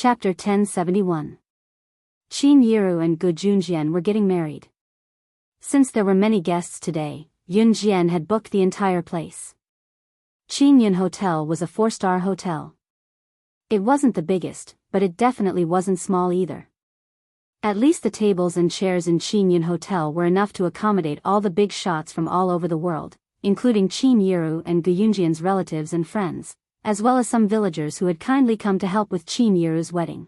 Chapter 1071. Qin Yiru and Gu Junjian were getting married. Since there were many guests today, Yun Jian had booked the entire place. Qin Yun Hotel was a 4-star hotel. It wasn't the biggest, but it definitely wasn't small either. At least the tables and chairs in Qin Yun Hotel were enough to accommodate all the big shots from all over the world, including Qin Yiru and Gu Junjian's relatives and friends, as well as some villagers who had kindly come to help with Qin Yiru's wedding.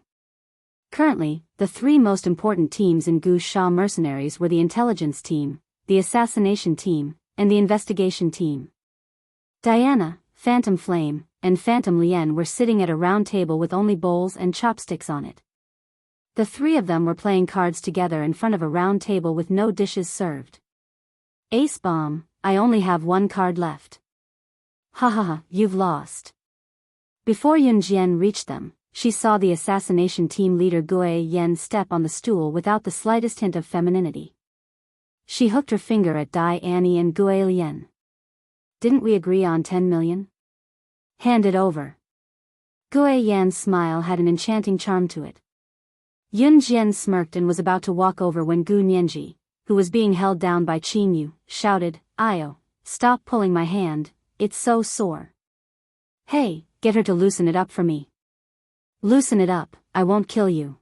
Currently, the 3 most important teams in Gu Sha mercenaries were the intelligence team, the assassination team, and the investigation team. Diana, Phantom Flame, and Phantom Lien were sitting at a round table with only bowls and chopsticks on it. The 3 of them were playing cards together in front of a round table with no dishes served. Ace Bomb, I only have 1 card left. Ha ha ha, you've lost. Before Yun Jian reached them, she saw the assassination team leader Gue Yen step on the stool without the slightest hint of femininity. She hooked her finger at Dai Annie and Gue Lien. Didn't we agree on 10 million? Hand it over. Gue Yan's smile had an enchanting charm to it. Yun Jian smirked and was about to walk over when Gu Nianji, who was being held down by Qin Yu, shouted, "Io, stop pulling my hand, it's so sore. Hey, get her to loosen it up for me." "Loosen it up, I won't kill you."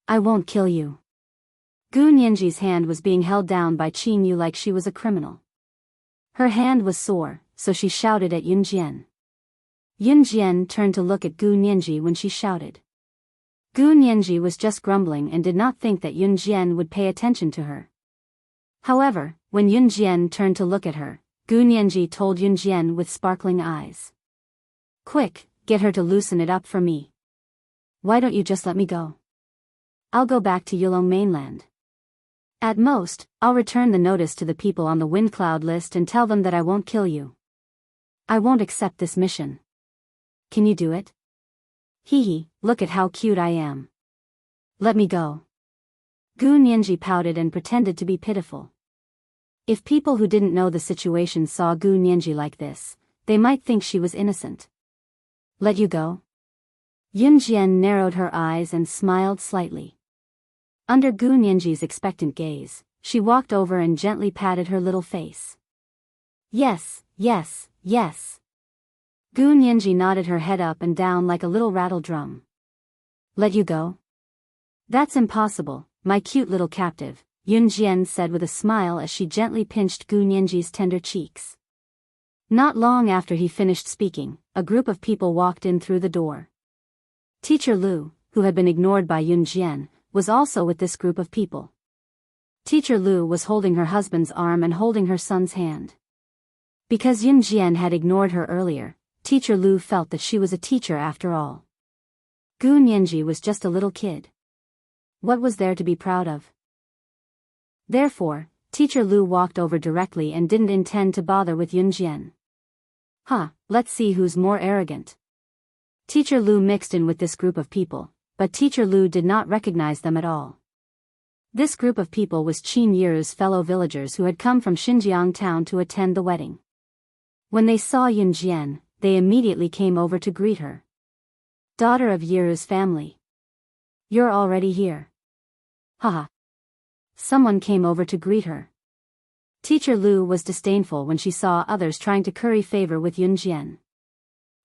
"I won't kill you." Gu Nianji's hand was being held down by Qin Yu like she was a criminal. Her hand was sore, so she shouted at Yun Jian. Yun Jian turned to look at Gu Nianji when she shouted. Gu Nianji was just grumbling and did not think that Yun Jian would pay attention to her. However, when Yun Jian turned to look at her, Gu Nianji told Yun Jian with sparkling eyes. "Quick, get her to loosen it up for me. Why don't you just let me go? I'll go back to Yulong mainland. At most, I'll return the notice to the people on the wind cloud list and tell them that I won't kill you. I won't accept this mission. Can you do it? Hee hee, look at how cute I am. Let me go." Gu Nianji pouted and pretended to be pitiful. If people who didn't know the situation saw Gu Nianji like this, they might think she was innocent. "Let you go?" Yun Jian narrowed her eyes and smiled slightly. Under Gu Nianji's expectant gaze, she walked over and gently patted her little face. "Yes, yes, yes." Gu Nianji nodded her head up and down like a little rattle drum. "Let you go? That's impossible, my cute little captive," Yun Jian said with a smile as she gently pinched Gu Nianji's tender cheeks. Not long after he finished speaking, a group of people walked in through the door. Teacher Lu, who had been ignored by Yun Jian, was also with this group of people. Teacher Lu was holding her husband's arm and holding her son's hand. Because Yun Jian had ignored her earlier, Teacher Lu felt that she was a teacher after all. Gu Nianji was just a little kid. What was there to be proud of? Therefore, Teacher Lu walked over directly and didn't intend to bother with Yun Jian. Let's see who's more arrogant. Teacher Lu mixed in with this group of people, but Teacher Lu did not recognize them at all. This group of people was Qin Yiru's fellow villagers who had come from Xinjiang town to attend the wedding. When they saw Yun Jian, they immediately came over to greet her. "Daughter of Yiru's family. You're already here." Haha. Someone came over to greet her. Teacher Lu was disdainful when she saw others trying to curry favor with Yun Jian.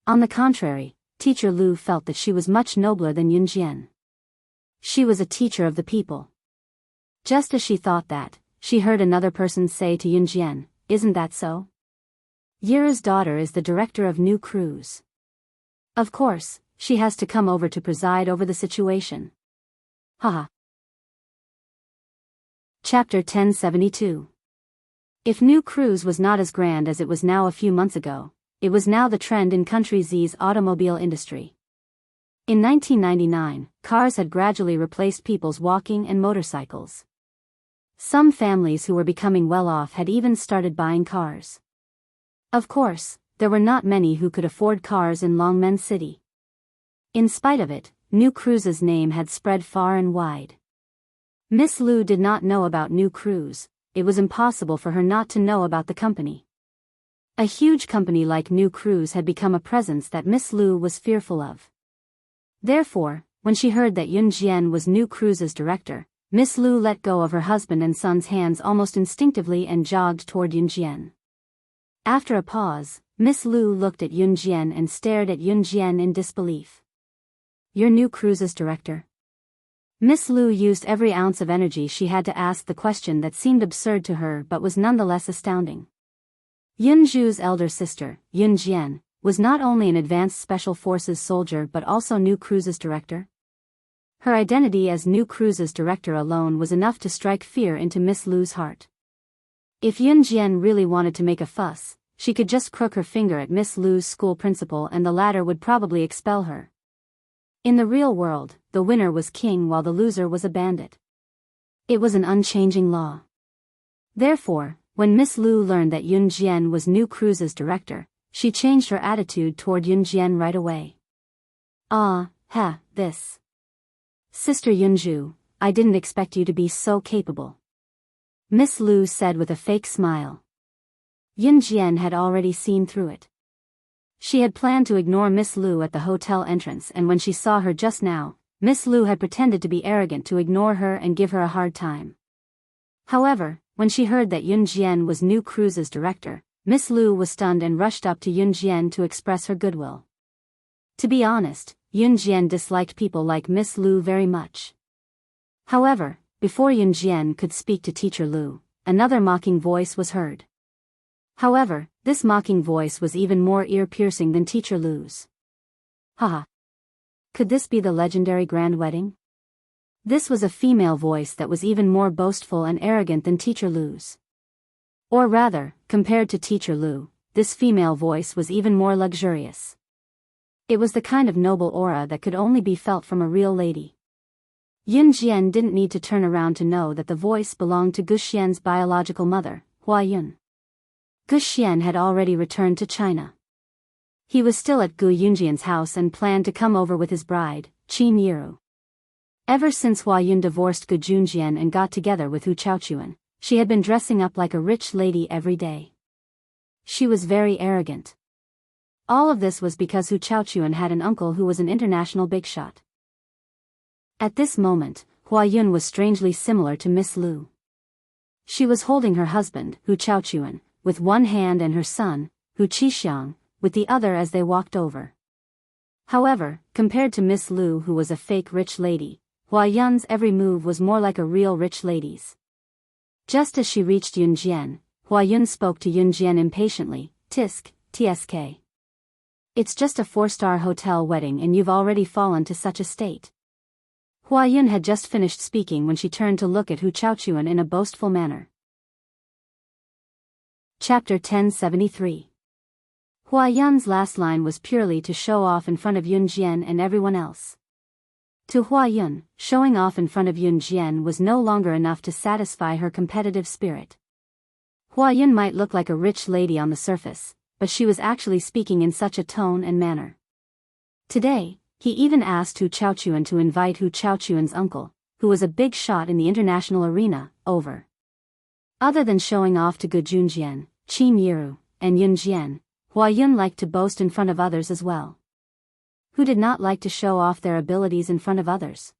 On the contrary, Teacher Lu felt that she was much nobler than Yun Jian. She was a teacher of the people. Just as she thought that, she heard another person say to Yun Jian, "Isn't that so? Yiru's daughter is the director of new cruise. Of course, she has to come over to preside over the situation." Haha. Chapter 1072. If new cruise was not as grand as it was now a few months ago, it was now the trend in Country Z's automobile industry. In 1999, cars had gradually replaced people's walking and motorcycles. Some families who were becoming well-off had even started buying cars. Of course, there were not many who could afford cars in Longmen City. In spite of it, New Cruise's name had spread far and wide. Miss Lu did not know about New Cruise. It was impossible for her not to know about the company. A huge company like New Cruise had become a presence that Miss Lu was fearful of. Therefore, when she heard that Yun Jian was new cruise's director, Miss Lu let go of her husband and son's hands almost instinctively and jogged toward Yun Jian. After a pause, Miss Lu looked at Yun Jian and stared at Yun Jian in disbelief. "Your new cruise's director?" Miss Lu used every ounce of energy she had to ask the question that seemed absurd to her but was nonetheless astounding. Yun Zhu's elder sister, Yun Jian, was not only an advanced special forces soldier but also new cruise's director. Her identity as new cruise's director alone was enough to strike fear into Miss Lu's heart. If Yun Jian really wanted to make a fuss, she could just crook her finger at Miss Lu's school principal and the latter would probably expel her. In the real world, the winner was king while the loser was a bandit. It was an unchanging law. Therefore, when Miss Lu learned that Yun Jian was new cruise's director, she changed her attitude toward Yun Jian right away. This. Sister Yunju, I didn't expect you to be so capable. Miss Lu said with a fake smile. Yun Jian had already seen through it. She had planned to ignore Miss Lu at the hotel entrance, and when she saw her just now, Miss Lu had pretended to be arrogant to ignore her and give her a hard time. However, when she heard that Yun Jian was new cruise's director, Miss Lu was stunned and rushed up to Yun Jian to express her goodwill. To be honest, Yun Jian disliked people like Miss Lu very much. However, before Yun Jian could speak to Teacher Lu, another mocking voice was heard. However, this mocking voice was even more ear-piercing than Teacher Lu's. Haha. Could this be the legendary grand wedding? This was a female voice that was even more boastful and arrogant than Teacher Lu's. Or rather, compared to Teacher Lu, this female voice was even more luxurious. It was the kind of noble aura that could only be felt from a real lady. Yun Jian didn't need to turn around to know that the voice belonged to Gu Xian's biological mother, Hua Yun. Gu Xian had already returned to China. He was still at Gu Yunjian's house and planned to come over with his bride, Qin Yiru. Ever since Hua Yun divorced Gu Junjian and got together with Hu Chaochuan, she had been dressing up like a rich lady every day. She was very arrogant. All of this was because Hu Chaochuan had an uncle who was an international big shot. At this moment, Hua Yun was strangely similar to Miss Lu. She was holding her husband, Hu Chaochuan, with one hand and her son, Hu Qixiang, with the other as they walked over. However, compared to Miss Lu, who was a fake rich lady, Hua Yun's every move was more like a real rich lady's. Just as she reached Yun Jian, Hua Yun spoke to Yun Jian impatiently, "Tsk. It's just a 4-star hotel wedding and you've already fallen to such a state." Hua Yun had just finished speaking when she turned to look at Hu Chaochuan in a boastful manner. Chapter 1073. Hua Yun's last line was purely to show off in front of Yun Jian and everyone else. To Hua Yun, showing off in front of Yun Jian was no longer enough to satisfy her competitive spirit. Hua Yun might look like a rich lady on the surface, but she was actually speaking in such a tone and manner. Today, he even asked Hu Chaochuan to invite Hu Chaochuan's uncle, who was a big shot in the international arena, over. Other than showing off to Gu Junjian, Qin Yiru, and Yun Jian, Hua Yun liked to boast in front of others as well. Who did not like to show off their abilities in front of others?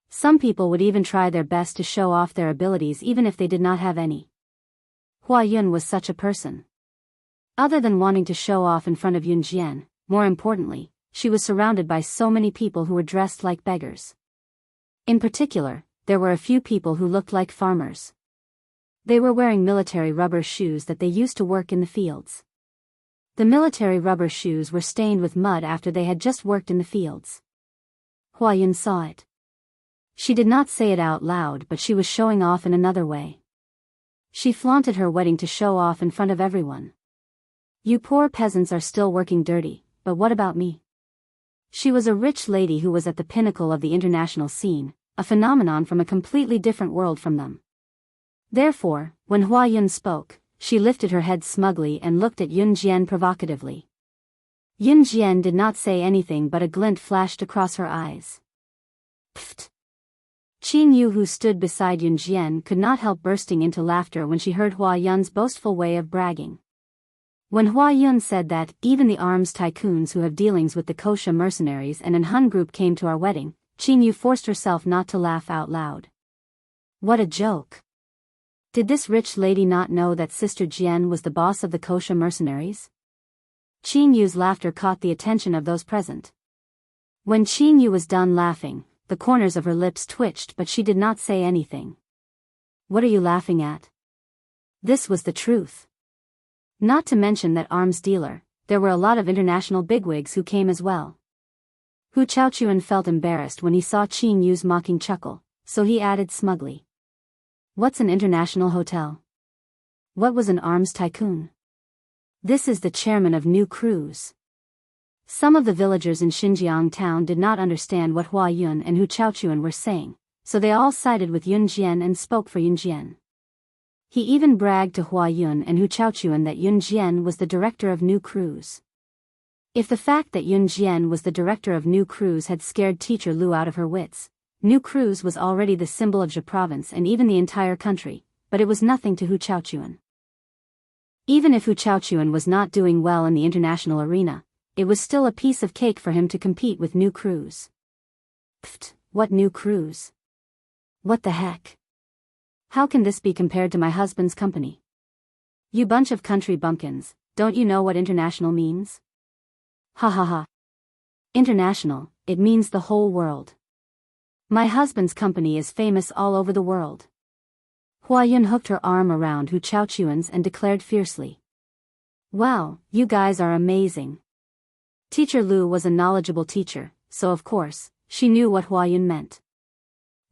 Some people would even try their best to show off their abilities even if they did not have any. Hua Yun was such a person. Other than wanting to show off in front of Yun Jian, more importantly, she was surrounded by so many people who were dressed like beggars. In particular, there were a few people who looked like farmers. They were wearing military rubber shoes that they used to work in the fields. The military rubber shoes were stained with mud after they had just worked in the fields. Hua Yun saw it. She did not say it out loud, but she was showing off in another way. She flaunted her wedding to show off in front of everyone. "You poor peasants are still working dirty, but what about me?" She was a rich lady who was at the pinnacle of the international scene, a phenomenon from a completely different world from them. Therefore, when Hua Yun spoke, she lifted her head smugly and looked at Yun Jian provocatively. Yun Jian did not say anything, but a glint flashed across her eyes. Pfft! Qin Yu, who stood beside Yun Jian, could not help bursting into laughter when she heard Hua Yun's boastful way of bragging. When Hua Yun said that even the arms tycoons who have dealings with the Kosha mercenaries and an Hun group came to our wedding, Qin Yu forced herself not to laugh out loud. What a joke. Did this rich lady not know that Sister Jian was the boss of the Kosha mercenaries? Qin Yu's laughter caught the attention of those present. When Qin Yu was done laughing, the corners of her lips twitched, but she did not say anything. What are you laughing at? This was the truth. Not to mention that arms dealer, there were a lot of international bigwigs who came as well. Hu Chaochuan felt embarrassed when he saw Qin Yu's mocking chuckle, so he added smugly. What's an international hotel? What was an arms tycoon? This is the chairman of New Cruise. Some of the villagers in Xinjiang town did not understand what Hua Yun and Hu Chaochuan were saying, so they all sided with Yun Jian and spoke for Yun Jian. He even bragged to Hua Yun and Hu Chaochuan that Yun Jian was the director of New Cruise. If the fact that Yun Jian was the director of New Cruise had scared Teacher Lu out of her wits, New Cruise was already the symbol of Zhe province and even the entire country, but it was nothing to Hu Chaochuan. Even if Hu Chaochuan was not doing well in the international arena, it was still a piece of cake for him to compete with New Cruise. Pfft, what New Cruise? What the heck? How can this be compared to my husband's company? You bunch of country bumpkins, don't you know what international means? Ha ha ha. International, it means the whole world. My husband's company is famous all over the world. Hua Yun hooked her arm around Hu Chaochuan's and declared fiercely. Wow, you guys are amazing. Teacher Lu was a knowledgeable teacher, so of course, she knew what Hua Yun meant.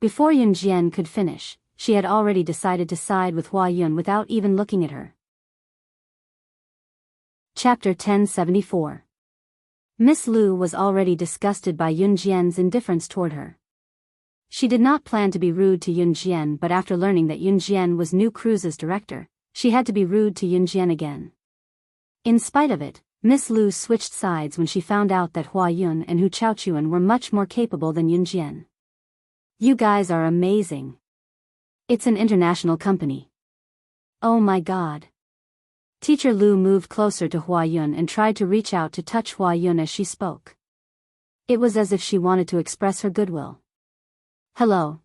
Before Yun Jian could finish, she had already decided to side with Hua Yun without even looking at her. Chapter 1074. Miss Lu was already disgusted by Yun Jian's indifference toward her. She did not plan to be rude to Yun Jian, but after learning that Yun Jian was New Cruise's director, she had to be rude to Yun Jian again. In spite of it, Miss Lu switched sides when she found out that Hua Yun and Hu Chaochuan were much more capable than Yun Jian. You guys are amazing. It's an international company. Oh my god. Teacher Lu moved closer to Hua Yun and tried to reach out to touch Hua Yun as she spoke. It was as if she wanted to express her goodwill. Hello.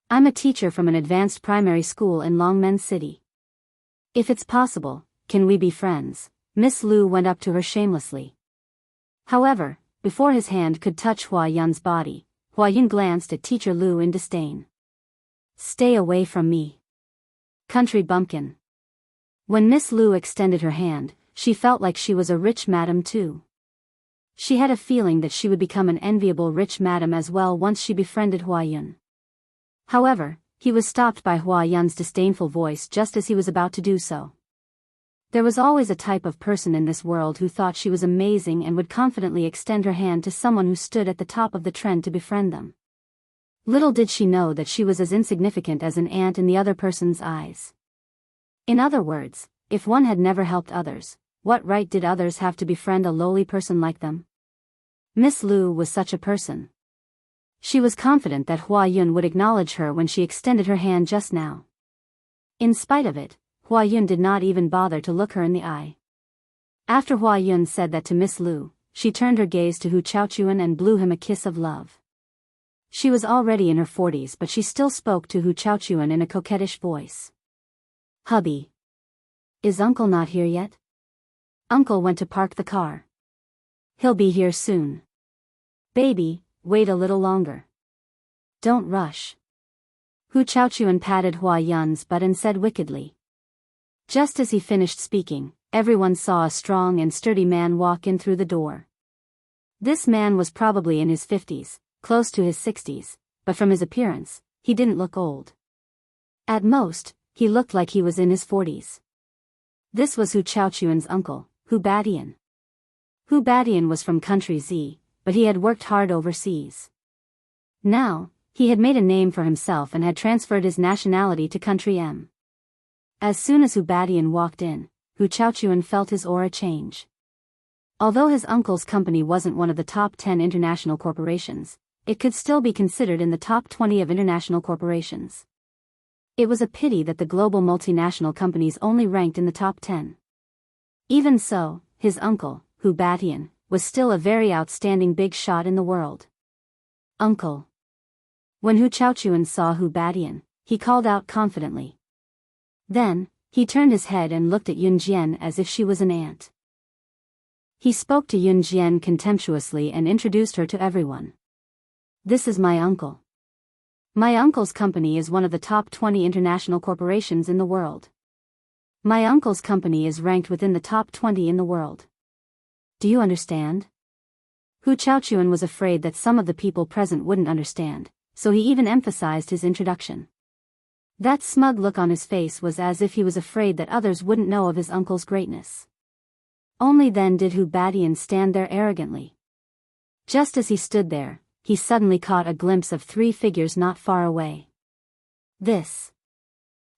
I'm a teacher from an advanced primary school in Longmen City. If it's possible, can we be friends? Miss Lu went up to her shamelessly. However, before his hand could touch Hua Yun's body, Hua Yun glanced at Teacher Lu in disdain. Stay away from me. Country bumpkin. When Miss Lu extended her hand, she felt like she was a rich madam too. She had a feeling that she would become an enviable rich madam as well once she befriended Hua Yun. However, he was stopped by Hua Yun's disdainful voice just as he was about to do so. There was always a type of person in this world who thought she was amazing and would confidently extend her hand to someone who stood at the top of the trend to befriend them. Little did she know that she was as insignificant as an ant in the other person's eyes. In other words, if one had never helped others, what right did others have to befriend a lowly person like them? Miss Lu was such a person. She was confident that Hua Yun would acknowledge her when she extended her hand just now. In spite of it, Hua Yun did not even bother to look her in the eye. After Hua Yun said that to Miss Lu, she turned her gaze to Hu Chaochuan and blew him a kiss of love. She was already in her 40s, but she still spoke to Hu Chaochuan in a coquettish voice. Hubby. Is Uncle not here yet? Uncle went to park the car. He'll be here soon. Baby, wait a little longer. Don't rush. Hu Chaochuan patted Hua Yun's butt and said wickedly. Just as he finished speaking, everyone saw a strong and sturdy man walk in through the door. This man was probably in his 50s, close to his 60s, but from his appearance, he didn't look old. At most, he looked like he was in his 40s. This was Hu Chaochuan's uncle, Hu Badian. Hu Badian was from country Z, but he had worked hard overseas. Now, he had made a name for himself and had transferred his nationality to country M. As soon as Hu Badian walked in, Hu Chaochuan felt his aura change. Although his uncle's company wasn't one of the top 10 international corporations, it could still be considered in the top 20 of international corporations. It was a pity that the global multinational companies only ranked in the top 10. Even so, his uncle, Hu Batian, was still a very outstanding big shot in the world. Uncle. When Hu Chaochuan saw Hu Batian, he called out confidently. Then, he turned his head and looked at Yun Jian as if she was an ant. He spoke to Yun Jian contemptuously and introduced her to everyone. This is my uncle. My uncle's company is one of the top 20 international corporations in the world. My uncle's company is ranked within the top 20 in the world. Do you understand? Hu Chaochuan was afraid that some of the people present wouldn't understand, so he even emphasized his introduction. That smug look on his face was as if he was afraid that others wouldn't know of his uncle's greatness. Only then did Hu Batian stand there arrogantly. Just as he stood there, he suddenly caught a glimpse of 3 figures not far away. This.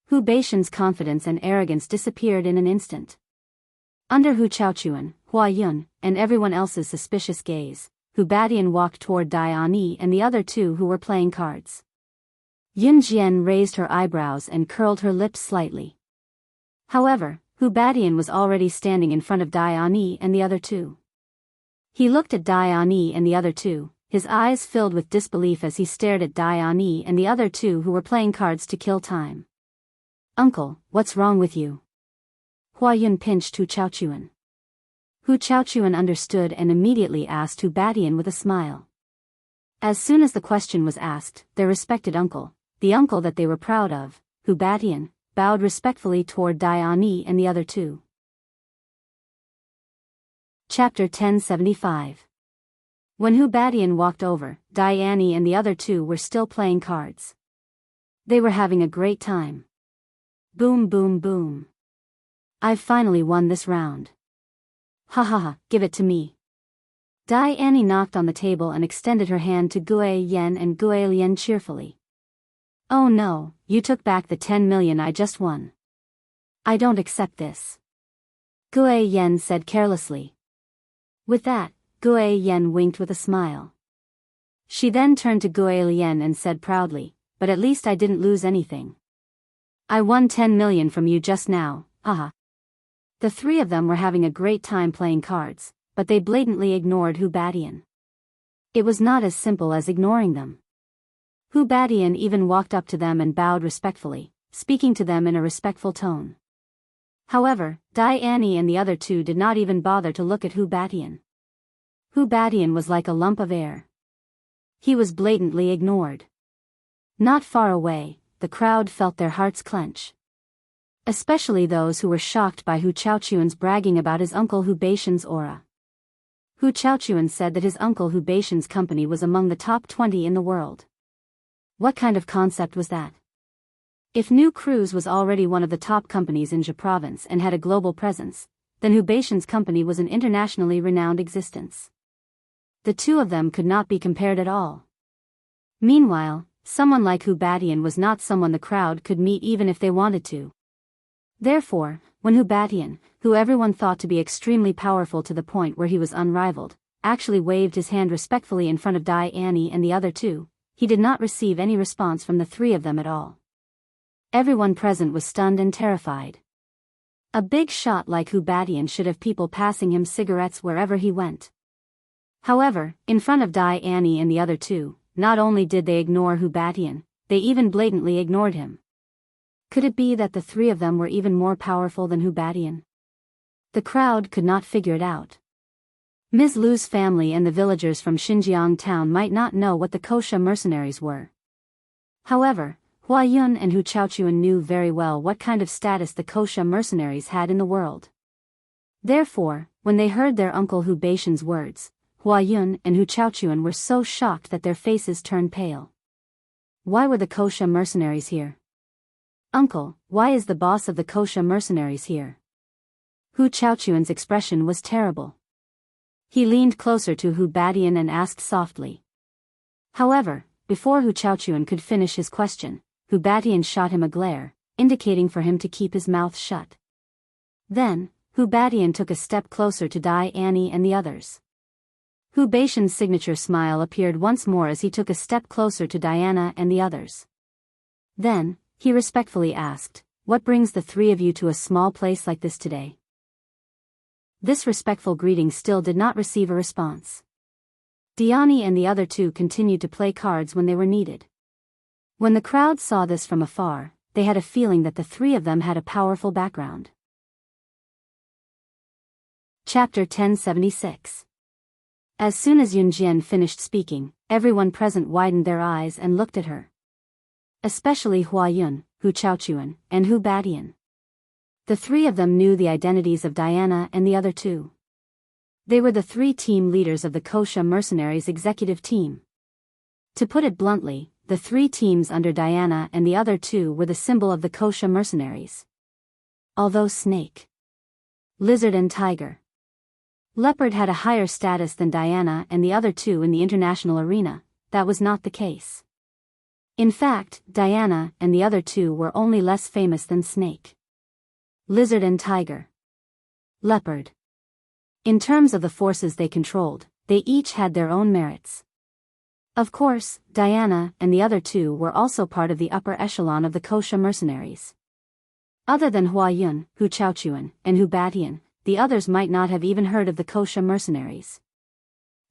Hu Batian's confidence and arrogance disappeared in an instant. Under Hu Chaochuan, Hua Yun, and everyone else's suspicious gaze, Hu Batian walked toward Dai Ani and the other 2 who were playing cards. Yun Jian raised her eyebrows and curled her lips slightly. However, Hu Batian was already standing in front of Dai Ani and the other 2. He looked at Dai Ani and the other 2, his eyes filled with disbelief as he stared at Dai Ani and the other 2 who were playing cards to kill time. Uncle, what's wrong with you? Hua Yun pinched Hu Chaochuan. Hu Chaochuan understood and immediately asked Hu Batian with a smile. As soon as the question was asked, their respected uncle, the uncle that they were proud of, Hu Batian, bowed respectfully toward Dai Ani and the other 2. Chapter 1075. When Hu Batian walked over, Dai Ani and the other 2 were still playing cards. They were having a great time. Boom boom boom. I've finally won this round. Ha ha ha, give it to me. Dai Ani knocked on the table and extended her hand to Gue Yen and Gue Lian cheerfully. Oh no, you took back the 10 million I just won. I don't accept this. Gue Yen said carelessly. With that, Gue Yen winked with a smile. She then turned to Gue Lian and said proudly, but at least I didn't lose anything. I won 10 million from you just now, haha. The 3 of them were having a great time playing cards, but they blatantly ignored Hu Batian. It was not as simple as ignoring them. Hu Batian even walked up to them and bowed respectfully, speaking to them in a respectful tone. However, Dai Ani and the other 2 did not even bother to look at Hu Batian. Hu Batian was like a lump of air. He was blatantly ignored. Not far away, the crowd felt their hearts clench. Especially those who were shocked by Hu Chaochuan's bragging about his uncle Hu Batian's aura. Hu Chaochuan said that his uncle Hu Batian's company was among the top 20 in the world. What kind of concept was that? If New Cruise was already one of the top companies in Jia province and had a global presence, then Hu Batian's company was an internationally renowned existence. The 2 of them could not be compared at all. Meanwhile, someone like Hu Batian was not someone the crowd could meet even if they wanted to. Therefore, when Hu Batian, who everyone thought to be extremely powerful to the point where he was unrivaled, actually waved his hand respectfully in front of Dai Ani and the other 2, he did not receive any response from the 3 of them at all. Everyone present was stunned and terrified. A big shot like Hu Batian should have people passing him cigarettes wherever he went. However, in front of Dai Ani and the other 2, not only did they ignore Hu Batian, they even blatantly ignored him. Could it be that the 3 of them were even more powerful than Hu Batian? The crowd could not figure it out. Ms. Lu's family and the villagers from Xinjiang town might not know what the Kosha mercenaries were. However, Hua Yun and Hu Chaochuan knew very well what kind of status the Kosha mercenaries had in the world. Therefore, when they heard their uncle Hu Batian's words, Hua Yun and Hu Chaochuan were so shocked that their faces turned pale. Why were the Kosha mercenaries here? Uncle, why is the boss of the Kosha mercenaries here? Hu Chaochuan's expression was terrible. He leaned closer to Hu Batian and asked softly. However, before Hu Chaochuan could finish his question, Hu Batian shot him a glare, indicating for him to keep his mouth shut. Then, Hu Batian took a step closer to Dai Ani and the others. Hu Batian's signature smile appeared once more as he took a step closer to Diana and the others. Then, he respectfully asked, "What brings the 3 of you to a small place like this today?" This respectful greeting still did not receive a response. Diani and the other two continued to play cards when they were needed. When the crowd saw this from afar, they had a feeling that the three of them had a powerful background. Chapter 1076. As soon as Yunjian finished speaking, everyone present widened their eyes and looked at her. Especially Hua Yun, Hu Chaochuan, and Hu Badian. The three of them knew the identities of Diana and the other two. They were the three team leaders of the Kosha mercenaries executive team. To put it bluntly, the three teams under Diana and the other two were the symbol of the Kosha mercenaries. Although Snake, Lizard and Tiger, Leopard had a higher status than Diana and the other two in the international arena, that was not the case. In fact, Diana and the other two were only less famous than Snake, Lizard and Tiger, Leopard. In terms of the forces they controlled, they each had their own merits. Of course, Diana and the other two were also part of the upper echelon of the Kosha mercenaries. Other than Hua Yun, Hu Chaochuan, and Hu Badian, the others might not have even heard of the Kosha mercenaries.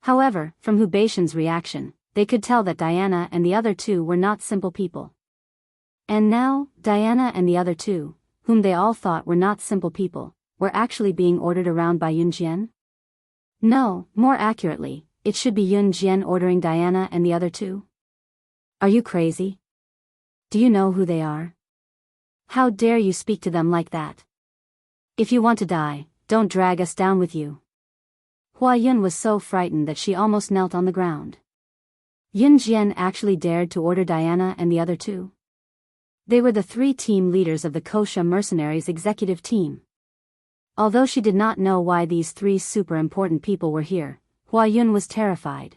However, from Hu Baishan's reaction, they could tell that Diana and the other two were not simple people. And now, Diana and the other two, whom they all thought were not simple people, were actually being ordered around by Yunjian? No, more accurately, it should be Yunjian ordering Diana and the other two. Are you crazy? Do you know who they are? How dare you speak to them like that? If you want to die, don't drag us down with you. Hua Yun was so frightened that she almost knelt on the ground. Yunjian actually dared to order Diana and the other two. They were the three team leaders of the Kosha mercenaries executive team. Although she did not know why these three super important people were here, Hua Yun was terrified.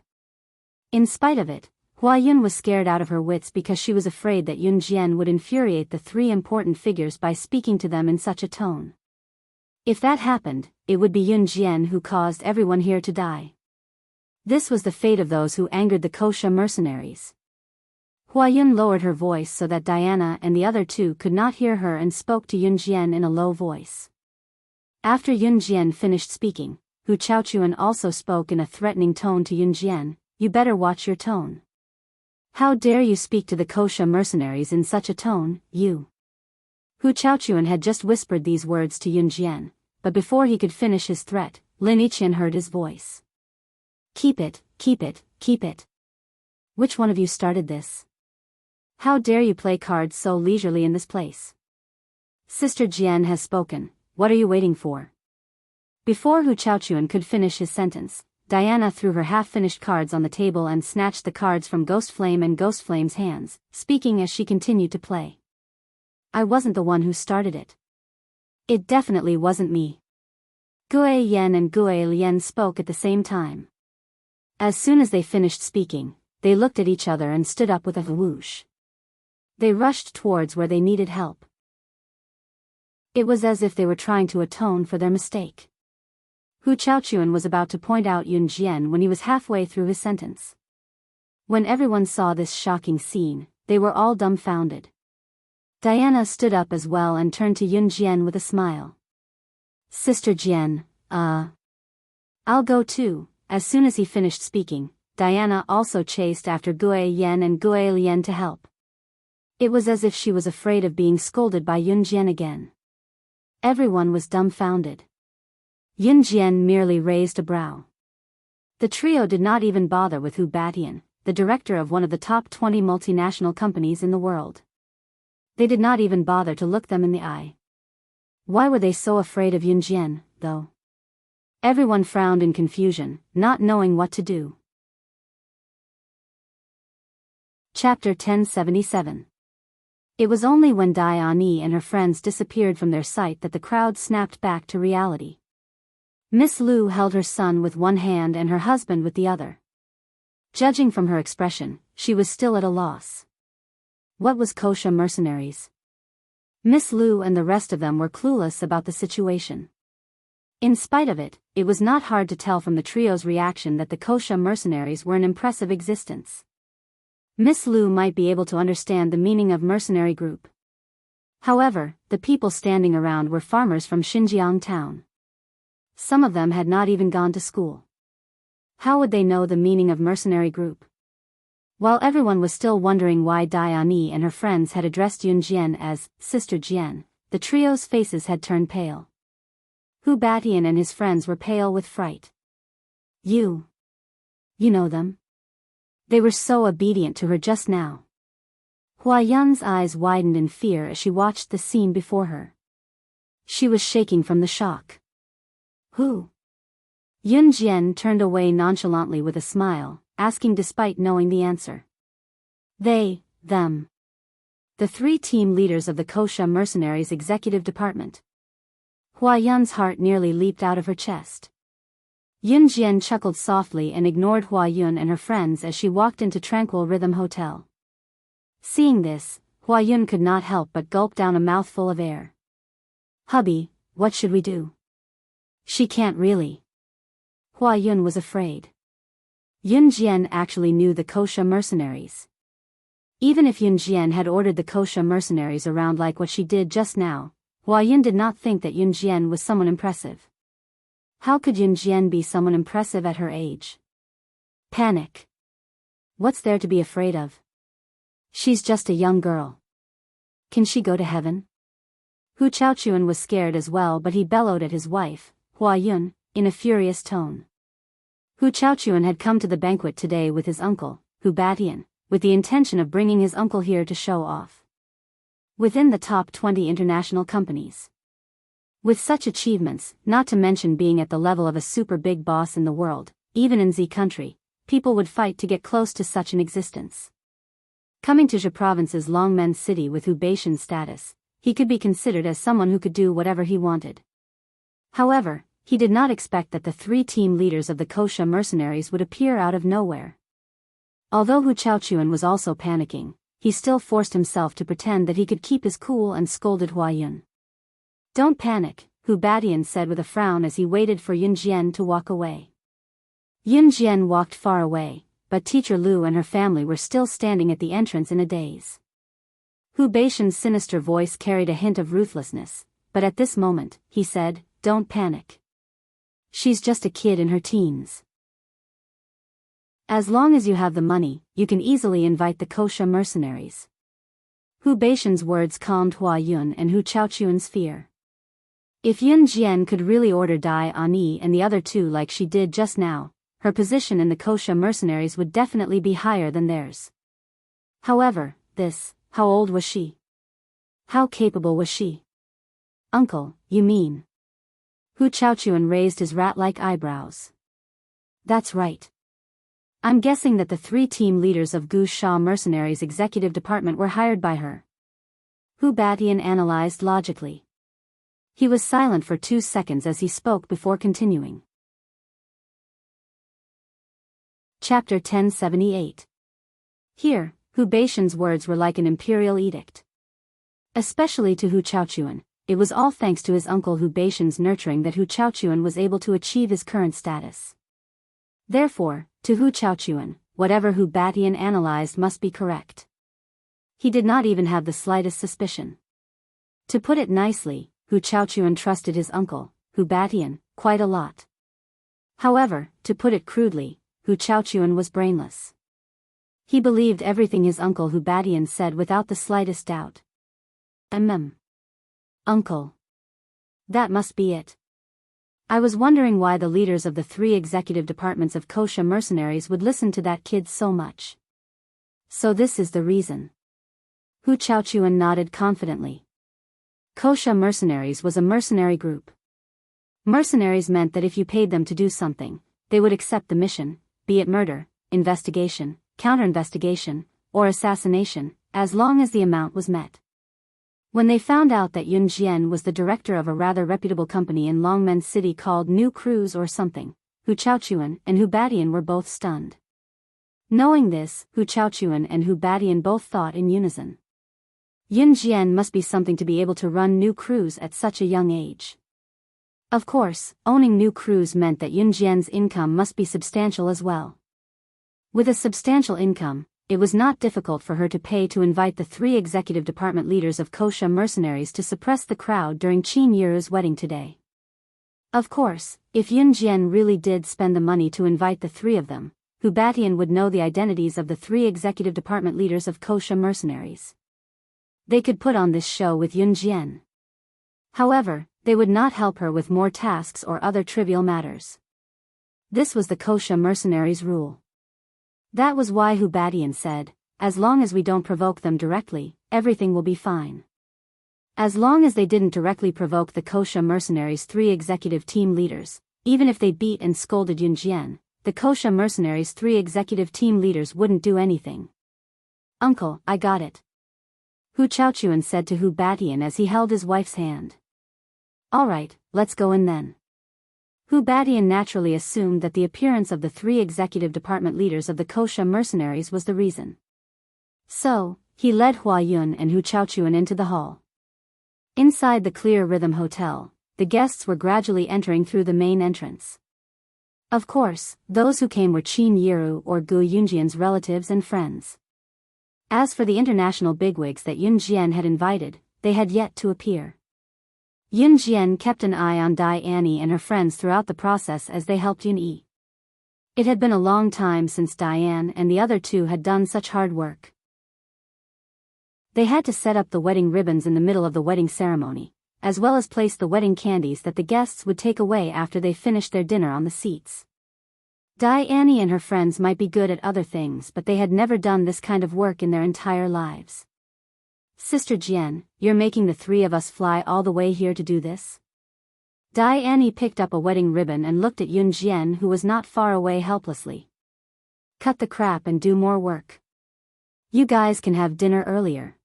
In spite of it, Hua Yun was scared out of her wits because she was afraid that Yunjian would infuriate the three important figures by speaking to them in such a tone. If that happened, it would be Yunjian who caused everyone here to die. This was the fate of those who angered the Kosha mercenaries. Hua Yun lowered her voice so that Diana and the other two could not hear her and spoke to Yunjian in a low voice. After Yunjian finished speaking, Hu Chaochuan also spoke in a threatening tone to Yunjian, "You better watch your tone. How dare you speak to the Kosha mercenaries in such a tone, you?" Hu Chaochuan had just whispered these words to Yunjian, but before he could finish his threat, Lin Yiqian heard his voice. Keep it, keep it, keep it. Which one of you started this? How dare you play cards so leisurely in this place? Sister Jian has spoken, what are you waiting for? Before Hu Chaochuan could finish his sentence, Diana threw her half-finished cards on the table and snatched the cards from Ghost Flame and Ghost Flame's hands, speaking as she continued to play. I wasn't the one who started it. It definitely wasn't me. Gue Yen and Gue Lian spoke at the same time. As soon as they finished speaking, they looked at each other and stood up with a whoosh. They rushed towards where they needed help. It was as if they were trying to atone for their mistake. Hu Chaochuan was about to point out Yunjian when he was halfway through his sentence. When everyone saw this shocking scene, they were all dumbfounded. Diana stood up as well and turned to Yunjian with a smile. Sister Jian, I'll go too. As soon as he finished speaking, Diana also chased after Gue Yen and Gue Lian to help. It was as if she was afraid of being scolded by Yunjian again. Everyone was dumbfounded. Yunjian merely raised a brow. The trio did not even bother with Hu Badian, the director of one of the top 20 multinational companies in the world. They did not even bother to look them in the eye. Why were they so afraid of Yunjian, though? Everyone frowned in confusion, not knowing what to do. Chapter 1077. It was only when Diani and her friends disappeared from their sight that the crowd snapped back to reality. Miss Lu held her son with one hand and her husband with the other. Judging from her expression, she was still at a loss. What was Kosha mercenaries? Miss Lu and the rest of them were clueless about the situation. In spite of it, it was not hard to tell from the trio's reaction that the Kosha mercenaries were an impressive existence. Miss Lu might be able to understand the meaning of mercenary group. However, the people standing around were farmers from Xinjiang town. Some of them had not even gone to school. How would they know the meaning of mercenary group? While everyone was still wondering why Diani and her friends had addressed Yun Jian as Sister Jian, the trio's faces had turned pale. Hu Batian and his friends were pale with fright. You know them? They were so obedient to her just now. Hua Yun's eyes widened in fear as she watched the scene before her. She was shaking from the shock. Who? Yun Jian turned away nonchalantly with a smile, asking despite knowing the answer. They, them. The 3 team leaders of the Kosha Mercenaries Executive Department. Hua Yun's heart nearly leaped out of her chest. Yun Jian chuckled softly and ignored Hua Yun and her friends as she walked into Tranquil Rhythm Hotel. Seeing this, Hua Yun could not help but gulp down a mouthful of air. Hubby, what should we do? She can't really. Hua Yun was afraid. Yun Jian actually knew the Kosha mercenaries. Even if Yun Jian had ordered the Kosha mercenaries around like what she did just now, Hua Yun did not think that Yun Jian was someone impressive. How could Yun Jian be someone impressive at her age? Panic. What's there to be afraid of? She's just a young girl. Can she go to heaven? Hu Chaochuan was scared as well, but he bellowed at his wife, Hua Yun, in a furious tone. Hu Chaochuan had come to the banquet today with his uncle, Hu Batian, with the intention of bringing his uncle here to show off. Within the top 20 international companies. With such achievements, not to mention being at the level of a super big boss in the world, even in Z country, people would fight to get close to such an existence. Coming to Zhe province's Longmen city with Hu Baishan's status, he could be considered as someone who could do whatever he wanted. However, he did not expect that the 3 team leaders of the Kosha mercenaries would appear out of nowhere. Although Hu Chaochuan was also panicking, he still forced himself to pretend that he could keep his cool and scolded Hua Yun. Don't panic, Hu Batian said with a frown as he waited for Yun Jian to walk away. Yun Jian walked far away, but Teacher Lu and her family were still standing at the entrance in a daze. Hu Baishan's sinister voice carried a hint of ruthlessness, but at this moment, he said, don't panic. She's just a kid in her teens. As long as you have the money, you can easily invite the Kosha mercenaries. Hu Baishan's words calmed Hua Yun and Hu Chaochuan's fear. If Yun Jian could really order Dai Ani and the other 2 like she did just now, her position in the Kosha mercenaries would definitely be higher than theirs. However, how old was she? How capable was she? Uncle, you mean? Hu Chaochuan raised his rat-like eyebrows. That's right. I'm guessing that the 3 team leaders of Gu Sha Mercenaries Executive Department were hired by her. Hu Batian analyzed logically. He was silent for 2 seconds as he spoke before continuing. Chapter 1078. Here, Hu Baishan's words were like an imperial edict. Especially to Hu Chaochuan, it was all thanks to his uncle Hu Baishan's nurturing that Hu Chaochuan was able to achieve his current status. Therefore, to Hu Chaochuan, whatever Hu Batian analyzed must be correct. He did not even have the slightest suspicion. To put it nicely, Hu Chaochuan trusted his uncle, Hu Batian, quite a lot. However, to put it crudely, Hu Chaochuan was brainless. He believed everything his uncle Hu Batian said without the slightest doubt. Uncle. That must be it. I was wondering why the leaders of the 3 executive departments of Kosha mercenaries would listen to that kid so much. So this is the reason. Hu Chaochuan nodded confidently. Kosha mercenaries was a mercenary group. Mercenaries meant that if you paid them to do something, they would accept the mission, be it murder, investigation, counter-investigation, or assassination, as long as the amount was met. When they found out that Yun Jian was the director of a rather reputable company in Longmen City called New Cruise or something, Hu Chaochuan and Hu Batian were both stunned. Knowing this, Hu Chaochuan and Hu Batian both thought in unison. Yun Jian must be something to be able to run New Cruise at such a young age. Of course, owning New Cruise meant that Yun Jian's income must be substantial as well. With a substantial income, it was not difficult for her to pay to invite the 3 executive department leaders of Kosha mercenaries to suppress the crowd during Qin Yiru's wedding today. Of course, if Yun Jian really did spend the money to invite the three of them, Hu Batian would know the identities of the three executive department leaders of Kosha mercenaries. They could put on this show with Yun Jian. However, they would not help her with more tasks or other trivial matters. This was the Kosha mercenaries' rule. That was why Hu Batian said, as long as we don't provoke them directly, everything will be fine. As long as they didn't directly provoke the Kosha mercenaries' three executive team leaders, even if they beat and scolded Yun Jian, the Kosha mercenaries' three executive team leaders wouldn't do anything. Uncle, I got it. Hu Chaochuan said to Hu Batian as he held his wife's hand. Alright, let's go in then. Hu Batian naturally assumed that the appearance of the three executive department leaders of the Kosha mercenaries was the reason. So, he led Hua Yun and Hu Chaochuan into the hall. Inside the Clear Rhythm Hotel, the guests were gradually entering through the main entrance. Of course, those who came were Qin Yiru or Gu Yunjian's relatives and friends. As for the international bigwigs that Yun Jian had invited, they had yet to appear. Yun Jian kept an eye on Dai Annie and her friends throughout the process as they helped Yun Yi. It had been a long time since Diane and the other two had done such hard work. They had to set up the wedding ribbons in the middle of the wedding ceremony, as well as place the wedding candies that the guests would take away after they finished their dinner on the seats. Dai Annie and her friends might be good at other things, but they had never done this kind of work in their entire lives. Sister Jian, you're making the three of us fly all the way here to do this? Dai Annie picked up a wedding ribbon and looked at Yun Jian, who was not far away, helplessly. Cut the crap and do more work. You guys can have dinner earlier.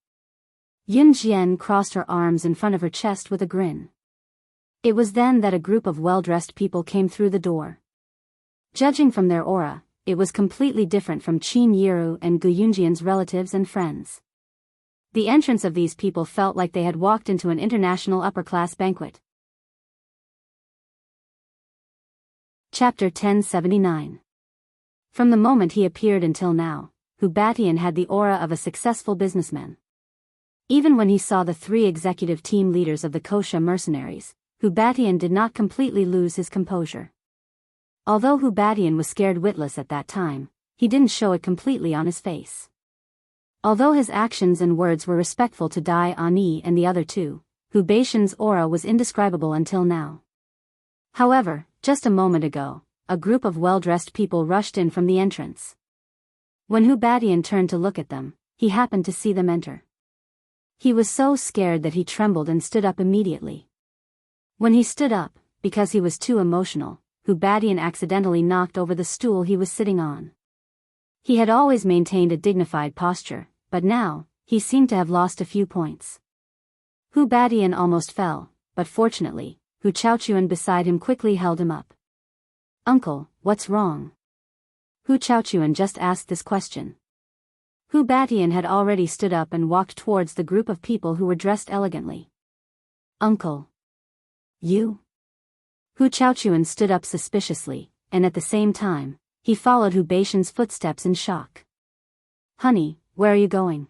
Yun Jian crossed her arms in front of her chest with a grin. It was then that a group of well-dressed people came through the door. Judging from their aura, it was completely different from Qin Yiru and Gu Yunjian's relatives and friends. The entrance of these people felt like they had walked into an international upper-class banquet. Chapter 1079. From the moment he appeared until now, Hu Batian had the aura of a successful businessman. Even when he saw the three executive team leaders of the Kosha mercenaries, Hu Batian did not completely lose his composure. Although Hu Batian was scared witless at that time, he didn't show it completely on his face. Although his actions and words were respectful to Dai Annie and the other two, Hu Batian's aura was indescribable until now. However, just a moment ago, a group of well-dressed people rushed in from the entrance. When Hu Batian turned to look at them, he happened to see them enter. He was so scared that he trembled and stood up immediately. When he stood up, because he was too emotional, Hu Batian accidentally knocked over the stool he was sitting on. He had always maintained a dignified posture, but now, he seemed to have lost a few points. Hu Batian almost fell, but fortunately, Hu Chaochuan beside him quickly held him up. Uncle, what's wrong? Hu Chaochuan just asked this question. Hu Batian had already stood up and walked towards the group of people who were dressed elegantly. Uncle. You? Hu Chaochuan stood up suspiciously, and at the same time, he followed Hu Batian's footsteps in shock. Honey, where are you going?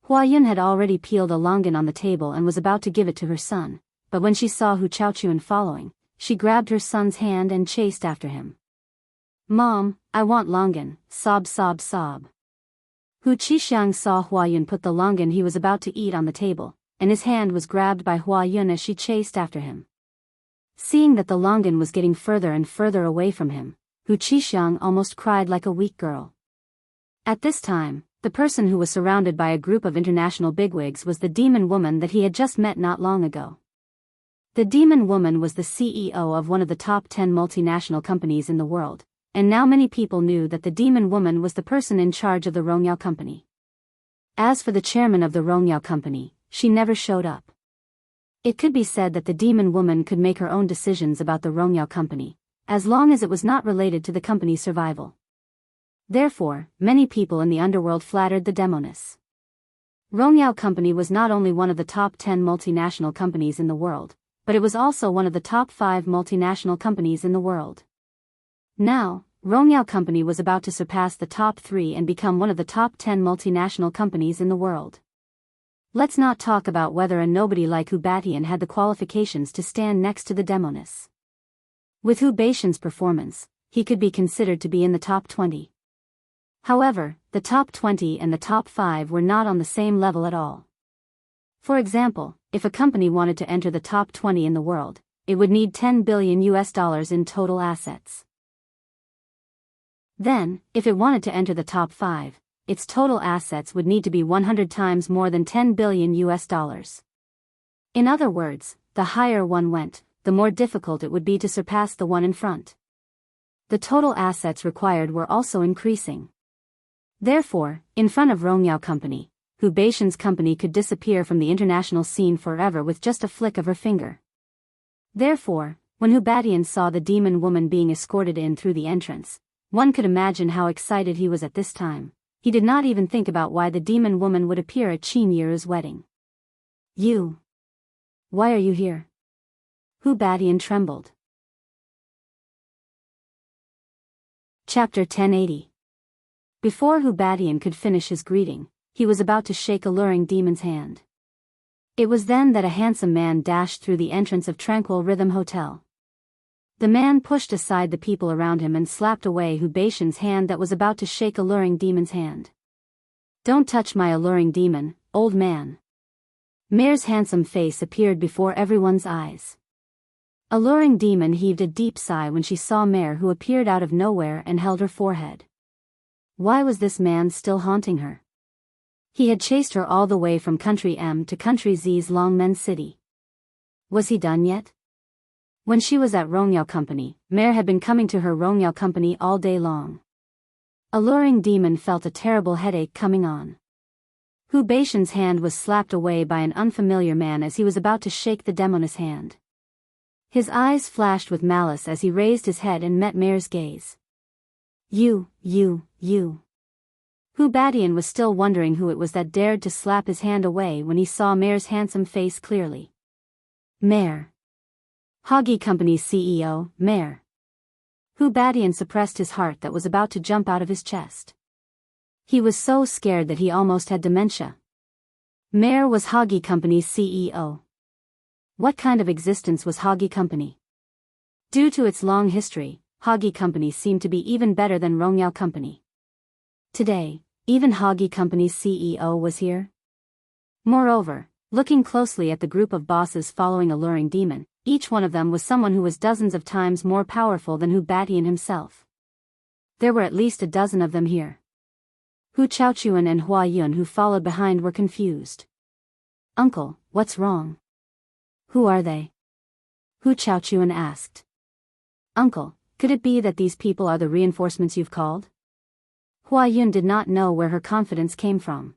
Hua Yun had already peeled a longan on the table and was about to give it to her son, but when she saw Hu Chaochuan following, she grabbed her son's hand and chased after him. Mom, I want longan, sob sob sob. Hu Qixiang saw Hua Yun put the longan he was about to eat on the table, and his hand was grabbed by Hua Yun as she chased after him. Seeing that the longan was getting further and further away from him, Hu Qixiang almost cried like a weak girl. At this time, the person who was surrounded by a group of international bigwigs was the demon woman that he had just met not long ago. The demon woman was the CEO of one of the top 10 multinational companies in the world, and now many people knew that the demon woman was the person in charge of the Rongyao company. As for the chairman of the Rongyao company, she never showed up. It could be said that the demon woman could make her own decisions about the Rongyao company, as long as it was not related to the company's survival. Therefore, many people in the underworld flattered the demoness. Rongyao company was not only one of the top 10 multinational companies in the world, but it was also one of the top 5 multinational companies in the world. Now, Rongyao company was about to surpass the top 3 and become one of the top 10 multinational companies in the world. Let's not talk about whether a nobody like Hu Batian had the qualifications to stand next to the demoness. With Hu Beixian's performance, he could be considered to be in the top 20. However, the top 20 and the top 5 were not on the same level at all. For example, if a company wanted to enter the top 20 in the world, it would need $10 billion in total assets. Then, if it wanted to enter the top 5, its total assets would need to be 100 times more than $10 billion. In other words, the higher one went, the more difficult it would be to surpass the one in front. The total assets required were also increasing. Therefore, in front of Rongyao Company, Hu Beixian's company could disappear from the international scene forever with just a flick of her finger. Therefore, when Hu Beixian saw the demon woman being escorted in through the entrance, one could imagine how excited he was at this time. He did not even think about why the demon woman would appear at Qin Yiru's wedding. "You. Why are you here?" Hu Beixian trembled. Chapter 1080. Before Hu Beixian could finish his greeting, he was about to shake Alluring Demon's hand. It was then that a handsome man dashed through the entrance of Tranquil Rhythm Hotel. The man pushed aside the people around him and slapped away Hu Beixian's hand that was about to shake Alluring Demon's hand. "Don't touch my Alluring Demon, old man." Mare's handsome face appeared before everyone's eyes. Alluring Demon heaved a deep sigh when she saw Mare, who appeared out of nowhere and held her forehead. Why was this man still haunting her? He had chased her all the way from Country M to Country Z's Longmen City. Was he done yet? When she was at Rongyao Company, Mare had been coming to her Rongyao Company all day long. Alluring Demon felt a terrible headache coming on. Hu Beixian's hand was slapped away by an unfamiliar man as he was about to shake the demoness hand. His eyes flashed with malice as he raised his head and met Mare's gaze. You. Hu Beixian was still wondering who it was that dared to slap his hand away when he saw Mare's handsome face clearly. Mare. Hoggy Company's CEO, Mare. Hu Beixian suppressed his heart that was about to jump out of his chest. He was so scared that he almost had dementia. Mare was Hoggy Company's CEO. What kind of existence was Hoggy Company? Due to its long history, Hoggy Company seemed to be even better than Rongyao Company. Today, even Hoggy Company's CEO was here. Moreover, looking closely at the group of bosses following Alluring Demon, each one of them was someone who was dozens of times more powerful than Hu Beixian himself. There were at least a dozen of them here. Hu Chaochuan and Hua Yun, who followed behind, were confused. "Uncle, what's wrong?" "Who are they?" Hu Chaochuan asked. "Uncle, could it be that these people are the reinforcements you've called?" Hua Yun did not know where her confidence came from.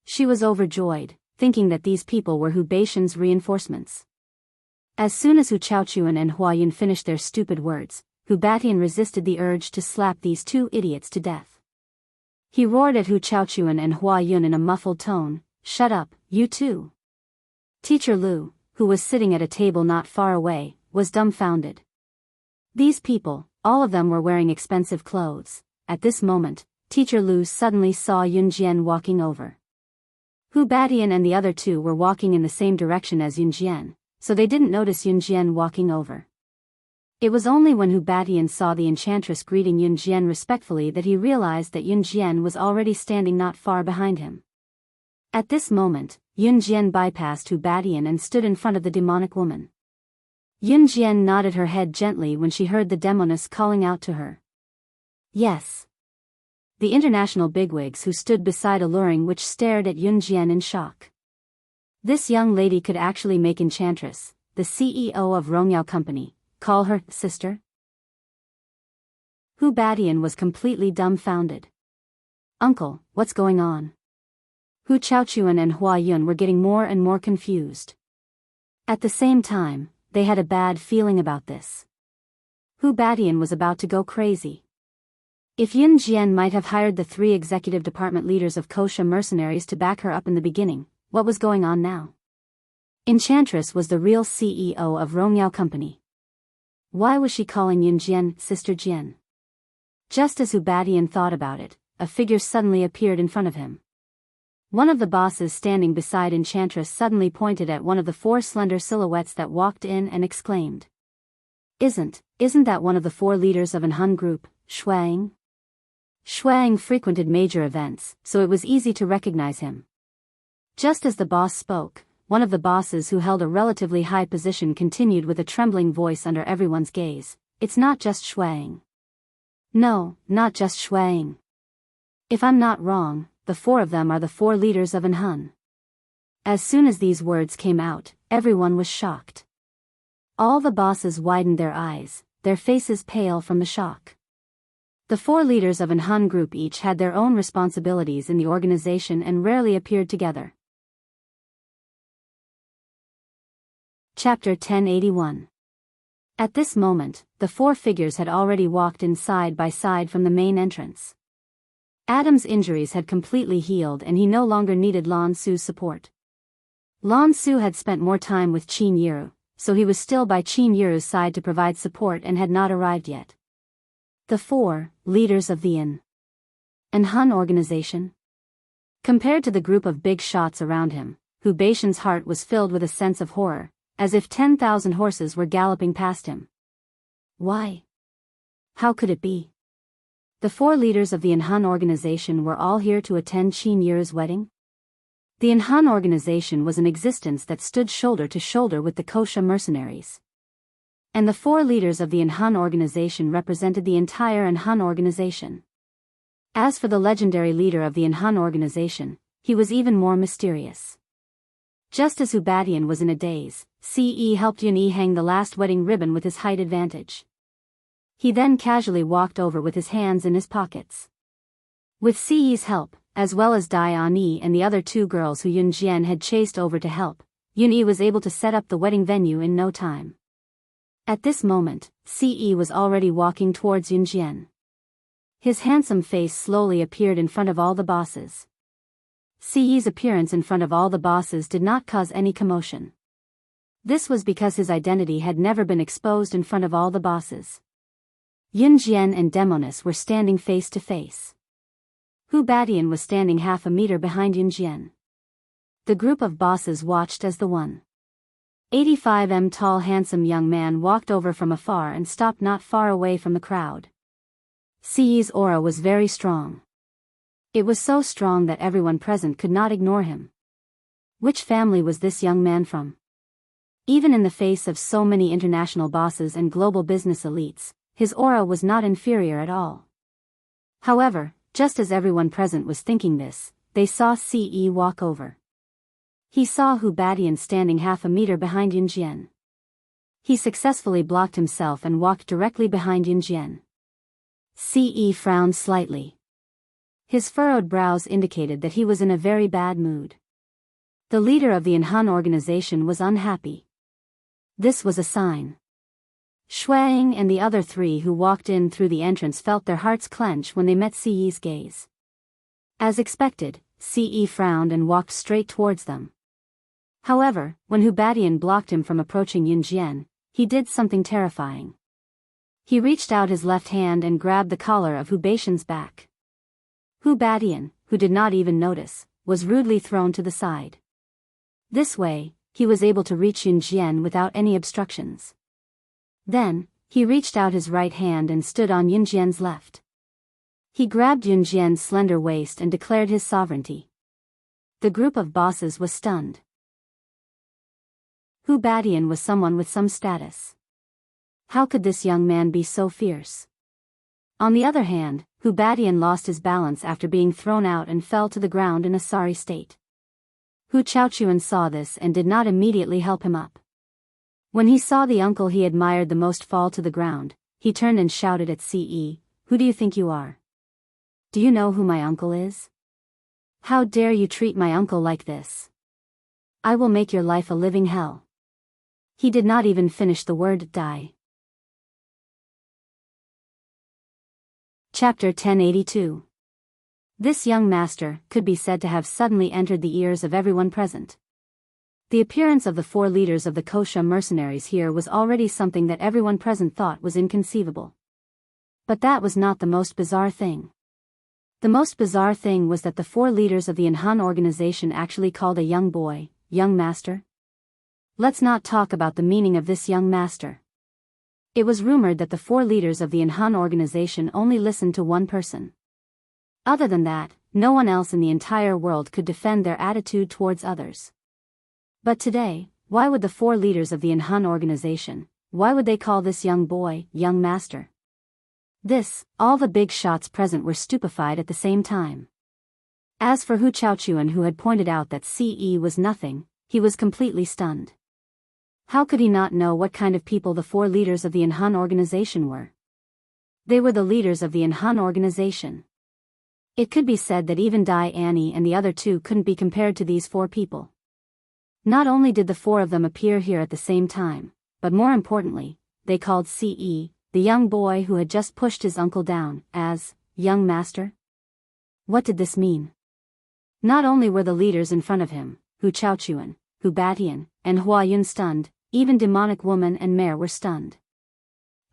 She was overjoyed, thinking that these people were Hu Beixian's reinforcements. As soon as Hu Chaochuan and Hua Yun finished their stupid words, Hu Beixian resisted the urge to slap these two idiots to death. He roared at Hu Chaochuan and Hua Yun in a muffled tone, "Shut up, you two." Teacher Lu, who was sitting at a table not far away, was dumbfounded. These people, all of them were wearing expensive clothes. At this moment, Teacher Lu suddenly saw Yun Jian walking over. Hu Beixian and the other two were walking in the same direction as Yun Jian, so they didn't notice Yun Jian walking over. It was only when Hu Beixian saw the enchantress greeting Yun Jian respectfully that he realized that Yun Jian was already standing not far behind him. At this moment, Yun Jian bypassed Hu Beixian and stood in front of the demonic woman. Yun Jian nodded her head gently when she heard the demoness calling out to her. Yes. The international bigwigs who stood beside Alluring Witch stared at Yun Jian in shock. This young lady could actually make Enchantress, the CEO of Rongyao Company, call her sister? Hu Beixian was completely dumbfounded. "Uncle, what's going on?" Hu Chaochuan and Hua Yun were getting more and more confused. At the same time, they had a bad feeling about this. Hu Beixian was about to go crazy. If Yun Jian might have hired the 3 executive department leaders of Kosha mercenaries to back her up in the beginning, what was going on now? Enchantress was the real CEO of Rongyao Company. Why was she calling Yun Jian Sister Jian? Just as Hu Beixian thought about it, a figure suddenly appeared in front of him. One of the bosses standing beside Enchantress suddenly pointed at one of the 4 slender silhouettes that walked in and exclaimed. Isn't Isn't that one of the 4 leaders of an Han group, Shuang? Shuang frequented major events, so it was easy to recognize him. Just as the boss spoke, one of the bosses who held a relatively high position continued with a trembling voice under everyone's gaze. It's not just Shuang. No, not just Shuang. If I'm not wrong, the 4 of them are the 4 leaders of an Han. As soon as these words came out, everyone was shocked. All the bosses widened their eyes, their faces pale from the shock. The 4 leaders of an Han group each had their own responsibilities in the organization and rarely appeared together. Chapter 1081. At this moment, the 4 figures had already walked in side by side from the main entrance. Adam's injuries had completely healed and he no longer needed Lan Su's support. Lan Su had spent more time with Qin Yiru, so he was still by Qin Yiru's side to provide support and had not arrived yet. The 4 leaders of the an Han organization. Compared to the group of big shots around him, Hu Baishan's heart was filled with a sense of horror, as if 10,000 horses were galloping past him. Why? How could it be? The 4 leaders of the an Han organization were all here to attend Qin Yiru's wedding? The an Han organization was an existence that stood shoulder to shoulder with the Wuxia mercenaries. And the 4 leaders of the an Han organization represented the entire an Han organization. As for the legendary leader of the an Han organization, he was even more mysterious. Just as Hu Badian was in a daze, Ce helped Yun Yi hang the last wedding ribbon with his height advantage. He then casually walked over with his hands in his pockets. With Ce's help, as well as Dai Ani and the other 2 girls who Yun Jian had chased over to help, Yun Yi was able to set up the wedding venue in no time. At this moment, Ce was already walking towards Yun Jian. His handsome face slowly appeared in front of all the bosses. Ce's appearance in front of all the bosses did not cause any commotion. This was because his identity had never been exposed in front of all the bosses. Yun Jian and Demonis were standing face to face. Hu Badian was standing half a meter behind Yun Jian. The group of bosses watched as the 185 tall handsome young man walked over from afar and stopped not far away from the crowd. Ce's aura was very strong. It was so strong that everyone present could not ignore him. Which family was this young man from? Even in the face of so many international bosses and global business elites, his aura was not inferior at all. However, just as everyone present was thinking this, they saw Ce walk over. He saw Hu Badian standing half a meter behind Yun Jian. He successfully blocked himself and walked directly behind Yun Jian. Ce frowned slightly. His furrowed brows indicated that he was in a very bad mood. The leader of the an Han organization was unhappy. This was a sign. Shuang and the other 3 who walked in through the entrance felt their hearts clench when they met Ce's gaze. As expected, Ce frowned and walked straight towards them. However, when Hu Badian blocked him from approaching Yun Jian, he did something terrifying. He reached out his left hand and grabbed the collar of Hu Baishan's back. Hu Badian, who did not even notice, was rudely thrown to the side. This way, he was able to reach Yun Jian without any obstructions. Then, he reached out his right hand and stood on Yun Jian's left. He grabbed Yun Jian's slender waist and declared his sovereignty. The group of bosses was stunned. Hu Badian was someone with some status. How could this young man be so fierce? On the other hand, Hu Badian lost his balance after being thrown out and fell to the ground in a sorry state. Hu Chaochuan saw this and did not immediately help him up. When he saw the uncle he admired the most fall to the ground, he turned and shouted at Ce, "Who do you think you are? Do you know who my uncle is? How dare you treat my uncle like this? I will make your life a living hell." He did not even finish the word die. Chapter 1082. This young master could be said to have suddenly entered the ears of everyone present. The appearance of the 4 leaders of the Wuxia mercenaries here was already something that everyone present thought was inconceivable. But that was not the most bizarre thing. The most bizarre thing was that the 4 leaders of the an Han organization actually called a young boy, young master. Let's not talk about the meaning of this young master. It was rumored that the 4 leaders of the Inhun organization only listened to one person. Other than that, no one else in the entire world could defend their attitude towards others. But today, why would the 4 leaders of the Inhun organization, why would they call this young boy, young master? This, all the big shots present were stupefied at the same time. As for Hu Chaochuan, who had pointed out that CE was nothing, he was completely stunned. How could he not know what kind of people the 4 leaders of the Inhun organization were? They were the leaders of the Inhun organization. It could be said that even Dai Annie and the other 2 couldn't be compared to these 4 people. Not only did the 4 of them appear here at the same time, but more importantly, they called CE, the young boy who had just pushed his uncle down, as young master. What did this mean? Not only were the leaders in front of him, Hu Chaochuan, Hu Batian, and Hua Yun stunned, even demonic woman and mare were stunned.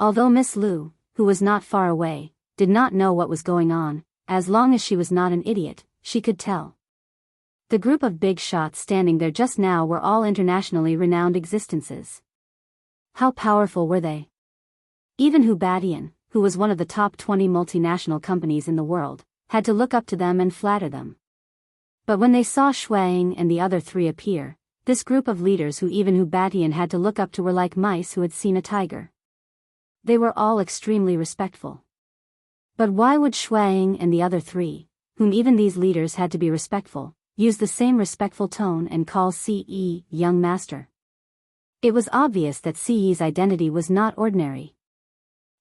Although Miss Lu, who was not far away, did not know what was going on, as long as she was not an idiot, she could tell. The group of big shots standing there just now were all internationally renowned existences. How powerful were they? Even Hu Batian, who was one of the top 20 multinational companies in the world, had to look up to them and flatter them. But when they saw Shuang and the other 3 appear, this group of leaders who even Hu Batian had to look up to were like mice who had seen a tiger. They were all extremely respectful. But why would Shuang and the other 3, whom even these leaders had to be respectful, use the same respectful tone and call CE young master? It was obvious that CE's identity was not ordinary.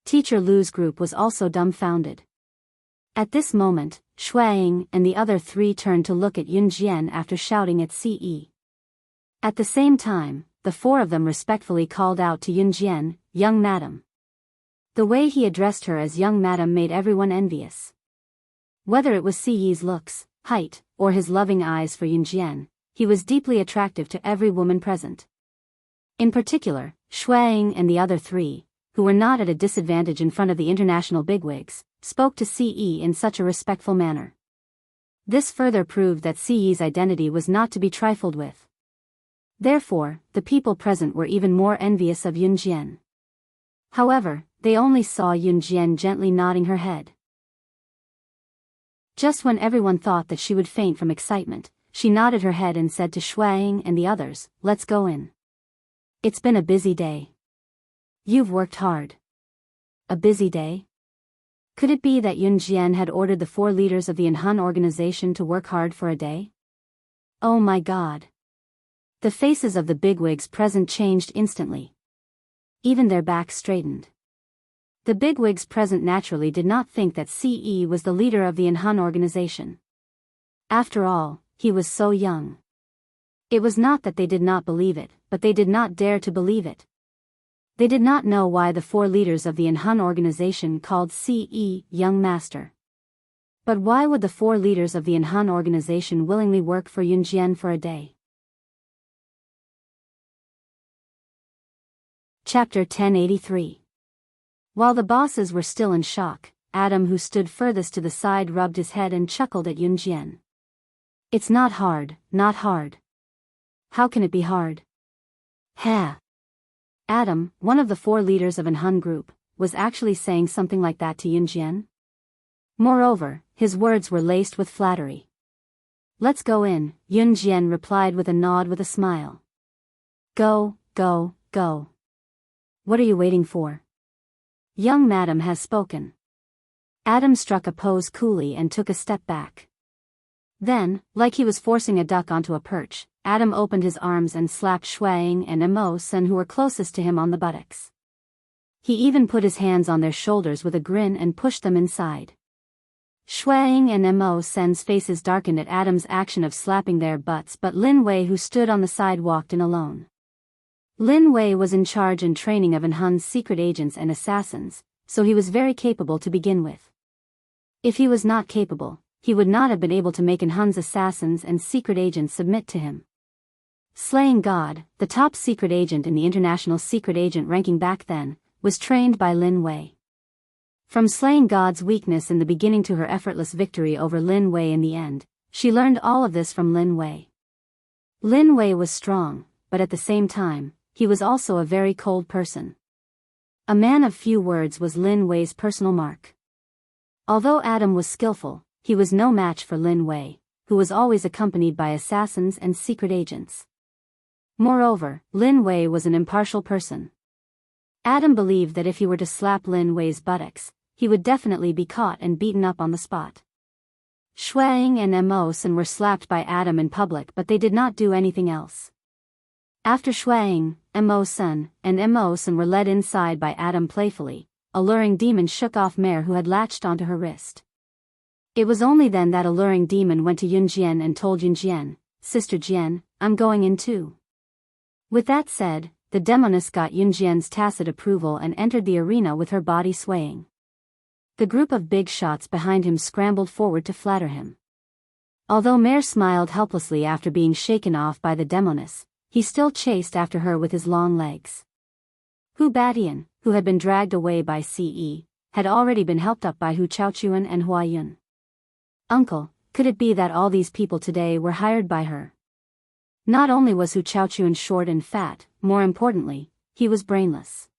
Teacher Lu's group was also dumbfounded. At this moment, Shuang and the other 3 turned to look at Yun Jian after shouting at CE. At the same time, the 4 of them respectfully called out to Yun Jian, young madam. The way he addressed her as young madam made everyone envious. Whether it was CE's looks, height, or his loving eyes for Yun Jian, he was deeply attractive to every woman present. In particular, Shuang and the other 3, who were not at a disadvantage in front of the international bigwigs, spoke to CE in such a respectful manner. This further proved that CE's identity was not to be trifled with. Therefore, the people present were even more envious of Yun Jian. However, they only saw Yun Jian gently nodding her head. Just when everyone thought that she would faint from excitement, she nodded her head and said to Shuang and the others, "Let's go in. It's been a busy day. You've worked hard." A busy day? Could it be that Yun Jian had ordered the 4 leaders of the Inhun organization to work hard for a day? Oh my God! The faces of the bigwigs present changed instantly. Even their backs straightened. The bigwigs present naturally did not think that CE was the leader of the Inhun organization. After all, he was so young. It was not that they did not believe it, but they did not dare to believe it. They did not know why the 4 leaders of the Inhun organization called CE young master. But why would the 4 leaders of the Inhun organization willingly work for Yun Jian for a day? Chapter 1083. While the bosses were still in shock, Adam, who stood furthest to the side, rubbed his head and chuckled at Yun Jian. It's not hard, not hard. How can it be hard? Ha! Adam, one of the 4 leaders of Inhun group, was actually saying something like that to Yun Jian. Moreover, his words were laced with flattery. Let's go in, Yun Jian replied with a nod with a smile. Go, go, go. What are you waiting for? Young madam has spoken. Adam struck a pose coolly and took a step back. Then, like he was forcing a duck onto a perch, Adam opened his arms and slapped Shuang and Emo Sen, who were closest to him, on the buttocks. He even put his hands on their shoulders with a grin and pushed them inside. Shuang and Emo Sen's faces darkened at Adam's action of slapping their butts, but Lin Wei, who stood on the side, walked in alone. Lin Wei was in charge and training of Inhun's secret agents and assassins, so he was very capable to begin with. If he was not capable, he would not have been able to make Inhun's assassins and secret agents submit to him. Slaying God, the top secret agent in the international secret agent ranking back then, was trained by Lin Wei. From slaying God's weakness in the beginning to her effortless victory over Lin Wei in the end, she learned all of this from Lin Wei. Lin Wei was strong, but at the same time, he was also a very cold person. A man of few words was Lin Wei's personal mark. Although Adam was skillful, he was no match for Lin Wei, who was always accompanied by assassins and secret agents. Moreover, Lin Wei was an impartial person. Adam believed that if he were to slap Lin Wei's buttocks, he would definitely be caught and beaten up on the spot. Shuang and Mo Sun were slapped by Adam in public, but they did not do anything else. After Shuang, Mo Sun, and Mo Sun were led inside by Adam playfully, alluring demon shook off Mare who had latched onto her wrist. It was only then that alluring demon went to Yun Jian and told Yun Jian, "Sister Jian, I'm going in too." With that said, the demoness got Yun Jian's tacit approval and entered the arena with her body swaying. The group of big shots behind him scrambled forward to flatter him. Although Mare smiled helplessly after being shaken off by the demoness, he still chased after her with his long legs. Hu Badian, who had been dragged away by Ce, had already been helped up by Hu Chaochuan and Huayun. "Uncle, could it be that all these people today were hired by her?" Not only was Hu Chaochuan short and fat, more importantly, he was brainless.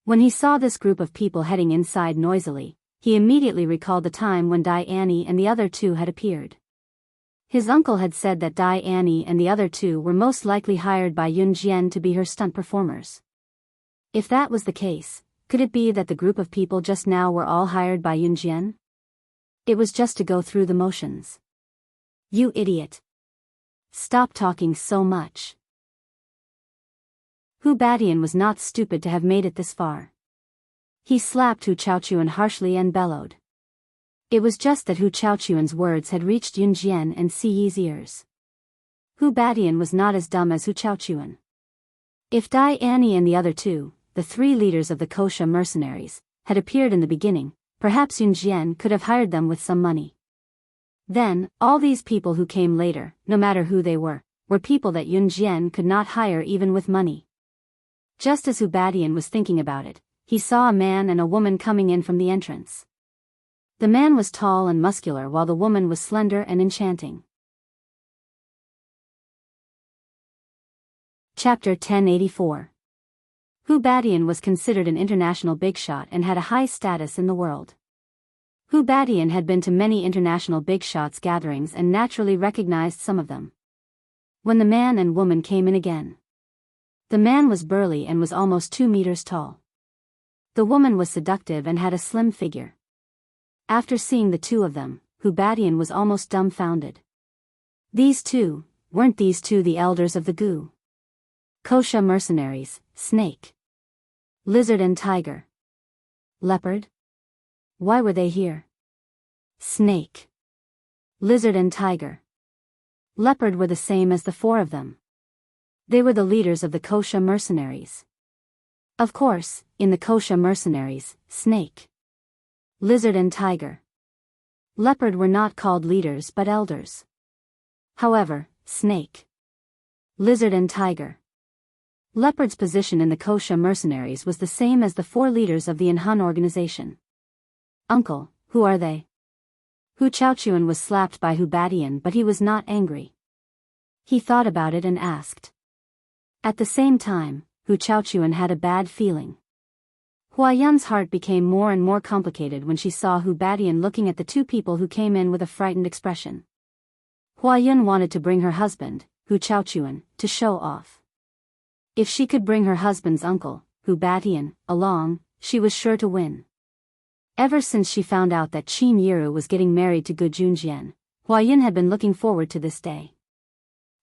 When he saw this group of people heading inside noisily, he immediately recalled the time when Dai Annie and the other two had appeared. His uncle had said that Dai Annie and the other two were most likely hired by Yun Jian to be her stunt performers. If that was the case, could it be that the group of people just now were all hired by Yun Jian? It was just to go through the motions. "You idiot. Stop talking so much." Hu Badian was not stupid to have made it this far. He slapped Hu Chaochuan harshly and bellowed. It was just that Hu Chaochuan's words had reached Yun Jian and Ci's ears. Hu Badian was not as dumb as Hu Chaochuan. If Dai Annie and the other two, the three leaders of the Kosha mercenaries, had appeared in the beginning, perhaps Yun Jian could have hired them with some money. Then, all these people who came later, no matter who they were people that Yun Jian could not hire even with money. Just as Hu Badian was thinking about it, he saw a man and a woman coming in from the entrance. The man was tall and muscular while the woman was slender and enchanting. Chapter 1084. Hu Badian was considered an international big shot and had a high status in the world. Hu Badian had been to many international big shots gatherings and naturally recognized some of them. When the man and woman came in again, the man was burly and was almost 2 meters tall. The woman was seductive and had a slim figure. After seeing the two of them, Hu Badian was almost dumbfounded. These two, weren't these two the elders of the Gu? Kosha mercenaries, snake, lizard and tiger, leopard? Why were they here? Snake, lizard and tiger, leopard were the same as the four of them. They were the leaders of the Kosha mercenaries. Of course, in the Kosha mercenaries, snake, lizard and tiger, leopard were not called leaders but elders. However, snake, lizard and tiger, leopard's position in the Kosha mercenaries was the same as the four leaders of the Inhun organization. "Uncle, who are they?" Hu Chaochuan was slapped by Hu Badian, but he was not angry. He thought about it and asked. At the same time, Hu Chaochuan had a bad feeling. Huayun's heart became more and more complicated when she saw Hu Badian looking at the two people who came in with a frightened expression. Huayun wanted to bring her husband, Hu Chaochuan, to show off. If she could bring her husband's uncle, Hu Badian, along, she was sure to win. Ever since she found out that Qin Yiru was getting married to Gu Junjian, Huayun had been looking forward to this day.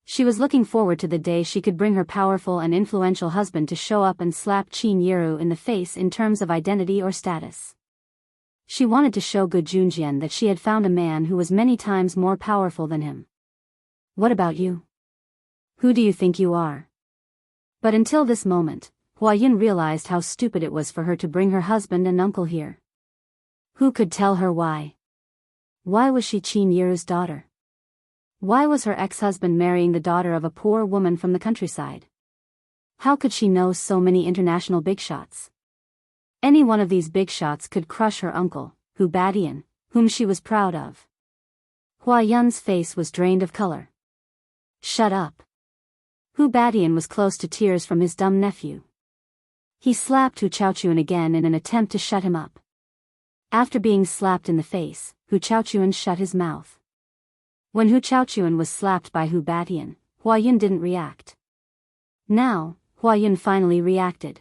She was looking forward to the day she could bring her powerful and influential husband to show up and slap Qin Yiru in the face in terms of identity or status. She wanted to show Gu Junjian that she had found a man who was many times more powerful than him. "What about you? Who do you think you are?" But until this moment, Huayun realized how stupid it was for her to bring her husband and uncle here. Who could tell her why? Why was she Qin Yiru's daughter? Why was her ex-husband marrying the daughter of a poor woman from the countryside? How could she know so many international big shots? Any one of these big shots could crush her uncle, Hu Badian, whom she was proud of. Huayun's face was drained of color. "Shut up." Hu Badian was close to tears from his dumb nephew. He slapped Hu Chaochuan again in an attempt to shut him up. After being slapped in the face, Hu Chaochuan shut his mouth. When Hu Chaochuan was slapped by Hu Batian, Huayun didn't react. Now, Huayun finally reacted.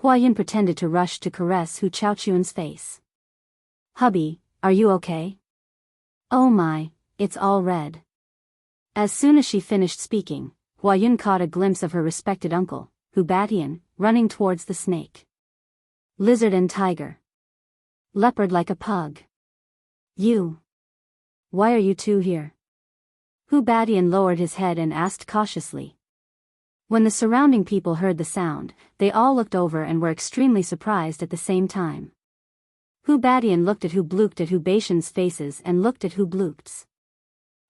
Huayun pretended to rush to caress Hu Chaochuan's face. "Hubby, are you okay? Oh my, it's all red." As soon as she finished speaking, Huayun caught a glimpse of her respected uncle, Hu Batian, running towards the snake. Lizard and tiger. Leopard like a pug. "You. Why are you two here?" Hu Batian lowered his head and asked cautiously. When the surrounding people heard the sound, they all looked over and were extremely surprised at the same time. Hu Batian looked at Hu Blooked at Hu Baishan's faces and looked at Hu Blooked's.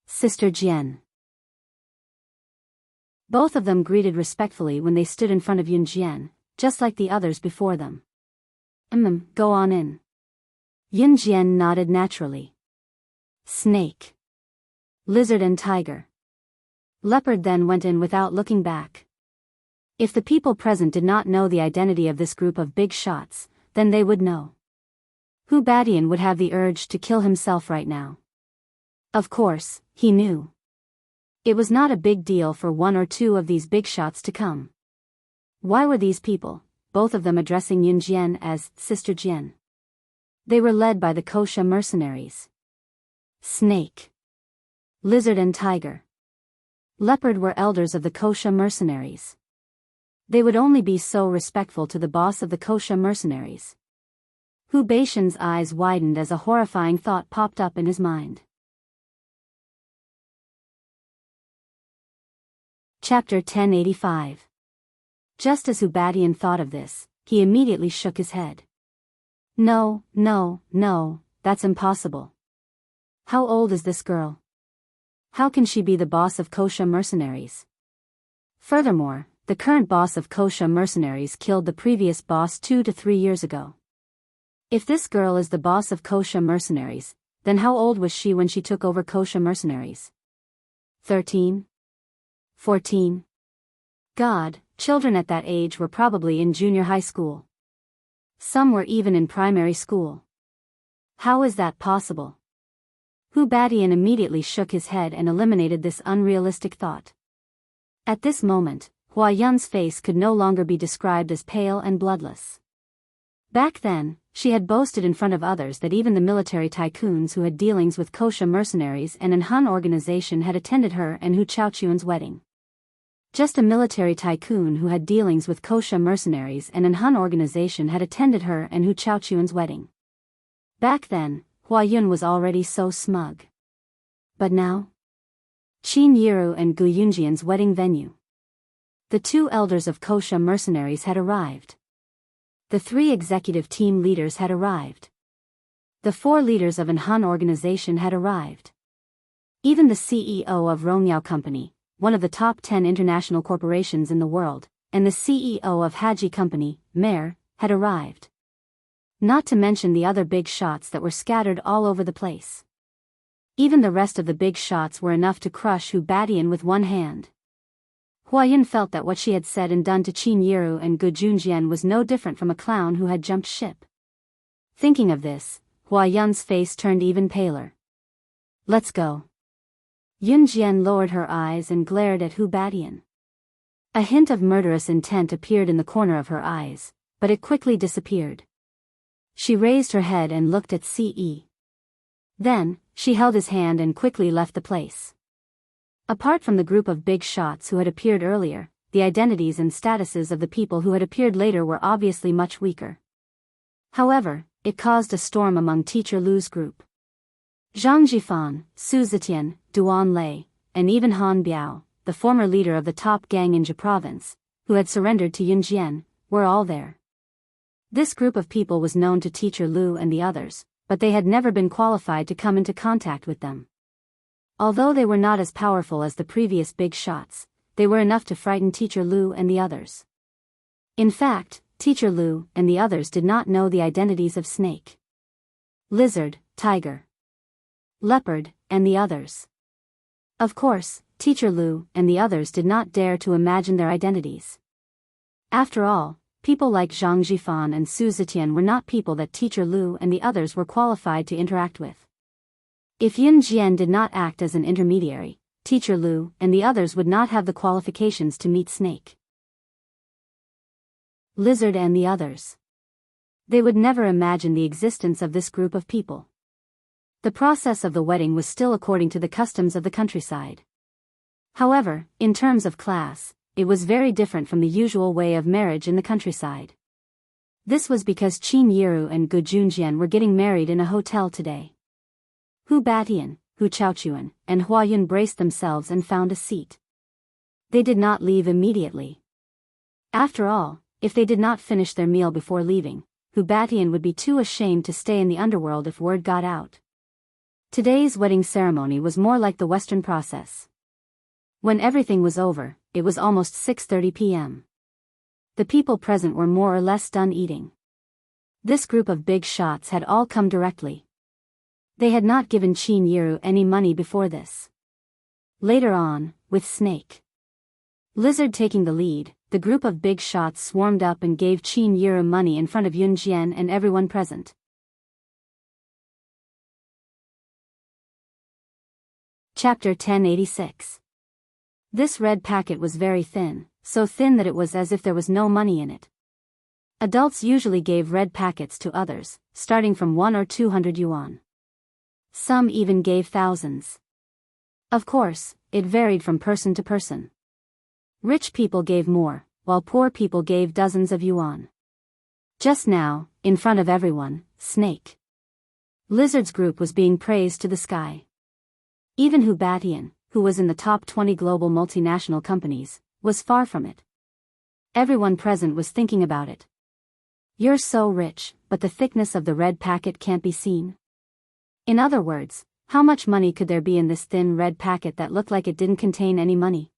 Sister Jian. Both of them greeted respectfully when they stood in front of Yun Jian, just like the others before them. Go on in." Yun Jian nodded naturally. Snake. Lizard and tiger. Leopard then went in without looking back. If the people present did not know the identity of this group of big shots, then they would know. Hu Batian would have the urge to kill himself right now. Of course, he knew. It was not a big deal for one or two of these big shots to come. Why were these people, both of them addressing Yun Jian as Sister Jian? They were led by the Kosha mercenaries. Snake. Lizard and tiger. Leopard were elders of the Kosha mercenaries. They would only be so respectful to the boss of the Kosha mercenaries. Hu Baishan's eyes widened as a horrifying thought popped up in his mind. Chapter 1085. Just as Hu Batian thought of this, he immediately shook his head. No, that's impossible. How old is this girl? How can she be the boss of Kosha mercenaries? Furthermore, the current boss of Kosha mercenaries killed the previous boss 2 to 3 years ago. If this girl is the boss of Kosha mercenaries, then how old was she when she took over Kosha mercenaries? 13? 14? God, children at that age were probably in junior high school. Some were even in primary school. How is that possible? Hu Batian immediately shook his head and eliminated this unrealistic thought. At this moment, Huayun's face could no longer be described as pale and bloodless. Back then, she had boasted in front of others that even the military tycoons who had dealings with Kosha mercenaries and an Han organization had attended her and Hu Chaochuan's wedding. Just a military tycoon who had dealings with Kosha mercenaries and an Han organization had attended her and Hu Chaochuan's wedding. Back then, Huayun was already so smug. But now? Qin Yiru and Gu Yunjian's wedding venue. The two elders of Kosha mercenaries had arrived. The 3 executive team leaders had arrived. The 4 leaders of an Han organization had arrived. Even the CEO of Rongyao Company, one of the top 10 international corporations in the world, and the CEO of Haji Company, Mayor, had arrived. Not to mention the other big shots that were scattered all over the place. Even the rest of the big shots were enough to crush Hu Batian with one hand. Huayun felt that what she had said and done to Qin Yiru and Gu Junjian was no different from a clown who had jumped ship. Thinking of this, Huayun's face turned even paler. Let's go. Yun Jian lowered her eyes and glared at Hu Batian. A hint of murderous intent appeared in the corner of her eyes, but it quickly disappeared. She raised her head and looked at Ce. Then, she held his hand and quickly left the place. Apart from the group of big shots who had appeared earlier, the identities and statuses of the people who had appeared later were obviously much weaker. However, it caused a storm among Teacher Lu's group. Zhang Jifan, Su Zetian, Duan Lei, and even Han Biyao, the former leader of the top gang in Jia province, who had surrendered to Yun Jian, were all there. This group of people was known to Teacher Lu and the others, but they had never been qualified to come into contact with them. Although they were not as powerful as the previous big shots, they were enough to frighten Teacher Lu and the others. In fact, Teacher Lu and the others did not know the identities of Snake, Lizard, Tiger, Leopard, and the others. Of course, Teacher Lu and the others did not dare to imagine their identities. After all, people like Zhang Jifan and Su Zetian were not people that Teacher Lu and the others were qualified to interact with. If Yun Jian did not act as an intermediary, Teacher Lu and the others would not have the qualifications to meet Snake, Lizard and the others. They would never imagine the existence of this group of people. The process of the wedding was still according to the customs of the countryside. However, in terms of class, it was very different from the usual way of marriage in the countryside. This was because Qin Yiru and Gu Junjian were getting married in a hotel today. Hu Batian, Hu Chaochuan, and Hua Yun braced themselves and found a seat. They did not leave immediately. After all, if they did not finish their meal before leaving, Hu Batian would be too ashamed to stay in the underworld if word got out. Today's wedding ceremony was more like the Western process. When everything was over, it was almost 6:30 p.m. The people present were more or less done eating. This group of big shots had all come directly. They had not given Qin Yiru any money before this. Later on, with Snake, Lizard taking the lead, the group of big shots swarmed up and gave Qin Yiru money in front of Yun Jian and everyone present. Chapter 1086. This red packet was very thin, so thin that it was as if there was no money in it. Adults usually gave red packets to others, starting from 1 or 200 yuan. Some even gave thousands. Of course, it varied from person to person. Rich people gave more, while poor people gave dozens of yuan. Just now, in front of everyone, Snake, Lizard's group was being praised to the sky. Even Hu Batian, who was in the top 20 global multinational companies, was far from it. Everyone present was thinking about it. You're so rich, but the thickness of the red packet can't be seen. In other words, how much money could there be in this thin red packet that looked like it didn't contain any money?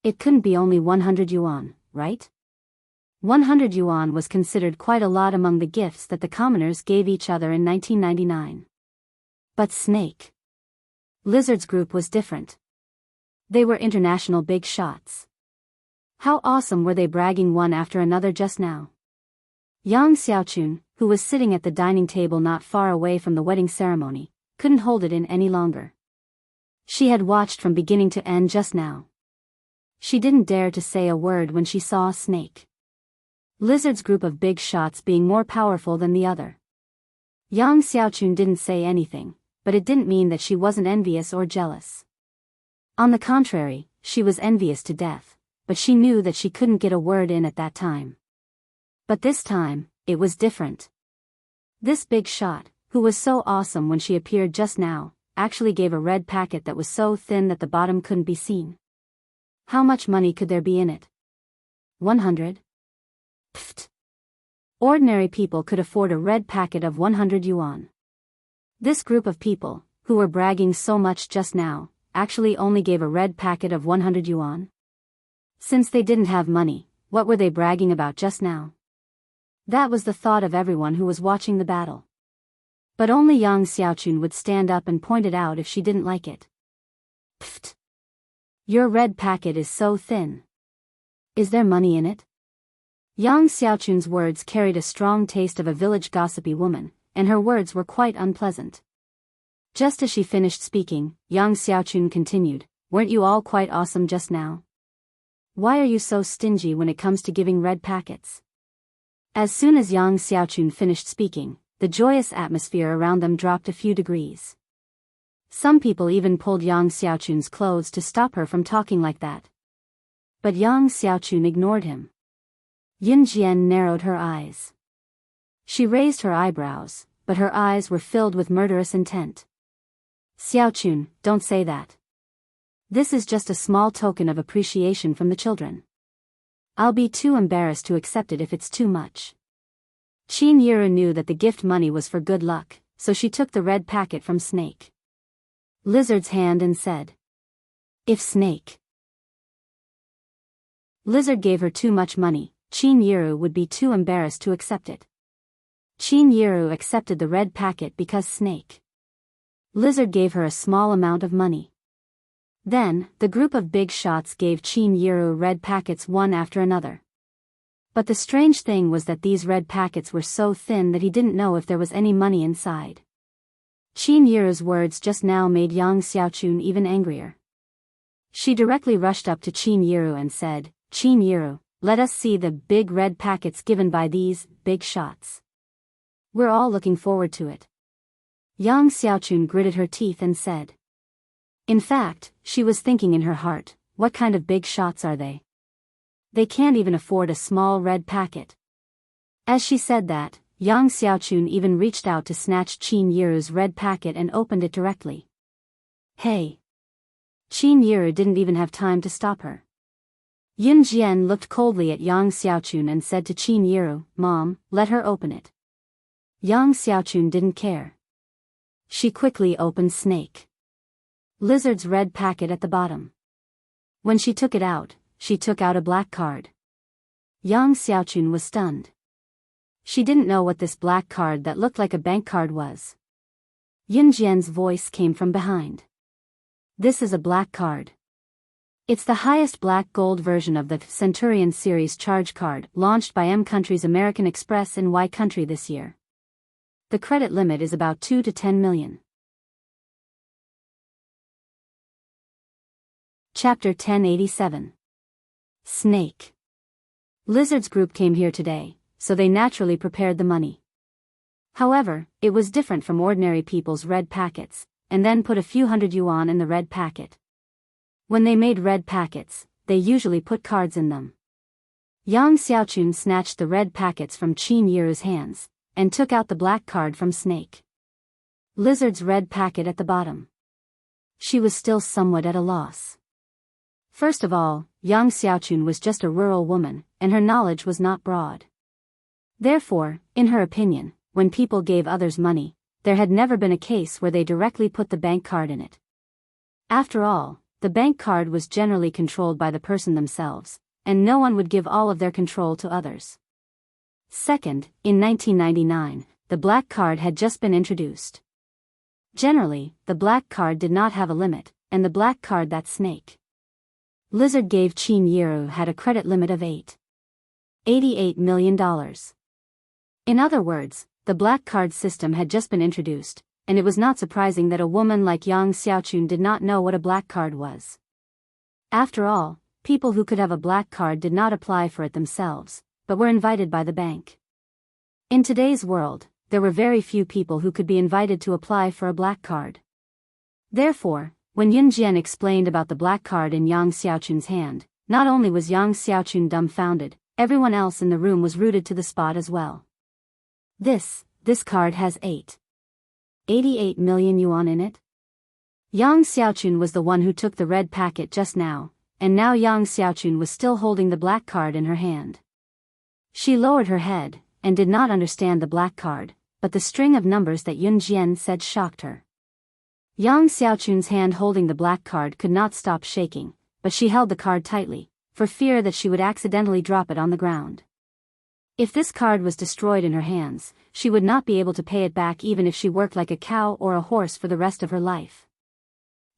It couldn't be only 100 yuan, right? 100 yuan was considered quite a lot among the gifts that the commoners gave each other in 1999. But Snake, Lizard's group was different. They were international big shots. How awesome were they bragging one after another just now? Yang Xiaochun, who was sitting at the dining table not far away from the wedding ceremony, couldn't hold it in any longer. She had watched from beginning to end just now. She didn't dare to say a word when she saw Snake, Lizard's group of big shots being more powerful than the other. Yang Xiaochun didn't say anything, but it didn't mean that she wasn't envious or jealous. On the contrary, she was envious to death, but she knew that she couldn't get a word in at that time. But this time, it was different. This big shot, who was so awesome when she appeared just now, actually gave a red packet that was so thin that the bottom couldn't be seen. How much money could there be in it? 100? Pfft. Ordinary people could afford a red packet of 100 yuan. This group of people, who were bragging so much just now, actually only gave a red packet of 100 yuan. Since they didn't have money, what were they bragging about just now? That was the thought of everyone who was watching the battle. But only Yang Xiaochun would stand up and point it out if she didn't like it. Pfft. Your red packet is so thin. Is there money in it? Yang Xiaochun's words carried a strong taste of a village gossipy woman, and her words were quite unpleasant. Just as she finished speaking, Yang Xiaochun continued, "Weren't you all quite awesome just now? Why are you so stingy when it comes to giving red packets?" As soon as Yang Xiaochun finished speaking, the joyous atmosphere around them dropped a few degrees. Some people even pulled Yang Xiaochun's clothes to stop her from talking like that. But Yang Xiaochun ignored him. Yun Jian narrowed her eyes. She raised her eyebrows, but her eyes were filled with murderous intent. "Xiaochun, don't say that. This is just a small token of appreciation from the children. I'll be too embarrassed to accept it if it's too much." Qin Yiru knew that the gift money was for good luck, so she took the red packet from Snake, Lizard's hand and said, "If Snake, Lizard gave her too much money, Qin Yiru would be too embarrassed to accept it." Qin Yiru accepted the red packet because Snake, Lizard gave her a small amount of money. Then, the group of big shots gave Qin Yiru red packets one after another. But the strange thing was that these red packets were so thin that he didn't know if there was any money inside. Qin Yiru's words just now made Yang Xiaochun even angrier. She directly rushed up to Qin Yiru and said, "Qin Yiru, let us see the big red packets given by these big shots. We're all looking forward to it." Yang Xiaochun gritted her teeth and said. In fact, she was thinking in her heart, what kind of big shots are they? They can't even afford a small red packet. As she said that, Yang Xiaochun even reached out to snatch Qin Yiru's red packet and opened it directly. Hey! Qin Yiru didn't even have time to stop her. Yun Jian looked coldly at Yang Xiaochun and said to Qin Yiru, "Mom, let her open it." Yang Xiaochun didn't care. She quickly opened Snake Lizard's red packet at the bottom. When she took it out, she took out a black card. Yang Xiaochun was stunned. She didn't know what this black card that looked like a bank card was. Yun Jian's voice came from behind. This is a black card. It's the highest black gold version of the Centurion series charge card launched by M Country's American Express in Y Country this year. The credit limit is about 2 to 10 million. Chapter 1087. Snake. Lizard's group came here today, so they naturally prepared the money. However, it was different from ordinary people's red packets, and then put a few hundred yuan in the red packet. When they made red packets, they usually put cards in them. Yang Xiaochun snatched the red packets from Qin Yiru's hands, and took out the black card from Snake Lizard's red packet at the bottom. She was still somewhat at a loss. First of all, Yang Xiaochun was just a rural woman, and her knowledge was not broad. Therefore, in her opinion, when people gave others money, there had never been a case where they directly put the bank card in it. After all, the bank card was generally controlled by the person themselves, and no one would give all of their control to others. Second, in 1999, the black card had just been introduced. Generally, the black card did not have a limit, and the black card that Snake Lizard gave Qin Yiru had a credit limit of $88 million. In other words, the black card system had just been introduced, and it was not surprising that a woman like Yang Xiaochun did not know what a black card was. After all, people who could have a black card did not apply for it themselves, but were invited by the bank. In today's world, there were very few people who could be invited to apply for a black card. Therefore, when Yun Jian explained about the black card in Yang Xiaochun's hand, not only was Yang Xiaochun dumbfounded, everyone else in the room was rooted to the spot as well. This card has 88 million yuan in it? Yang Xiaochun was the one who took the red packet just now, and now Yang Xiaochun was still holding the black card in her hand. She lowered her head, and did not understand the black card, but the string of numbers that Yun Jian said shocked her. Yang Xiaochun's hand holding the black card could not stop shaking, but she held the card tightly, for fear that she would accidentally drop it on the ground. If this card was destroyed in her hands, she would not be able to pay it back even if she worked like a cow or a horse for the rest of her life.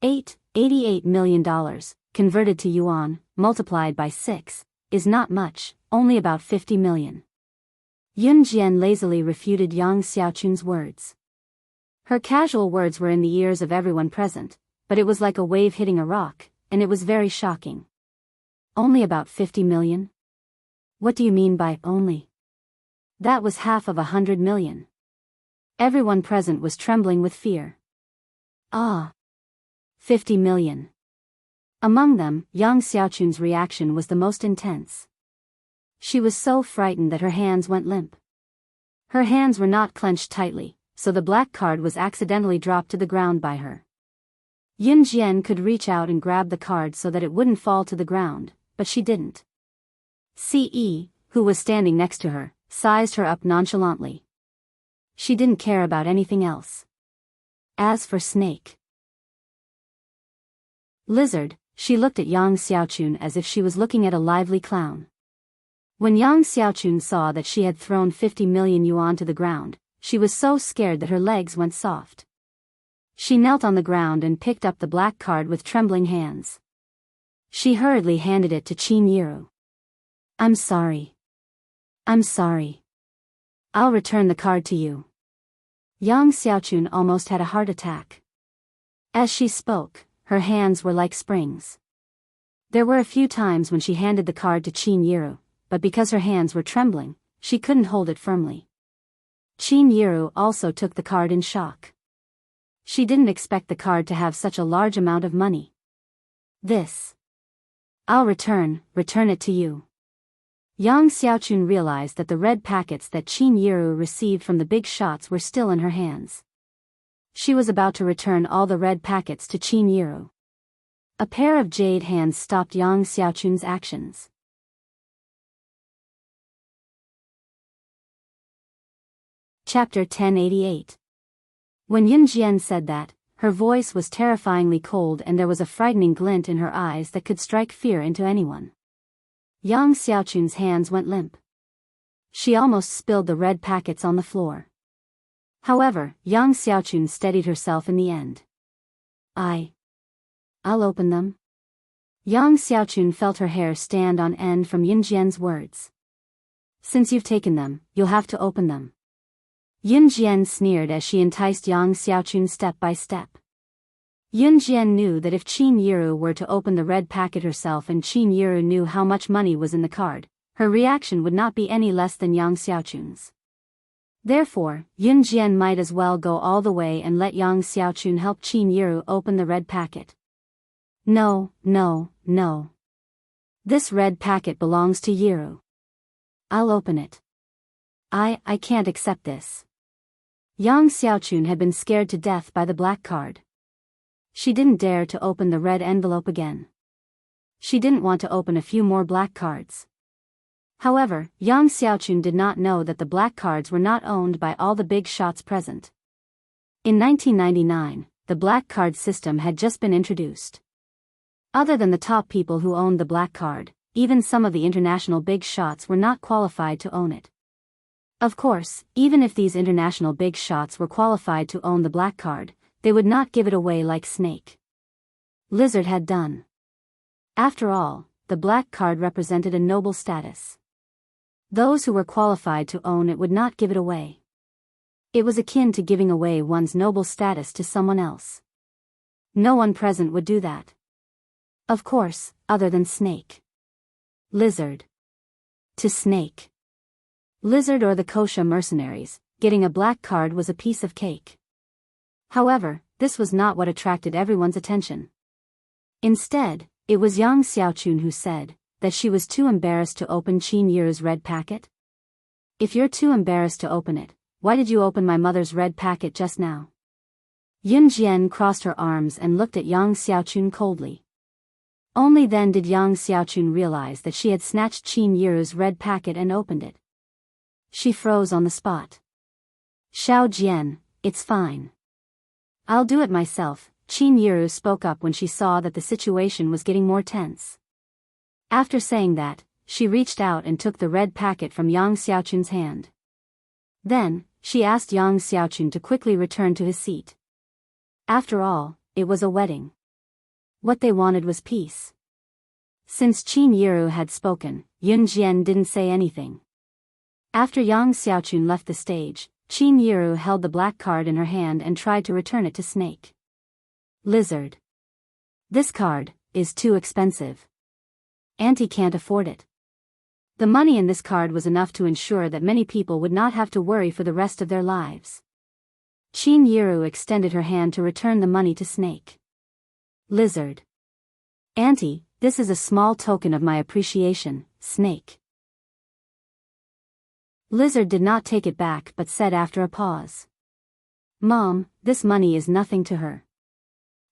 $88 million, converted to yuan, multiplied by 6, is not much, only about 50 million. Yun Jian lazily refuted Yang Xiaochun's words. Her casual words were in the ears of everyone present, but it was like a wave hitting a rock, and it was very shocking. Only about 50 million? What do you mean by only? That was half of 100 million. Everyone present was trembling with fear. 50 million. Among them, Yang Xiaochun's reaction was the most intense. She was so frightened that her hands went limp. Her hands were not clenched tightly, so the black card was accidentally dropped to the ground by her. Yun Jian could reach out and grab the card so that it wouldn't fall to the ground, but she didn't. Ce, who was standing next to her, sized her up nonchalantly. She didn't care about anything else. As for Snake Lizard, she looked at Yang Xiaochun as if she was looking at a lively clown. When Yang Xiaochun saw that she had thrown 50 million yuan to the ground, she was so scared that her legs went soft. She knelt on the ground and picked up the black card with trembling hands. She hurriedly handed it to Qin Yiru. "I'm sorry. I'm sorry. I'll return the card to you. Yang Xiaochun almost had a heart attack. As she spoke, her hands were like springs. There were a few times when she handed the card to Qin Yiru, but because her hands were trembling, she couldn't hold it firmly. Qin Yiru also took the card in shock. She didn't expect the card to have such a large amount of money. This. I'll return it to you. Yang Xiaochun realized that the red packets that Qin Yiru received from the big shots were still in her hands. She was about to return all the red packets to Qin Yiru. A pair of jade hands stopped Yang Xiaochun's actions. Chapter 1088. When Yun Jian said that, her voice was terrifyingly cold and there was a frightening glint in her eyes that could strike fear into anyone. Yang Xiaochun's hands went limp. She almost spilled the red packets on the floor. However, Yang Xiaochun steadied herself in the end. I'll open them. Yang Xiaochun felt her hair stand on end from Yun Jian's words. Since you've taken them, you'll have to open them. Yun Jian sneered as she enticed Yang Xiaochun step by step. Yun Jian knew that if Qin Yiru were to open the red packet herself and Qin Yiru knew how much money was in the card, her reaction would not be any less than Yang Xiaochun's. Therefore, Yun Jian might as well go all the way and let Yang Xiaochun help Qin Yiru open the red packet. No. This red packet belongs to Yiru. I'll open it. I can't accept this. Yang Xiaochun had been scared to death by the black card. She didn't dare to open the red envelope again. She didn't want to open a few more black cards. However, Yang Xiaochun did not know that the black cards were not owned by all the big shots present. In 1999, the black card system had just been introduced. Other than the top people who owned the black card, even some of the international big shots were not qualified to own it. Of course, even if these international big shots were qualified to own the black card, they would not give it away like Snake. Lizard had done. After all, the black card represented a noble status. Those who were qualified to own it would not give it away. It was akin to giving away one's noble status to someone else. No one present would do that. Of course, other than Snake. Lizard. To Snake. Lizard or the Kosha mercenaries, getting a black card was a piece of cake. However, this was not what attracted everyone's attention. Instead, it was Yang Xiaochun who said that she was too embarrassed to open Qin Yiru's red packet. If you're too embarrassed to open it, why did you open my mother's red packet just now? Yun Jian crossed her arms and looked at Yang Xiaochun coldly. Only then did Yang Xiaochun realize that she had snatched Qin Yiru's red packet and opened it. She froze on the spot. Xiao Jian, it's fine. I'll do it myself, Qin Yiru spoke up when she saw that the situation was getting more tense. After saying that, she reached out and took the red packet from Yang Xiaochun's hand. Then, she asked Yang Xiaochun to quickly return to his seat. After all, it was a wedding. What they wanted was peace. Since Qin Yiru had spoken, Yun Jian didn't say anything. After Yang Xiaochun left the stage, Qin Yiru held the black card in her hand and tried to return it to Snake. Lizard. This card is too expensive. Auntie can't afford it. The money in this card was enough to ensure that many people would not have to worry for the rest of their lives. Qin Yiru extended her hand to return the money to Snake. Lizard. Auntie, this is a small token of my appreciation, Snake. Lizard did not take it back but said after a pause. Mom, this money is nothing to her.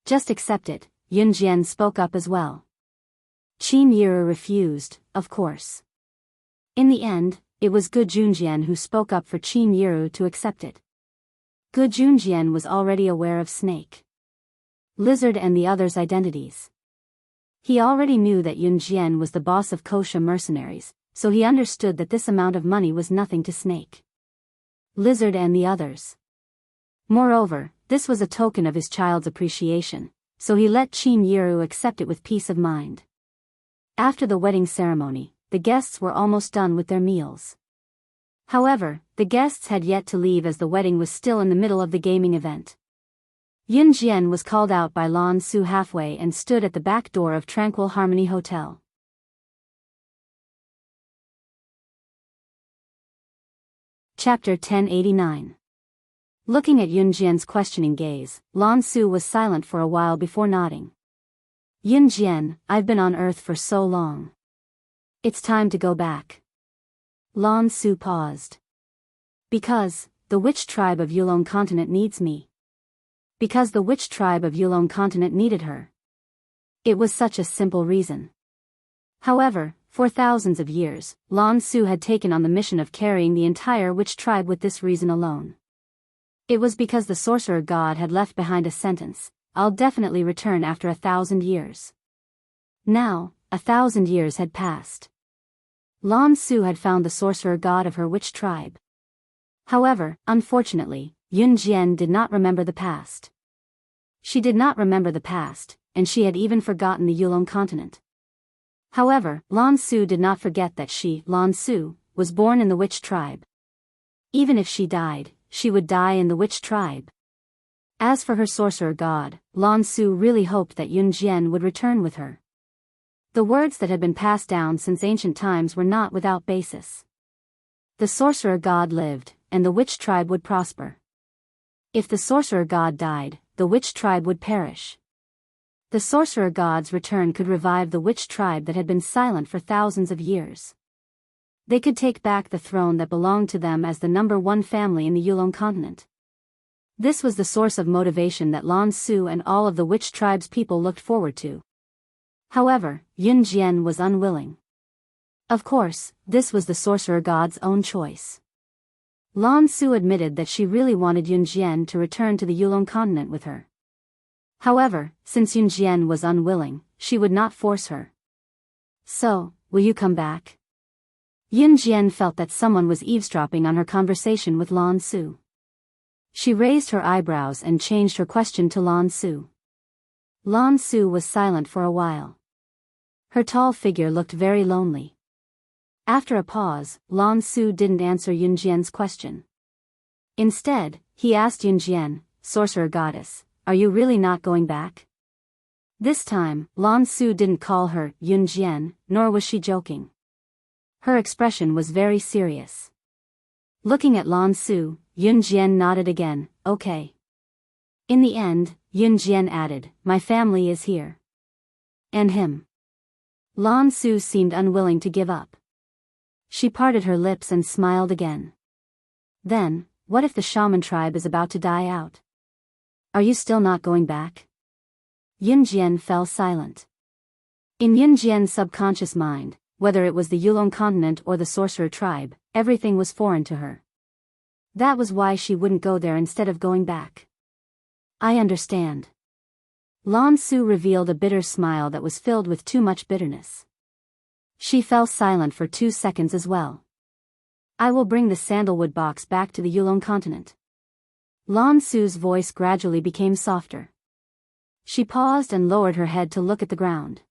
Just accept it, Yun Jian spoke up as well. Qin Yiru refused, of course. In the end, it was Gu Junjian who spoke up for Qin Yiru to accept it. Gu Junjian was already aware of Snake, Lizard and the others' identities. He already knew that Yun Jian was the boss of Kosha mercenaries, so he understood that this amount of money was nothing to Snake, Lizard and the others. Moreover, this was a token of his child's appreciation, so he let Qin Yiru accept it with peace of mind. After the wedding ceremony, the guests were almost done with their meals. However, the guests had yet to leave as the wedding was still in the middle of the gaming event. Yun Jian was called out by Lan Su halfway and stood at the back door of Tranquil Harmony Hotel. Chapter 1089. Looking at Yun Jian's questioning gaze, Lan Su was silent for a while before nodding. Yun Jian, I've been on Earth for so long. It's time to go back. Lan Su paused. Because, the witch tribe of Yulong continent needs me. Because the witch tribe of Yulong continent needed her. It was such a simple reason. However, for thousands of years, Lan Su had taken on the mission of carrying the entire witch tribe with this reason alone. It was because the sorcerer god had left behind a sentence, I'll definitely return after 1,000 years. Now, 1,000 years had passed. Lan Su had found the sorcerer god of her witch tribe. However, unfortunately, Yun Jian did not remember the past. She did not remember the past, and she had even forgotten the Yulong continent. However, Lan Su did not forget that she, Lan Su, was born in the witch tribe. Even if she died, she would die in the witch tribe. As for her sorcerer god, Lan Su really hoped that Yun Jian would return with her. The words that had been passed down since ancient times were not without basis. The sorcerer god lived, and the witch tribe would prosper. If the sorcerer god died, the witch tribe would perish. The sorcerer god's return could revive the witch tribe that had been silent for thousands of years. They could take back the throne that belonged to them as the #1 family in the Yulong continent. This was the source of motivation that Lan Su and all of the witch tribe's people looked forward to. However, Yun Jian was unwilling. Of course, this was the sorcerer god's own choice. Lan Su admitted that she really wanted Yun Jian to return to the Yulong continent with her. However, since Yun Jian was unwilling, she would not force her. So, will you come back? Yun Jian felt that someone was eavesdropping on her conversation with Lan Su. She raised her eyebrows and changed her question to Lan Su. Lan Su was silent for a while. Her tall figure looked very lonely. After a pause, Lan Su didn't answer Yun Jian's question. Instead, he asked Yun Jian, Sorcerer Goddess, are you really not going back? This time, Lan Su didn't call her Yun Jian, nor was she joking. Her expression was very serious. Looking at Lan Su, Yun Jian nodded again, okay. In the end, Yun Jian added, my family is here. And him. Lan Su seemed unwilling to give up. She parted her lips and smiled again. Then, what if the shaman tribe is about to die out? Are you still not going back? Yun Jian fell silent. In Yun Jian's subconscious mind, whether it was the Yulong continent or the sorcerer tribe, everything was foreign to her. That was why she wouldn't go there instead of going back. I understand. Lan Su revealed a bitter smile that was filled with too much bitterness. She fell silent for 2 seconds as well. I will bring the sandalwood box back to the Yulong continent. Lan Su's voice gradually became softer. She paused and lowered her head to look at the ground.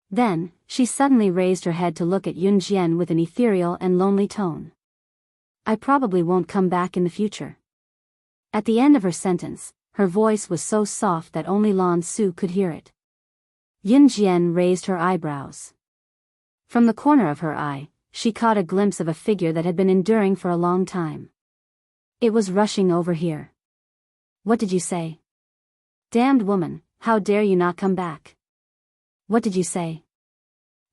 Then, she suddenly raised her head to look at Yun Jian with an ethereal and lonely tone. I probably won't come back in the future. At the end of her sentence, her voice was so soft that only Lan Su could hear it. Yun Jian raised her eyebrows. From the corner of her eye, she caught a glimpse of a figure that had been enduring for a long time. It was rushing over here. What did you say? Damned woman, how dare you not come back? What did you say?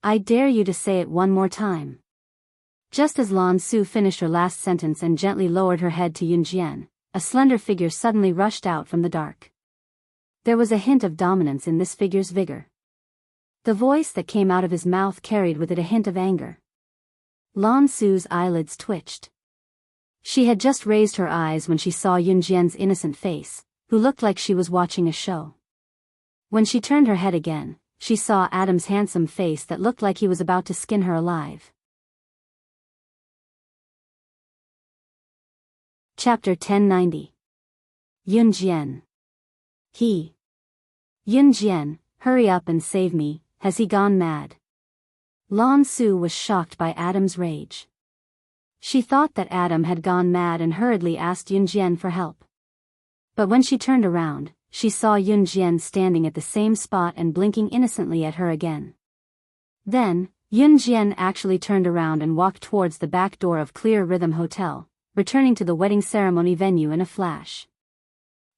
I dare you to say it one more time. Just as Lan Su finished her last sentence and gently lowered her head to Yun Jian, a slender figure suddenly rushed out from the dark. There was a hint of dominance in this figure's vigor. The voice that came out of his mouth carried with it a hint of anger. Lan Su's eyelids twitched. She had just raised her eyes when she saw Yun Jian's innocent face, who looked like she was watching a show. When she turned her head again, she saw Adam's handsome face that looked like he was about to skin her alive. Chapter 1090. Yun Jian. Yun Jian, hurry up and save me, has he gone mad? Lan Su was shocked by Adam's rage. She thought that Adam had gone mad and hurriedly asked Yunjian for help. But when she turned around, she saw Yunjian standing at the same spot and blinking innocently at her again. Then, Yunjian actually turned around and walked towards the back door of Clear Rhythm Hotel, returning to the wedding ceremony venue in a flash.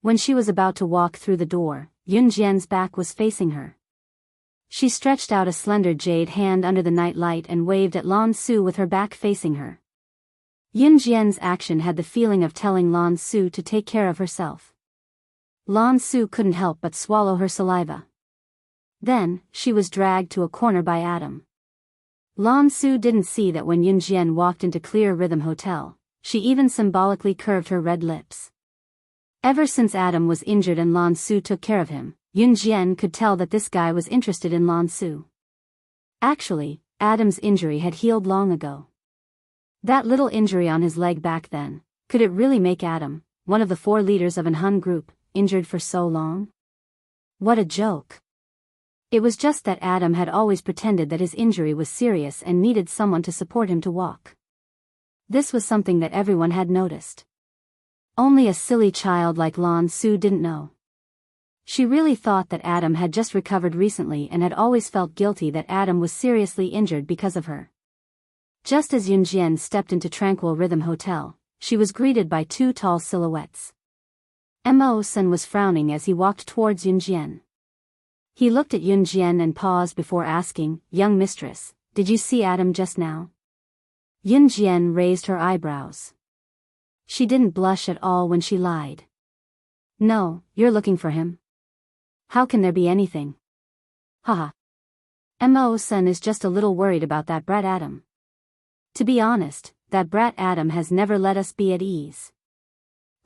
When she was about to walk through the door, Yunjian's back was facing her. She stretched out a slender jade hand under the night light and waved at Lan Su with her back facing her. Yunjian's action had the feeling of telling Lan Su to take care of herself. Lan Su couldn't help but swallow her saliva. Then, she was dragged to a corner by Adam. Lan Su didn't see that when Yunjian walked into Clear Rhythm Hotel, she even symbolically curved her red lips. Ever since Adam was injured and Lan Su took care of him, Yunjian could tell that this guy was interested in Lan Su. Actually, Adam's injury had healed long ago. That little injury on his leg back then, could it really make Adam, one of the 4 leaders of an Hun group, injured for so long? What a joke. It was just that Adam had always pretended that his injury was serious and needed someone to support him to walk. This was something that everyone had noticed. Only a silly child like Lan Su didn't know. She really thought that Adam had just recovered recently and had always felt guilty that Adam was seriously injured because of her. Just as Yunjian stepped into Tranquil Rhythm Hotel, she was greeted by 2 tall silhouettes. Mo-san was frowning as he walked towards Yunjian. He looked at Yunjian and paused before asking, "Young mistress, did you see Adam just now?" Yunjian raised her eyebrows. She didn't blush at all when she lied. "No, you're looking for him. How can there be anything? Haha. Mo-san is just a little worried about that brat Adam. To be honest, that brat Adam has never let us be at ease."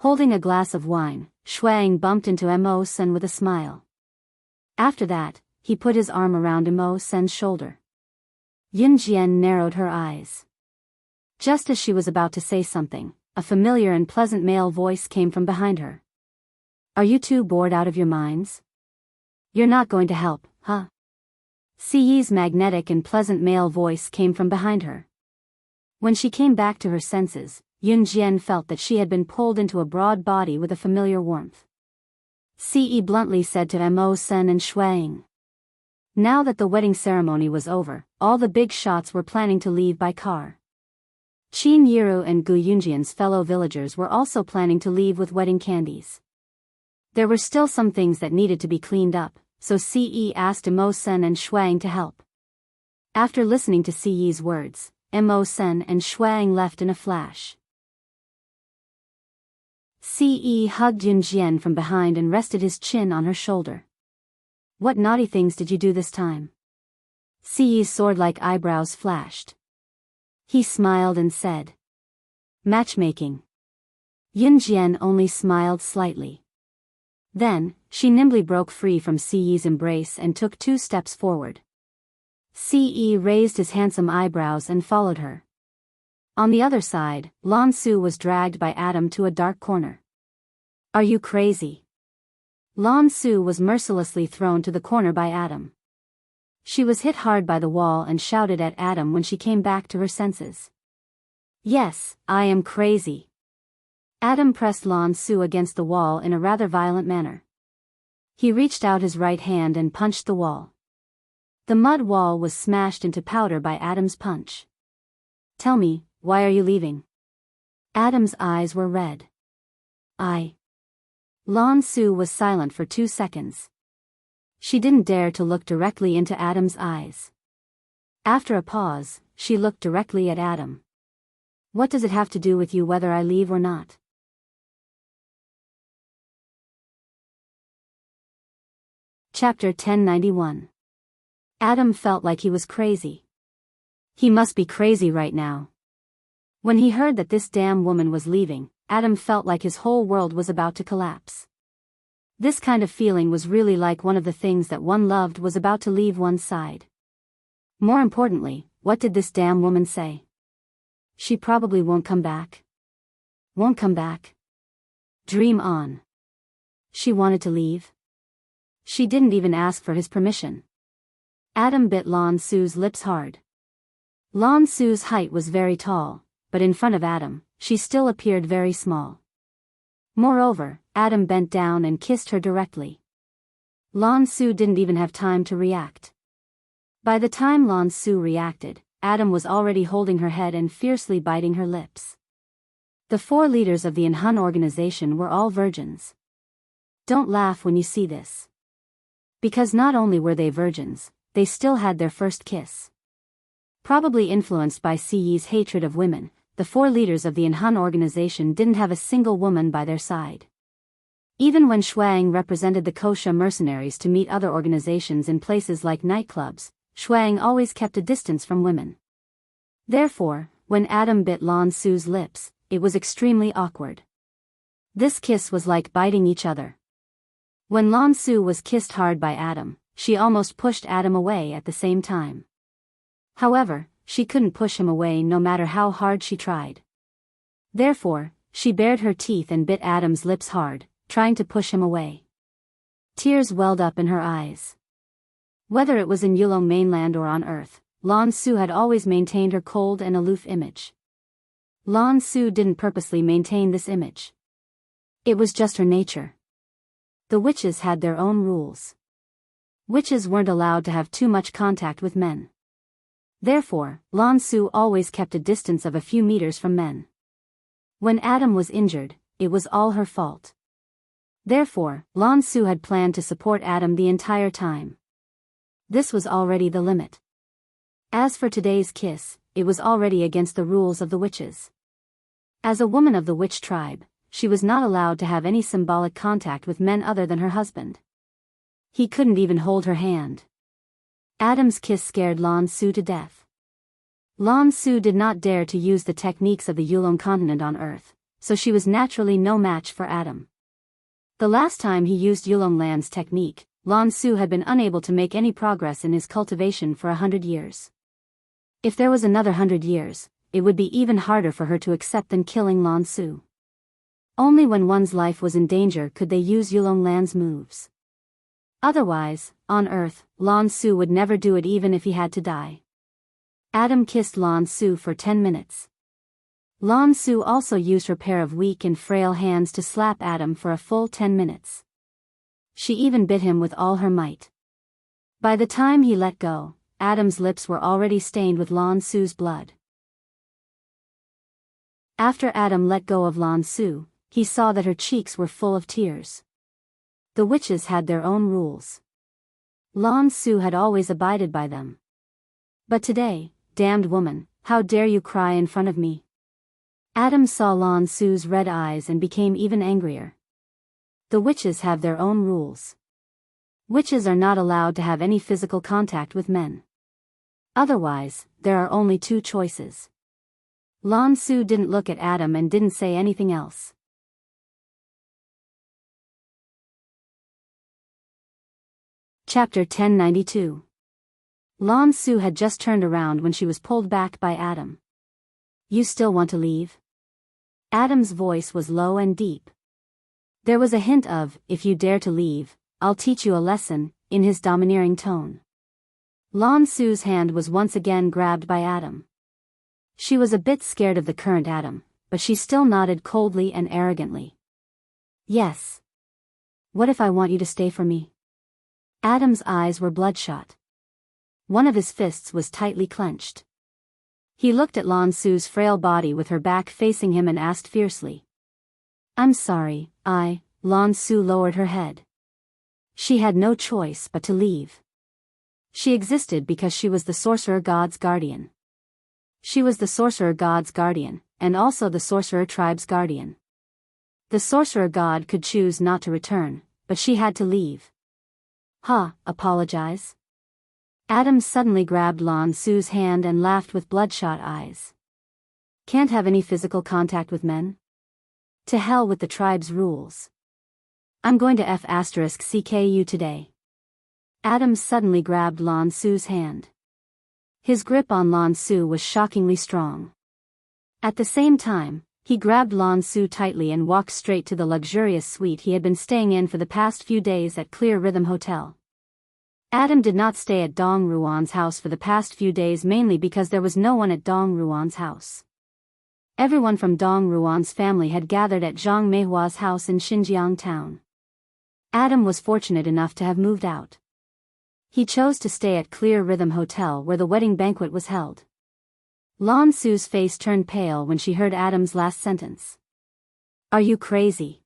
Holding a glass of wine, Shuang bumped into Mo-san with a smile. After that, he put his arm around Mo-san's shoulder. Yunjian narrowed her eyes. Just as she was about to say something, a familiar and pleasant male voice came from behind her. "Are you 2 bored out of your minds? You're not going to help, huh?" Siyi's magnetic and pleasant male voice came from behind her. When she came back to her senses, Yunjian felt that she had been pulled into a broad body with a familiar warmth. Siyi bluntly said to Mo-san and Shuang. Now that the wedding ceremony was over, all the big shots were planning to leave by car. Qin Yiru and Gu Yunjian's fellow villagers were also planning to leave with wedding candies. There were still some things that needed to be cleaned up, so Siyi asked Mo-san and Shuang to help. After listening to Siyi's words, Mo-san and Shuang left in a flash. Siyi hugged Yunjian from behind and rested his chin on her shoulder. "What naughty things did you do this time?" Siyi's sword-like eyebrows flashed. He smiled and said, "Matchmaking." Yunjian only smiled slightly. Then, she nimbly broke free from Siyi's embrace and took 2 steps forward. Siyi raised his handsome eyebrows and followed her. On the other side, Lan Su was dragged by Adam to a dark corner. "Are you crazy?" Lan Su was mercilessly thrown to the corner by Adam. She was hit hard by the wall and shouted at Adam when she came back to her senses. "Yes, I am crazy." Adam pressed Lan Su against the wall in a rather violent manner. He reached out his right hand and punched the wall. The mud wall was smashed into powder by Adam's punch. "Tell me, why are you leaving?" Adam's eyes were red. Lan Su was silent for 2 seconds. She didn't dare to look directly into Adam's eyes. After a pause, she looked directly at Adam. "What does it have to do with you whether I leave or not?" Chapter 1091. Adam felt like he was crazy. He must be crazy right now. When he heard that this damn woman was leaving, Adam felt like his whole world was about to collapse. This kind of feeling was really like one of the things that one loved was about to leave one's side. More importantly, what did this damn woman say? She probably won't come back. Won't come back. Dream on. She wanted to leave. She didn't even ask for his permission. Adam bit Lan Su's lips hard. Lan Su's height was very tall, but in front of Adam, she still appeared very small. Moreover, Adam bent down and kissed her directly. Lan Su didn't even have time to react. By the time Lan Su reacted, Adam was already holding her head and fiercely biting her lips. The 4 leaders of the Inhun organization were all virgins. Don't laugh when you see this. Because not only were they virgins, they still had their first kiss. Probably influenced by Siyi's hatred of women, the 4 leaders of the Inhun organization didn't have a single woman by their side. Even when Shuang represented the Kosha mercenaries to meet other organizations in places like nightclubs, Shuang always kept a distance from women. Therefore, when Adam bit Lan Su's lips, it was extremely awkward. This kiss was like biting each other. When Lan Su was kissed hard by Adam, she almost pushed Adam away at the same time. However, she couldn't push him away no matter how hard she tried. Therefore, she bared her teeth and bit Adam's lips hard, trying to push him away. Tears welled up in her eyes. Whether it was in Yulong mainland or on Earth, Lan Su had always maintained her cold and aloof image. Lan Su didn't purposely maintain this image. It was just her nature. The witches had their own rules. Witches weren't allowed to have too much contact with men. Therefore, Lan Su always kept a distance of a few meters from men. When Adam was injured, it was all her fault. Therefore, Lan Su had planned to support Adam the entire time. This was already the limit. As for today's kiss, it was already against the rules of the witches. As a woman of the witch tribe, she was not allowed to have any symbolic contact with men other than her husband. He couldn't even hold her hand. Adam's kiss scared Lan Su to death. Lan Su did not dare to use the techniques of the Yulong continent on Earth, so she was naturally no match for Adam. The last time he used Yulong land's technique, Lan Su had been unable to make any progress in his cultivation for 100 years. If there was another 100 years, it would be even harder for her to accept than killing Lan Su. Only when one's life was in danger could they use Yulong land's moves. Otherwise, on Earth, Lan Su would never do it even if he had to die. Adam kissed Lan Su for 10 minutes. Lan Su also used her pair of weak and frail hands to slap Adam for a full 10 minutes. She even bit him with all her might. By the time he let go, Adam's lips were already stained with Lan Su's blood. After Adam let go of Lan Su, he saw that her cheeks were full of tears. The witches had their own rules. Lan Su had always abided by them. But today, damned woman, how dare you cry in front of me? Adam saw Lan Su's red eyes and became even angrier. The witches have their own rules. Witches are not allowed to have any physical contact with men. Otherwise, there are only 2 choices. Lan Su didn't look at Adam and didn't say anything else. Chapter 1092. Lan Su had just turned around when she was pulled back by Adam. You still want to leave? Adam's voice was low and deep. There was a hint of, if you dare to leave, I'll teach you a lesson, in his domineering tone. Lan Su's hand was once again grabbed by Adam. She was a bit scared of the current Adam, but she still nodded coldly and arrogantly. Yes. What if I want you to stay for me? Adam's eyes were bloodshot. One of his fists was tightly clenched. He looked at Lan Su's frail body with her back facing him and asked fiercely. I'm sorry, Lan Su lowered her head. She had no choice but to leave. She existed because she was the sorcerer god's guardian. She was the sorcerer god's guardian, and also the sorcerer tribe's guardian. The sorcerer god could choose not to return, but she had to leave. Apologize? Adam suddenly grabbed Lan Su's hand and laughed with bloodshot eyes. Can't have any physical contact with men? To hell with the tribe's rules. I'm going to F***ck you today. Adam suddenly grabbed Lan Su's hand. His grip on Lan Su was shockingly strong. At the same time, he grabbed Lan Su tightly and walked straight to the luxurious suite he had been staying in for the past few days at Clear Rhythm Hotel. Adam did not stay at Dong Ruan's house for the past few days mainly because there was no one at Dong Ruan's house. Everyone from Dong Ruan's family had gathered at Zhang Meihua's house in Xinjiang town. Adam was fortunate enough to have moved out. He chose to stay at Clear Rhythm Hotel where the wedding banquet was held. Lan Su's face turned pale when she heard Adam's last sentence. Are you crazy?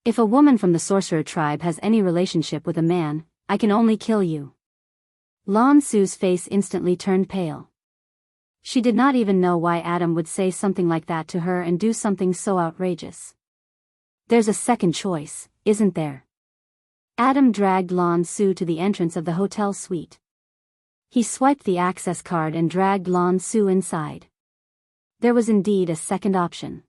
If a woman from the sorcerer tribe has any relationship with a man, I can only kill you. Lan Su's face instantly turned pale. She did not even know why Adam would say something like that to her and do something so outrageous. There's a second choice, isn't there? Adam dragged Lan Su to the entrance of the hotel suite. He swiped the access card and dragged Lan Su inside. There was indeed a second option.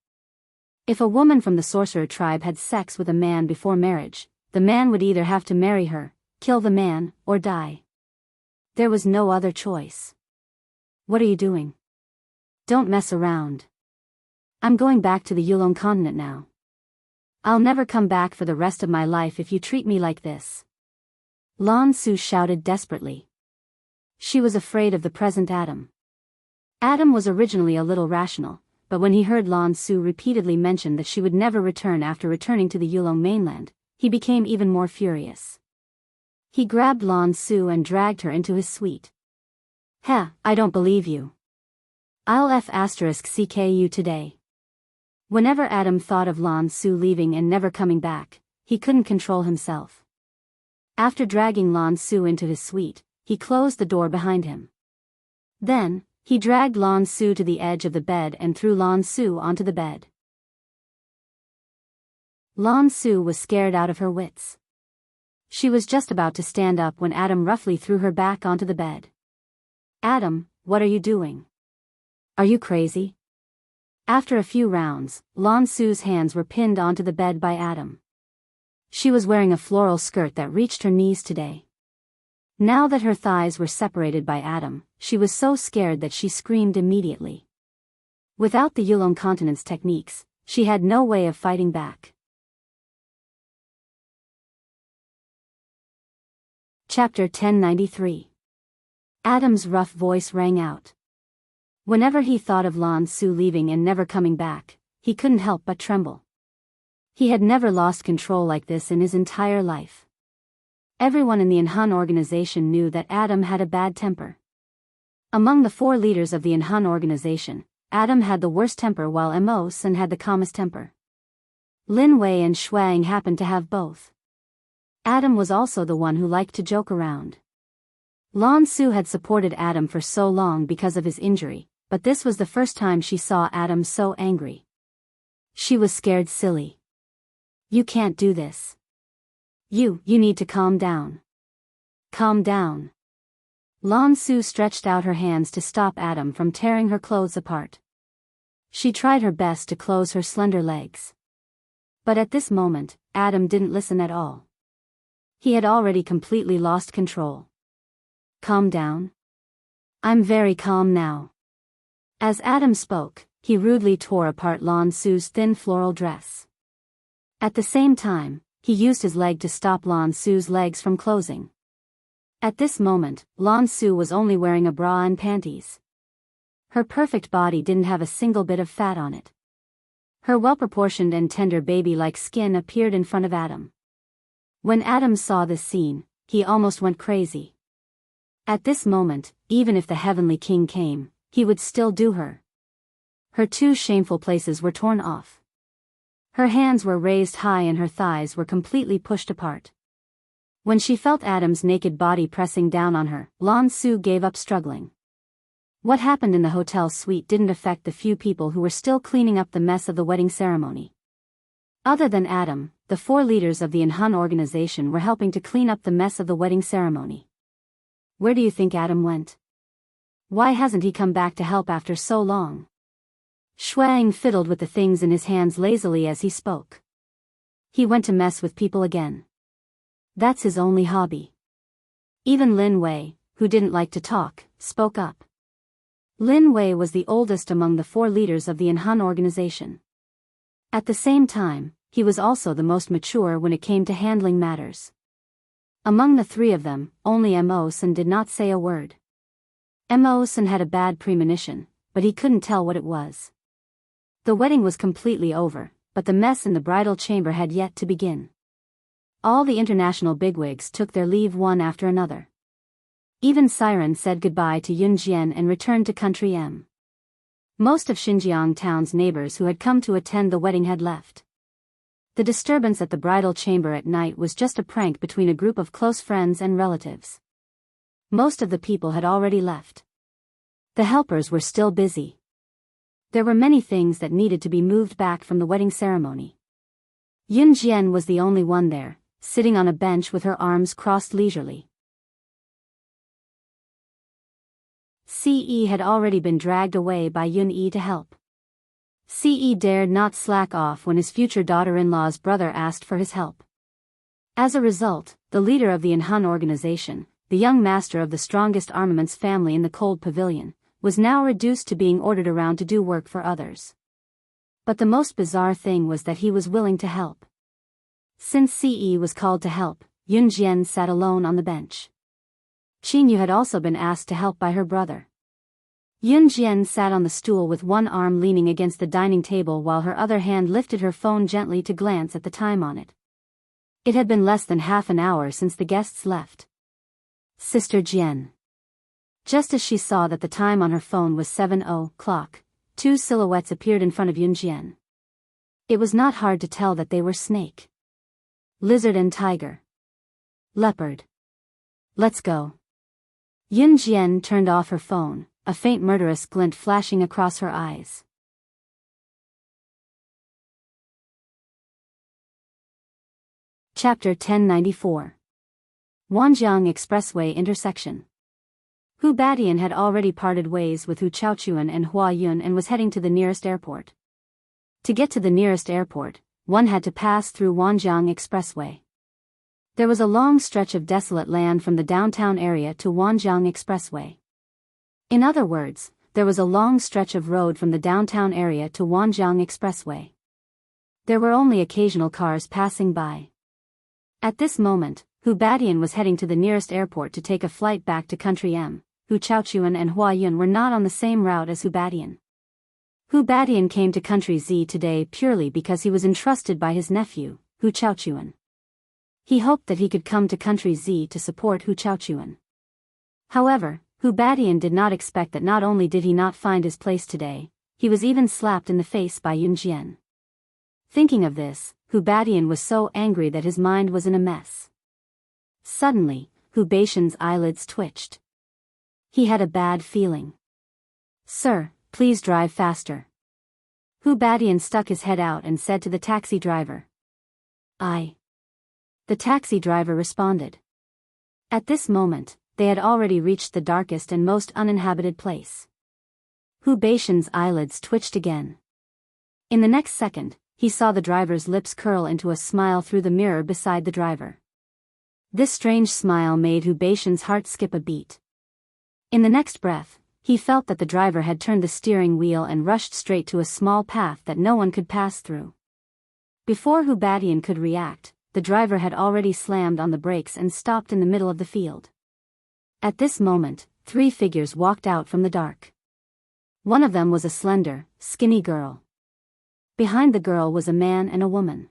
If a woman from the sorcerer tribe had sex with a man before marriage, the man would either have to marry her, kill the man, or die. There was no other choice. What are you doing? Don't mess around. I'm going back to the Yulong continent now. I'll never come back for the rest of my life if you treat me like this. Lan Su shouted desperately. She was afraid of the present Adam. Adam was originally a little rational, but when he heard Lan Su repeatedly mention that she would never return after returning to the Yulong mainland, he became even more furious. He grabbed Lan Su and dragged her into his suite. Heh, I don't believe you. I'll *CK you today. Whenever Adam thought of Lan Su leaving and never coming back, he couldn't control himself. After dragging Lan Su into his suite, he closed the door behind him. Then, he dragged Lan Su to the edge of the bed and threw Lan Su onto the bed. Lan Su was scared out of her wits. She was just about to stand up when Adam roughly threw her back onto the bed. Adam, what are you doing? Are you crazy? After a few rounds, Lan Su's hands were pinned onto the bed by Adam. She was wearing a floral skirt that reached her knees today. Now that her thighs were separated by Adam, she was so scared that she screamed immediately. Without the Yulong continent's techniques, she had no way of fighting back. Chapter 1093. Adam's rough voice rang out. Whenever he thought of Lan Su leaving and never coming back, he couldn't help but tremble. He had never lost control like this in his entire life. Everyone in the Inhun organization knew that Adam had a bad temper. Among the 4 leaders of the Inhun organization, Adam had the worst temper while Mo-san had the calmest temper. Lin Wei and Shuang happened to have both. Adam was also the one who liked to joke around. Lan Su had supported Adam for so long because of his injury, but this was the first time she saw Adam so angry. She was scared silly. You can't do this. You need to calm down. Calm down. Lan Su stretched out her hands to stop Adam from tearing her clothes apart. She tried her best to close her slender legs. But at this moment, Adam didn't listen at all. He had already completely lost control. Calm down. I'm very calm now. As Adam spoke, he rudely tore apart Lan Su's thin floral dress. At the same time, he used his leg to stop Lan Su's legs from closing. At this moment, Lan Su was only wearing a bra and panties. Her perfect body didn't have a single bit of fat on it. Her well-proportioned and tender baby-like skin appeared in front of Adam. When Adam saw this scene, he almost went crazy. At this moment, even if the Heavenly King came, he would still do her. Her 2 shameful places were torn off. Her hands were raised high and her thighs were completely pushed apart. When she felt Adam's naked body pressing down on her, Lan Su gave up struggling. What happened in the hotel suite didn't affect the few people who were still cleaning up the mess of the wedding ceremony. Other than Adam, the 4 leaders of the Inhun organization were helping to clean up the mess of the wedding ceremony. Where do you think Adam went? Why hasn't he come back to help after so long? Shuang fiddled with the things in his hands lazily as he spoke. He went to mess with people again. That's his only hobby. Even Lin Wei, who didn't like to talk, spoke up. Lin Wei was the oldest among the 4 leaders of the Inhun organization. At the same time, he was also the most mature when it came to handling matters. Among the 3 of them, only Mo-san did not say a word. Mo-san had a bad premonition, but he couldn't tell what it was. The wedding was completely over, but the mess in the bridal chamber had yet to begin. All the international bigwigs took their leave one after another. Even Siren said goodbye to Yunjian and returned to country M. Most of Xinjiang town's neighbors who had come to attend the wedding had left. The disturbance at the bridal chamber at night was just a prank between a group of close friends and relatives. Most of the people had already left. The helpers were still busy. There were many things that needed to be moved back from the wedding ceremony. Yunjian was the only one there, sitting on a bench with her arms crossed leisurely. Ce had already been dragged away by Yun-yi to help. Ce dared not slack off when his future daughter-in-law's brother asked for his help. As a result, the leader of the Inhun organization, the young master of the strongest armaments family in the Cold Pavilion, was now reduced to being ordered around to do work for others. But the most bizarre thing was that he was willing to help. Since Ce was called to help, Yunjian sat alone on the bench. Qinyu had also been asked to help by her brother. Yunjian sat on the stool with one arm leaning against the dining table while her other hand lifted her phone gently to glance at the time on it. It had been less than half an hour since the guests left. Sister Jian. Just as she saw that the time on her phone was 7:00, two silhouettes appeared in front of Yunjian. It was not hard to tell that they were snake, lizard and tiger. Leopard. Let's go. Yunjian turned off her phone, a faint murderous glint flashing across her eyes. Chapter 1094. Wanjiang Expressway Intersection. Hu Badian had already parted ways with Hu Chaochuan and Hua Yun and was heading to the nearest airport. To get to the nearest airport, one had to pass through Wanjiang Expressway. There was a long stretch of desolate land from the downtown area to Wanjiang Expressway. In other words, there was a long stretch of road from the downtown area to Wanjiang Expressway. There were only occasional cars passing by. At this moment, Hu Badian was heading to the nearest airport to take a flight back to Country M. Hu Chaochuan and Hua Yun were not on the same route as Hu Badian. Hu Badian came to Country Z today purely because he was entrusted by his nephew, Hu Chaochuan. He hoped that he could come to Country Z to support Hu Chaochuan. However, Hu Badian did not expect that not only did he not find his place today, he was even slapped in the face by Yunjian. Thinking of this, Hu Badian was so angry that his mind was in a mess. Suddenly, Hu Badian's eyelids twitched. He had a bad feeling. "Sir, please drive faster." Hu Badian stuck his head out and said to the taxi driver. "I." The taxi driver responded. At this moment, they had already reached the darkest and most uninhabited place. Hu Badian's eyelids twitched again. In the next second, he saw the driver's lips curl into a smile through the mirror beside the driver. This strange smile made Hu Badian's heart skip a beat. In the next breath, he felt that the driver had turned the steering wheel and rushed straight to a small path that no one could pass through. Before Hu Badian could react, the driver had already slammed on the brakes and stopped in the middle of the field. At this moment, three figures walked out from the dark. One of them was a slender, skinny girl. Behind the girl was a man and a woman.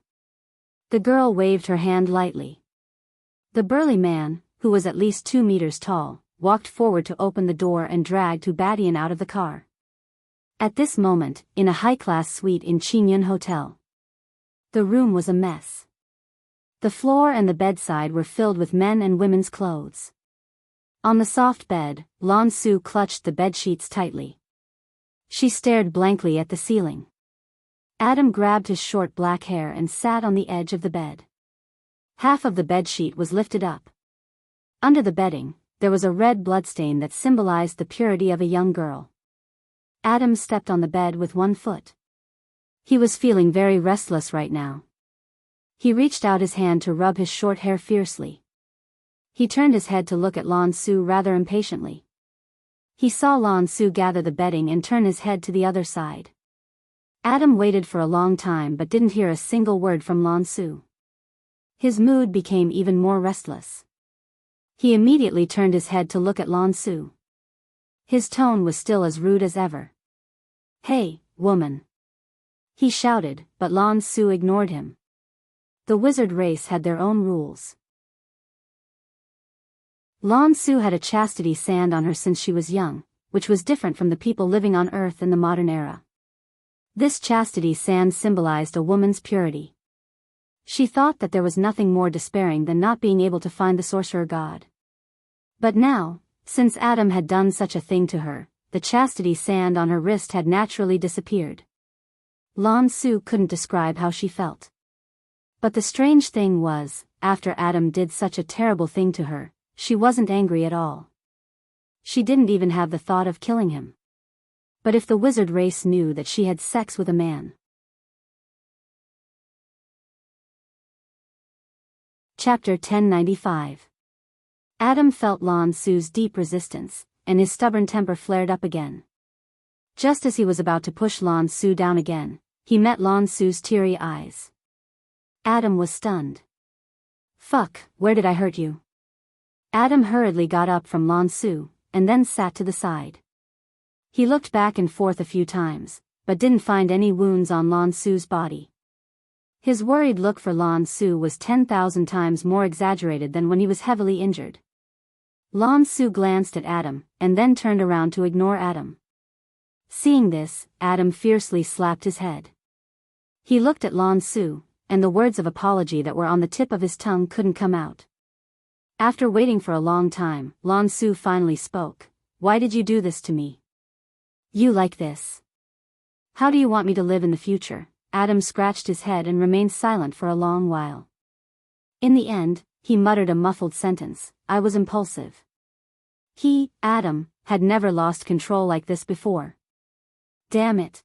The girl waved her hand lightly. The burly man, who was at least 2 meters tall, walked forward to open the door and dragged Hu Badian out of the car. At this moment, in a high-class suite in Qingyun Hotel. The room was a mess. The floor and the bedside were filled with men and women's clothes. On the soft bed, Lan Su clutched the bedsheets tightly. She stared blankly at the ceiling. Adam grabbed his short black hair and sat on the edge of the bed. Half of the bedsheet was lifted up. Under the bedding, there was a red bloodstain that symbolized the purity of a young girl. Adam stepped on the bed with one foot. He was feeling very restless right now. He reached out his hand to rub his short hair fiercely. He turned his head to look at Lan Su rather impatiently. He saw Lan Su gather the bedding and turn his head to the other side. Adam waited for a long time but didn't hear a single word from Lan Su. His mood became even more restless. He immediately turned his head to look at Lan Su. His tone was still as rude as ever. "Hey, woman. He shouted, but Lan Su ignored him. The wizard race had their own rules. Lan Su had a chastity sand on her since she was young, which was different from the people living on Earth in the modern era. This chastity sand symbolized a woman's purity. She thought that there was nothing more despairing than not being able to find the sorcerer god. But now, since Adam had done such a thing to her, the chastity sand on her wrist had naturally disappeared. Lan Su couldn't describe how she felt. But the strange thing was, after Adam did such a terrible thing to her, she wasn't angry at all. She didn't even have the thought of killing him. But if the wizard race knew that she had sex with a man. Chapter 1095. Adam felt Lan Su's deep resistance, and his stubborn temper flared up again. Just as he was about to push Lan Su down again, he met Lan Su's teary eyes. Adam was stunned. Fuck, where did I hurt you? Adam hurriedly got up from Lan Su, and then sat to the side. He looked back and forth a few times, but didn't find any wounds on Lan Su's body. His worried look for Lan Su was 10,000 times more exaggerated than when he was heavily injured. Lan Su glanced at Adam, and then turned around to ignore Adam. Seeing this, Adam fiercely slapped his head. He looked at Lan Su, and the words of apology that were on the tip of his tongue couldn't come out. After waiting for a long time, Lan Su finally spoke. Why did you do this to me? You like this? How do you want me to live in the future? Adam scratched his head and remained silent for a long while. In the end, he muttered a muffled sentence. I was impulsive. He, Adam, had never lost control like this before. Damn it.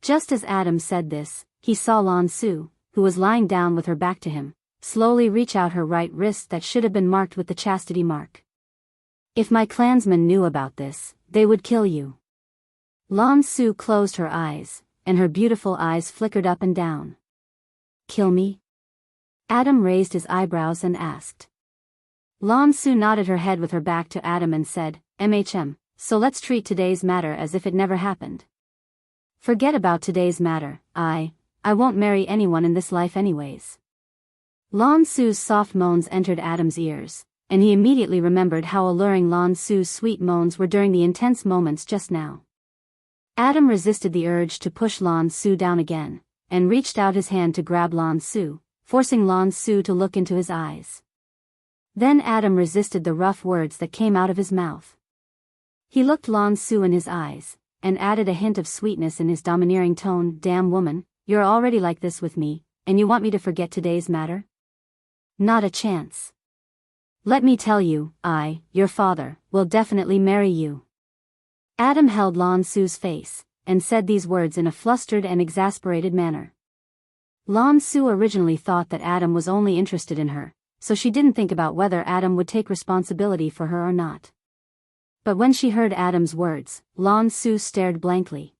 Just as Adam said this, he saw Lan Su, who was lying down with her back to him, slowly reach out her right wrist that should have been marked with the chastity mark. If my clansmen knew about this, they would kill you. Lan Su closed her eyes, and her beautiful eyes flickered up and down. Kill me? Adam raised his eyebrows and asked. Lan Su nodded her head with her back to Adam and said, so let's treat today's matter as if it never happened. Forget about today's matter. I won't marry anyone in this life anyways. Lan Su's soft moans entered Adam's ears, and he immediately remembered how alluring Lan Su's sweet moans were during the intense moments just now. Adam resisted the urge to push Lan Su down again, and reached out his hand to grab Lan Su, forcing Lan Su to look into his eyes. Then Adam resisted the rough words that came out of his mouth. He looked Lan Su in his eyes, and added a hint of sweetness in his domineering tone. Damn woman, you're already like this with me, and you want me to forget today's matter? Not a chance. Let me tell you, your father, will definitely marry you. Adam held Lan Su's face, and said these words in a flustered and exasperated manner. Lan Su originally thought that Adam was only interested in her, so she didn't think about whether Adam would take responsibility for her or not. But when she heard Adam's words, Lan Su stared blankly.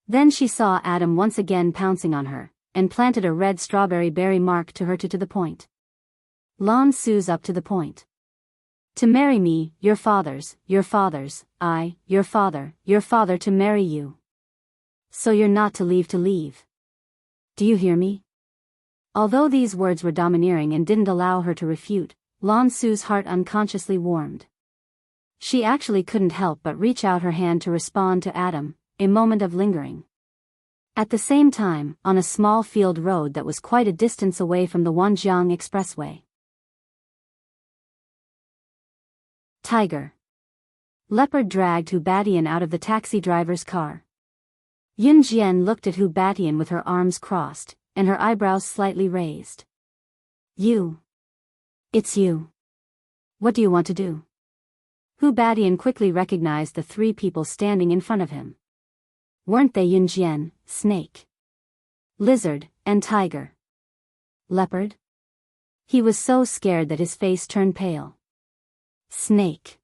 Then she saw Adam once again pouncing on her, and planted a red strawberry berry mark to her to the point. Lan Su's up to the point. To marry me, your father, your father to marry you. So you're not to leave. Do you hear me? Although these words were domineering and didn't allow her to refute, Lan Su's heart unconsciously warmed. She actually couldn't help but reach out her hand to respond to Adam, a moment of lingering. At the same time, on a small field road that was quite a distance away from the Wanjiang Expressway. Tiger. Leopard dragged Hu Batian out of the taxi driver's car. Yun Jian looked at Hu Batian with her arms crossed, and her eyebrows slightly raised. You. It's you. What do you want to do? Hu Batian quickly recognized the three people standing in front of him. Weren't they Yun Jian, Snake, Lizard, and Tiger? Leopard? He was so scared that his face turned pale. Snake,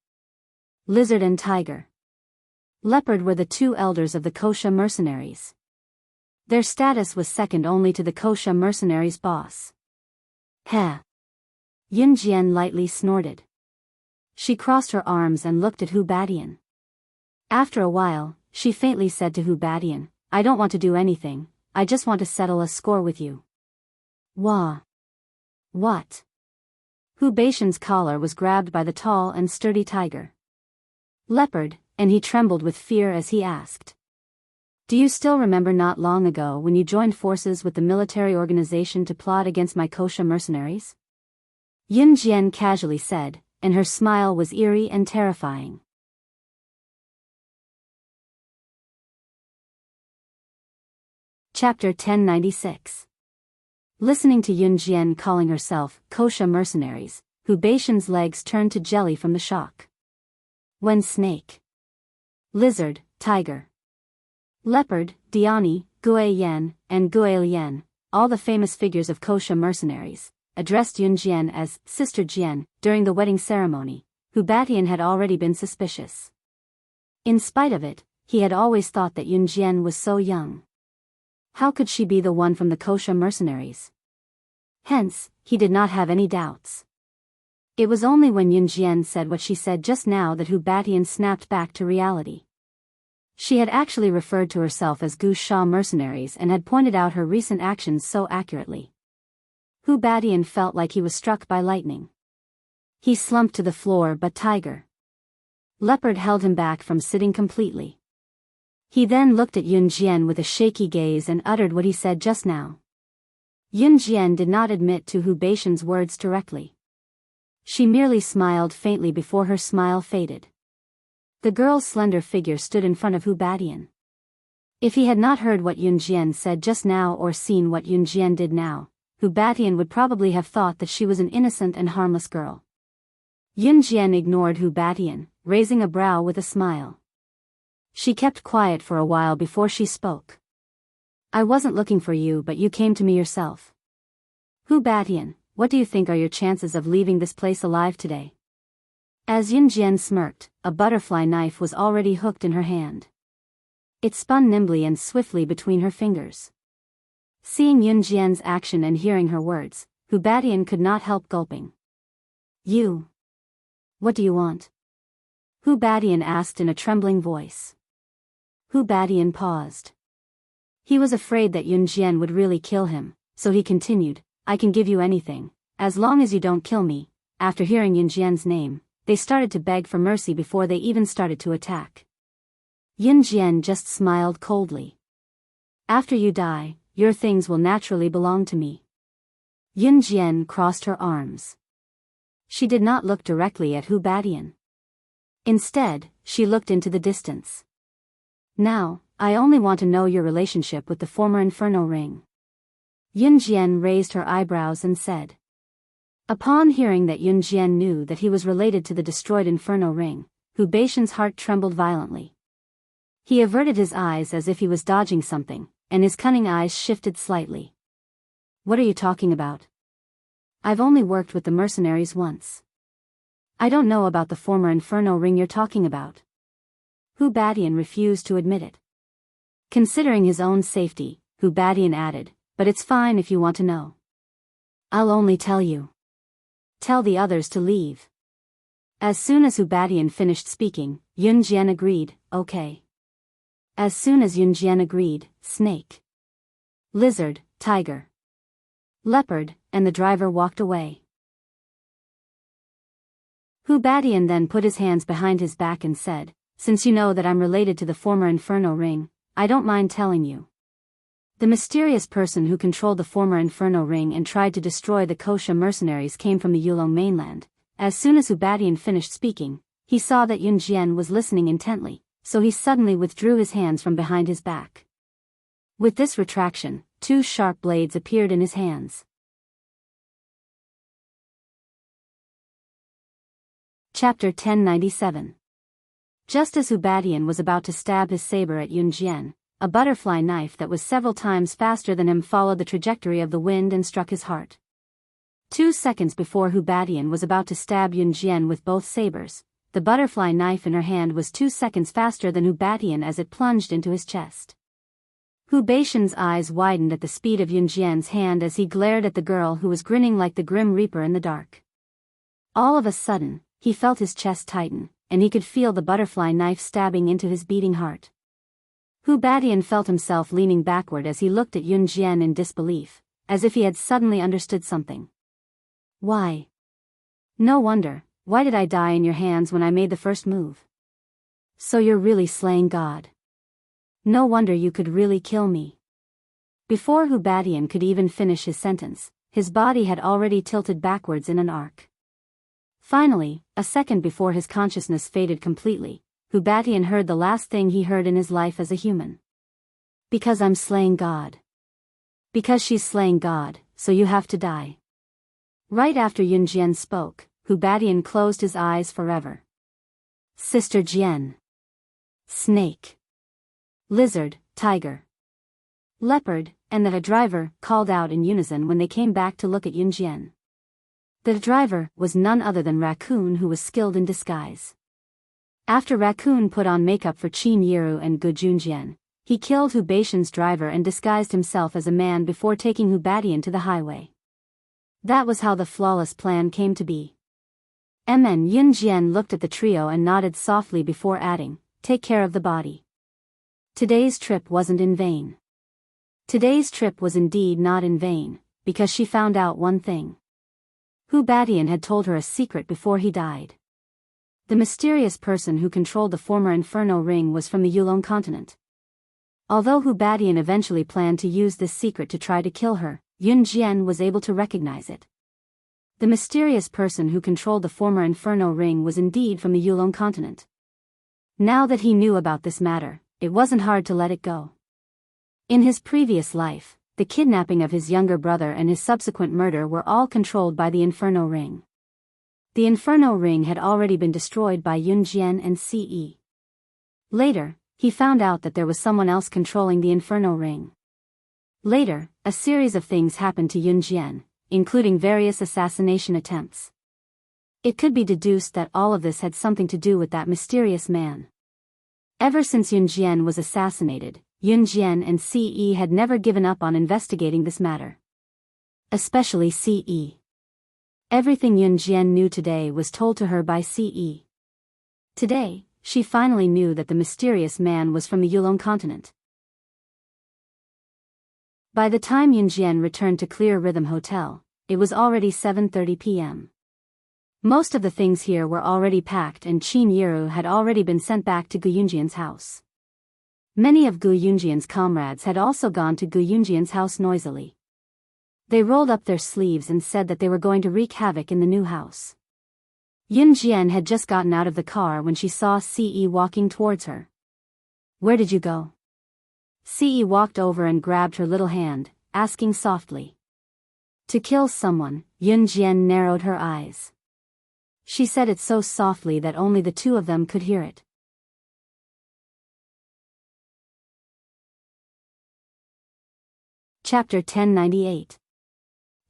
Lizard and Tiger. Leopard were the two elders of the Kosha mercenaries. Their status was second only to the Kosha mercenaries' boss. Heh. Yun Jian lightly snorted. She crossed her arms and looked at Hu Batian. After a while, she faintly said to Hu Batian, I don't want to do anything, I just want to settle a score with you. Wah. What? Hu Beishan's collar was grabbed by the tall and sturdy tiger. Leopard, and he trembled with fear as he asked. Do you still remember not long ago when you joined forces with the military organization to plot against my Kosha mercenaries? Yun Jian casually said, and her smile was eerie and terrifying. Chapter 1096. Listening to Yun Jian calling herself Kosha mercenaries, Hu Beishan's legs turned to jelly from the shock. When snake, lizard, tiger, leopard, Diani, Gui Yan, and Gui Lian, all the famous figures of Kosha mercenaries, addressed Yun Jian as Sister Jian during the wedding ceremony, Hu Batian had already been suspicious. In spite of it, he had always thought that Yun Jian was so young. How could she be the one from the Kosha mercenaries? Hence, he did not have any doubts. It was only when Yun Jian said what she said just now that Hu Batian snapped back to reality. She had actually referred to herself as Gu Sha mercenaries and had pointed out her recent actions so accurately. Hu Batian felt like he was struck by lightning. He slumped to the floor, but Tiger, Leopard held him back from sitting completely. He then looked at Yun Jian with a shaky gaze and uttered what he said just now. Yun Jian did not admit to Hu Beishan's words directly. She merely smiled faintly before her smile faded. The girl's slender figure stood in front of Hu Batian. If he had not heard what Yun Jian said just now or seen what Yun Jian did now, Hu Batian would probably have thought that she was an innocent and harmless girl. Yun Jian ignored Hu Batian, raising a brow with a smile. She kept quiet for a while before she spoke. I wasn't looking for you, but you came to me yourself. Hu Batian, what do you think are your chances of leaving this place alive today? As Yun Jian smirked, a butterfly knife was already hooked in her hand. It spun nimbly and swiftly between her fingers. Seeing Yun Jian's action and hearing her words, Hu Batian could not help gulping. You. What do you want? Hu Batian asked in a trembling voice. Hu Batian paused. He was afraid that Yun Jian would really kill him, so he continued, I can give you anything, as long as you don't kill me. After hearing Yun Jian's name, they started to beg for mercy before they even started to attack. Yun Jian just smiled coldly. After you die, your things will naturally belong to me. Yun Jian crossed her arms. She did not look directly at Hu Batian. Instead, she looked into the distance. Now, I only want to know your relationship with the former Inferno Ring. Yun Jian raised her eyebrows and said. Upon hearing that Yun Jian knew that he was related to the destroyed Inferno Ring, Hu Beishan's heart trembled violently. He averted his eyes as if he was dodging something, and his cunning eyes shifted slightly. What are you talking about? I've only worked with the mercenaries once. I don't know about the former Inferno Ring you're talking about. Hu Batian refused to admit it. Considering his own safety, Hu Batian added, but it's fine if you want to know. I'll only tell you. Tell the others to leave. As soon as Hu Batian finished speaking, Yun Jian agreed, okay. As soon as Yun Jian agreed, snake, lizard, tiger, leopard, and the driver walked away. Hu Batian then put his hands behind his back and said, since you know that I'm related to the former Inferno Ring, I don't mind telling you. The mysterious person who controlled the former Inferno Ring and tried to destroy the Kosha mercenaries came from the Yulong mainland. As soon as Hu Batian finished speaking, he saw that Yun Jian was listening intently, so he suddenly withdrew his hands from behind his back. With this retraction, two sharp blades appeared in his hands. Chapter 1097. Just as Hu Batian was about to stab his saber at Yun Jian, a butterfly knife that was several times faster than him followed the trajectory of the wind and struck his heart. 2 seconds before Hu Batian was about to stab Yun Jian with both sabers, the butterfly knife in her hand was 2 seconds faster than Hu Batian as it plunged into his chest. Hu Beishan's eyes widened at the speed of Yun Jian's hand as he glared at the girl who was grinning like the Grim Reaper in the dark. All of a sudden, he felt his chest tighten, and he could feel the butterfly knife stabbing into his beating heart. Hu Badian felt himself leaning backward as he looked at Yun Jian in disbelief, as if he had suddenly understood something. Why? No wonder, why did I die in your hands when I made the first move? So you're really slaying God. No wonder you could really kill me. Before Hu Badian could even finish his sentence, his body had already tilted backwards in an arc. Finally, a second before his consciousness faded completely, Hu Badian heard the last thing he heard in his life as a human. Because I'm slaying God. Because she's slaying God, so you have to die. Right after Yun Jian spoke, Hu Badian closed his eyes forever. Sister Jian. Snake. Lizard, tiger. Leopard, and the driver called out in unison when they came back to look at Yun Jian. The driver was none other than Raccoon, who was skilled in disguise. After Raccoon put on makeup for Qin Yiru and Gu Junjian, he killed Hu Baishan's driver and disguised himself as a man before taking Hu Badian to the highway. That was how the flawless plan came to be. Yun Jian looked at the trio and nodded softly before adding, "Take care of the body." Today's trip wasn't in vain. Today's trip was indeed not in vain, because she found out one thing. Hu Badian had told her a secret before he died. The mysterious person who controlled the former Inferno Ring was from the Yulong continent. Although Hu Badian eventually planned to use this secret to try to kill her, Yun Jian was able to recognize it. The mysterious person who controlled the former Inferno Ring was indeed from the Yulong continent. Now that he knew about this matter, it wasn't hard to let it go. In his previous life, the kidnapping of his younger brother and his subsequent murder were all controlled by the Inferno Ring. The Inferno Ring had already been destroyed by Yun Jian and Ce. Later, he found out that there was someone else controlling the Inferno Ring. Later, a series of things happened to Yun Jian, including various assassination attempts. It could be deduced that all of this had something to do with that mysterious man. Ever since Yun Jian was assassinated, Yun Jian and Ce had never given up on investigating this matter. Especially Ce. Everything Yun Jian knew today was told to her by Ce. Today, she finally knew that the mysterious man was from the Yulong continent. By the time Yun Jian returned to Clear Rhythm Hotel, it was already 7:30 p.m. Most of the things here were already packed and Qin Yiru had already been sent back to Gu Yunjian's house. Many of Gu Yunjian's comrades had also gone to Gu Yunjian's house noisily. They rolled up their sleeves and said that they were going to wreak havoc in the new house. Yun Jian had just gotten out of the car when she saw Ce walking towards her. "Where did you go?" Ce walked over and grabbed her little hand, asking softly. "To kill someone." Yun Jian narrowed her eyes. She said it so softly that only the two of them could hear it. Chapter 1098.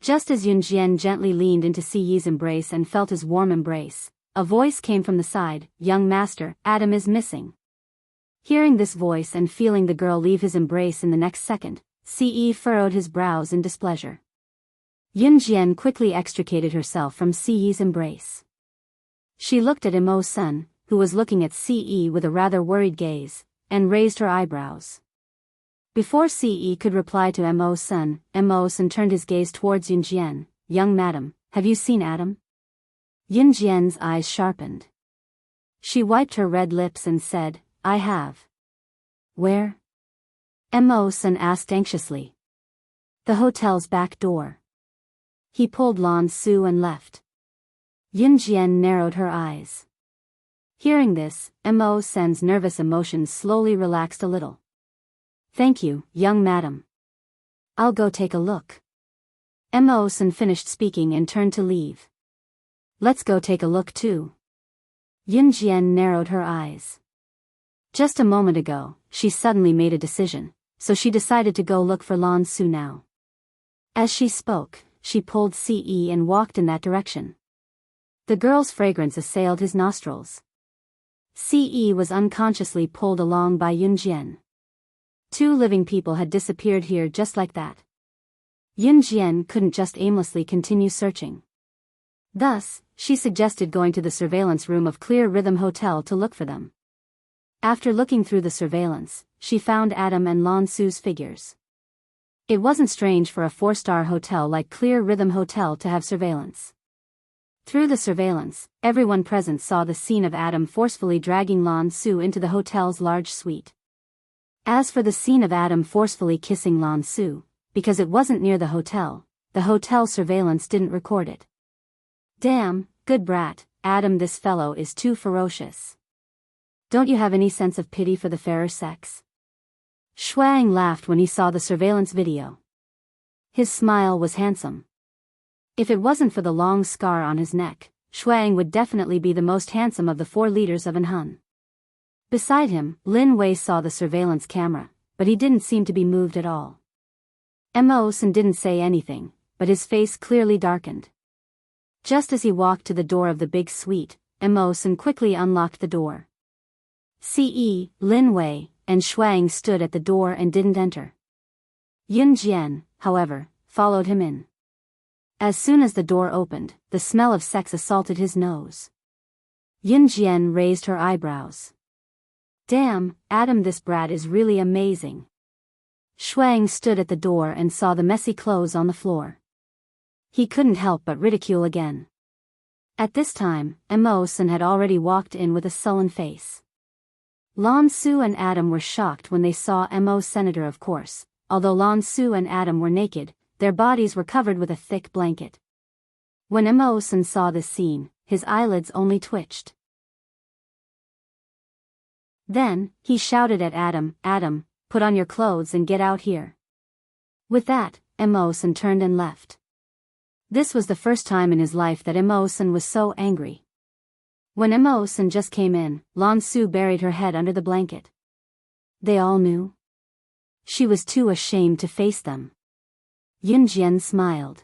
Just as Yun Jian gently leaned into Ce's embrace and felt his warm embrace, a voice came from the side, "Young master, Adam is missing." Hearing this voice and feeling the girl leave his embrace in the next second, Ce furrowed his brows in displeasure. Yun Jian quickly extricated herself from Ce's embrace. She looked at Mo-sun, who was looking at Ce with a rather worried gaze, and raised her eyebrows. Before Ce could reply to Mo-sun turned his gaze towards Yun Jian. "Young madam, have you seen Adam?" Yun Jian's eyes sharpened. She wiped her red lips and said, "I have." "Where?" Mo-sun asked anxiously. "The hotel's back door." He pulled Lan Su and left. Yun Jian narrowed her eyes. Hearing this, Mo-sun's nervous emotions slowly relaxed a little. "Thank you, young madam. I'll go take a look." Mo-sun finished speaking and turned to leave. "Let's go take a look too." Yun Jian narrowed her eyes. Just a moment ago, she suddenly made a decision, so she decided to go look for Lan Su now. As she spoke, she pulled Ce and walked in that direction. The girl's fragrance assailed his nostrils. Ce was unconsciously pulled along by Yun Jian. Two living people had disappeared here just like that. Yun Jian couldn't just aimlessly continue searching. Thus, she suggested going to the surveillance room of Clear Rhythm Hotel to look for them. After looking through the surveillance, she found Adam and Lan Su's figures. It wasn't strange for a 4-star hotel like Clear Rhythm Hotel to have surveillance. Through the surveillance, everyone present saw the scene of Adam forcefully dragging Lan Su into the hotel's large suite. As for the scene of Adam forcefully kissing Lan Su, because it wasn't near the hotel surveillance didn't record it. Damn, good brat, Adam, this fellow is too ferocious. Don't you have any sense of pity for the fairer sex? Shuang laughed when he saw the surveillance video. His smile was handsome. If it wasn't for the long scar on his neck, Shuang would definitely be the most handsome of the 4 leaders of Anhun. Beside him, Lin Wei saw the surveillance camera, but he didn't seem to be moved at all. Mo Sin didn't say anything, but his face clearly darkened. Just as he walked to the door of the big suite, Mo Sin quickly unlocked the door. Lin Wei and Shuang stood at the door and didn't enter. Yun Jian, however, followed him in. As soon as the door opened, the smell of sex assaulted his nose. Yun Jian raised her eyebrows. Damn, Adam, this brat is really amazing. Shuang stood at the door and saw the messy clothes on the floor. He couldn't help but ridicule again. At this time, Mo Sin had already walked in with a sullen face. Lan Su and Adam were shocked when they saw Mo Senator, of course. Although Lan Su and Adam were naked, their bodies were covered with a thick blanket. When Mo Sin saw this scene, his eyelids only twitched. Then, he shouted at Adam, "Adam, put on your clothes and get out here." With that, Mo Sin turned and left. This was the first time in his life that Mo Sin was so angry. When Mo Sin just came in, Lan Su buried her head under the blanket. They all knew. She was too ashamed to face them. Yun Jian smiled.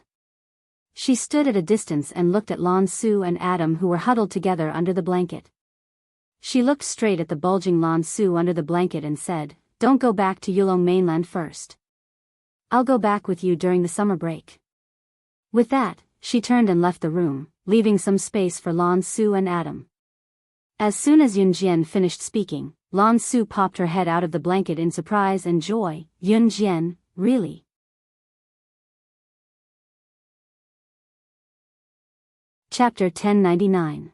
She stood at a distance and looked at Lan Su and Adam, who were huddled together under the blanket. She looked straight at the bulging Lan Su under the blanket and said, "Don't go back to Yulong mainland first. I'll go back with you during the summer break." With that, she turned and left the room, leaving some space for Lan Su and Adam. As soon as Yun Jian finished speaking, Lan Su popped her head out of the blanket in surprise and joy. "Yun Jian, really?" Chapter 1099.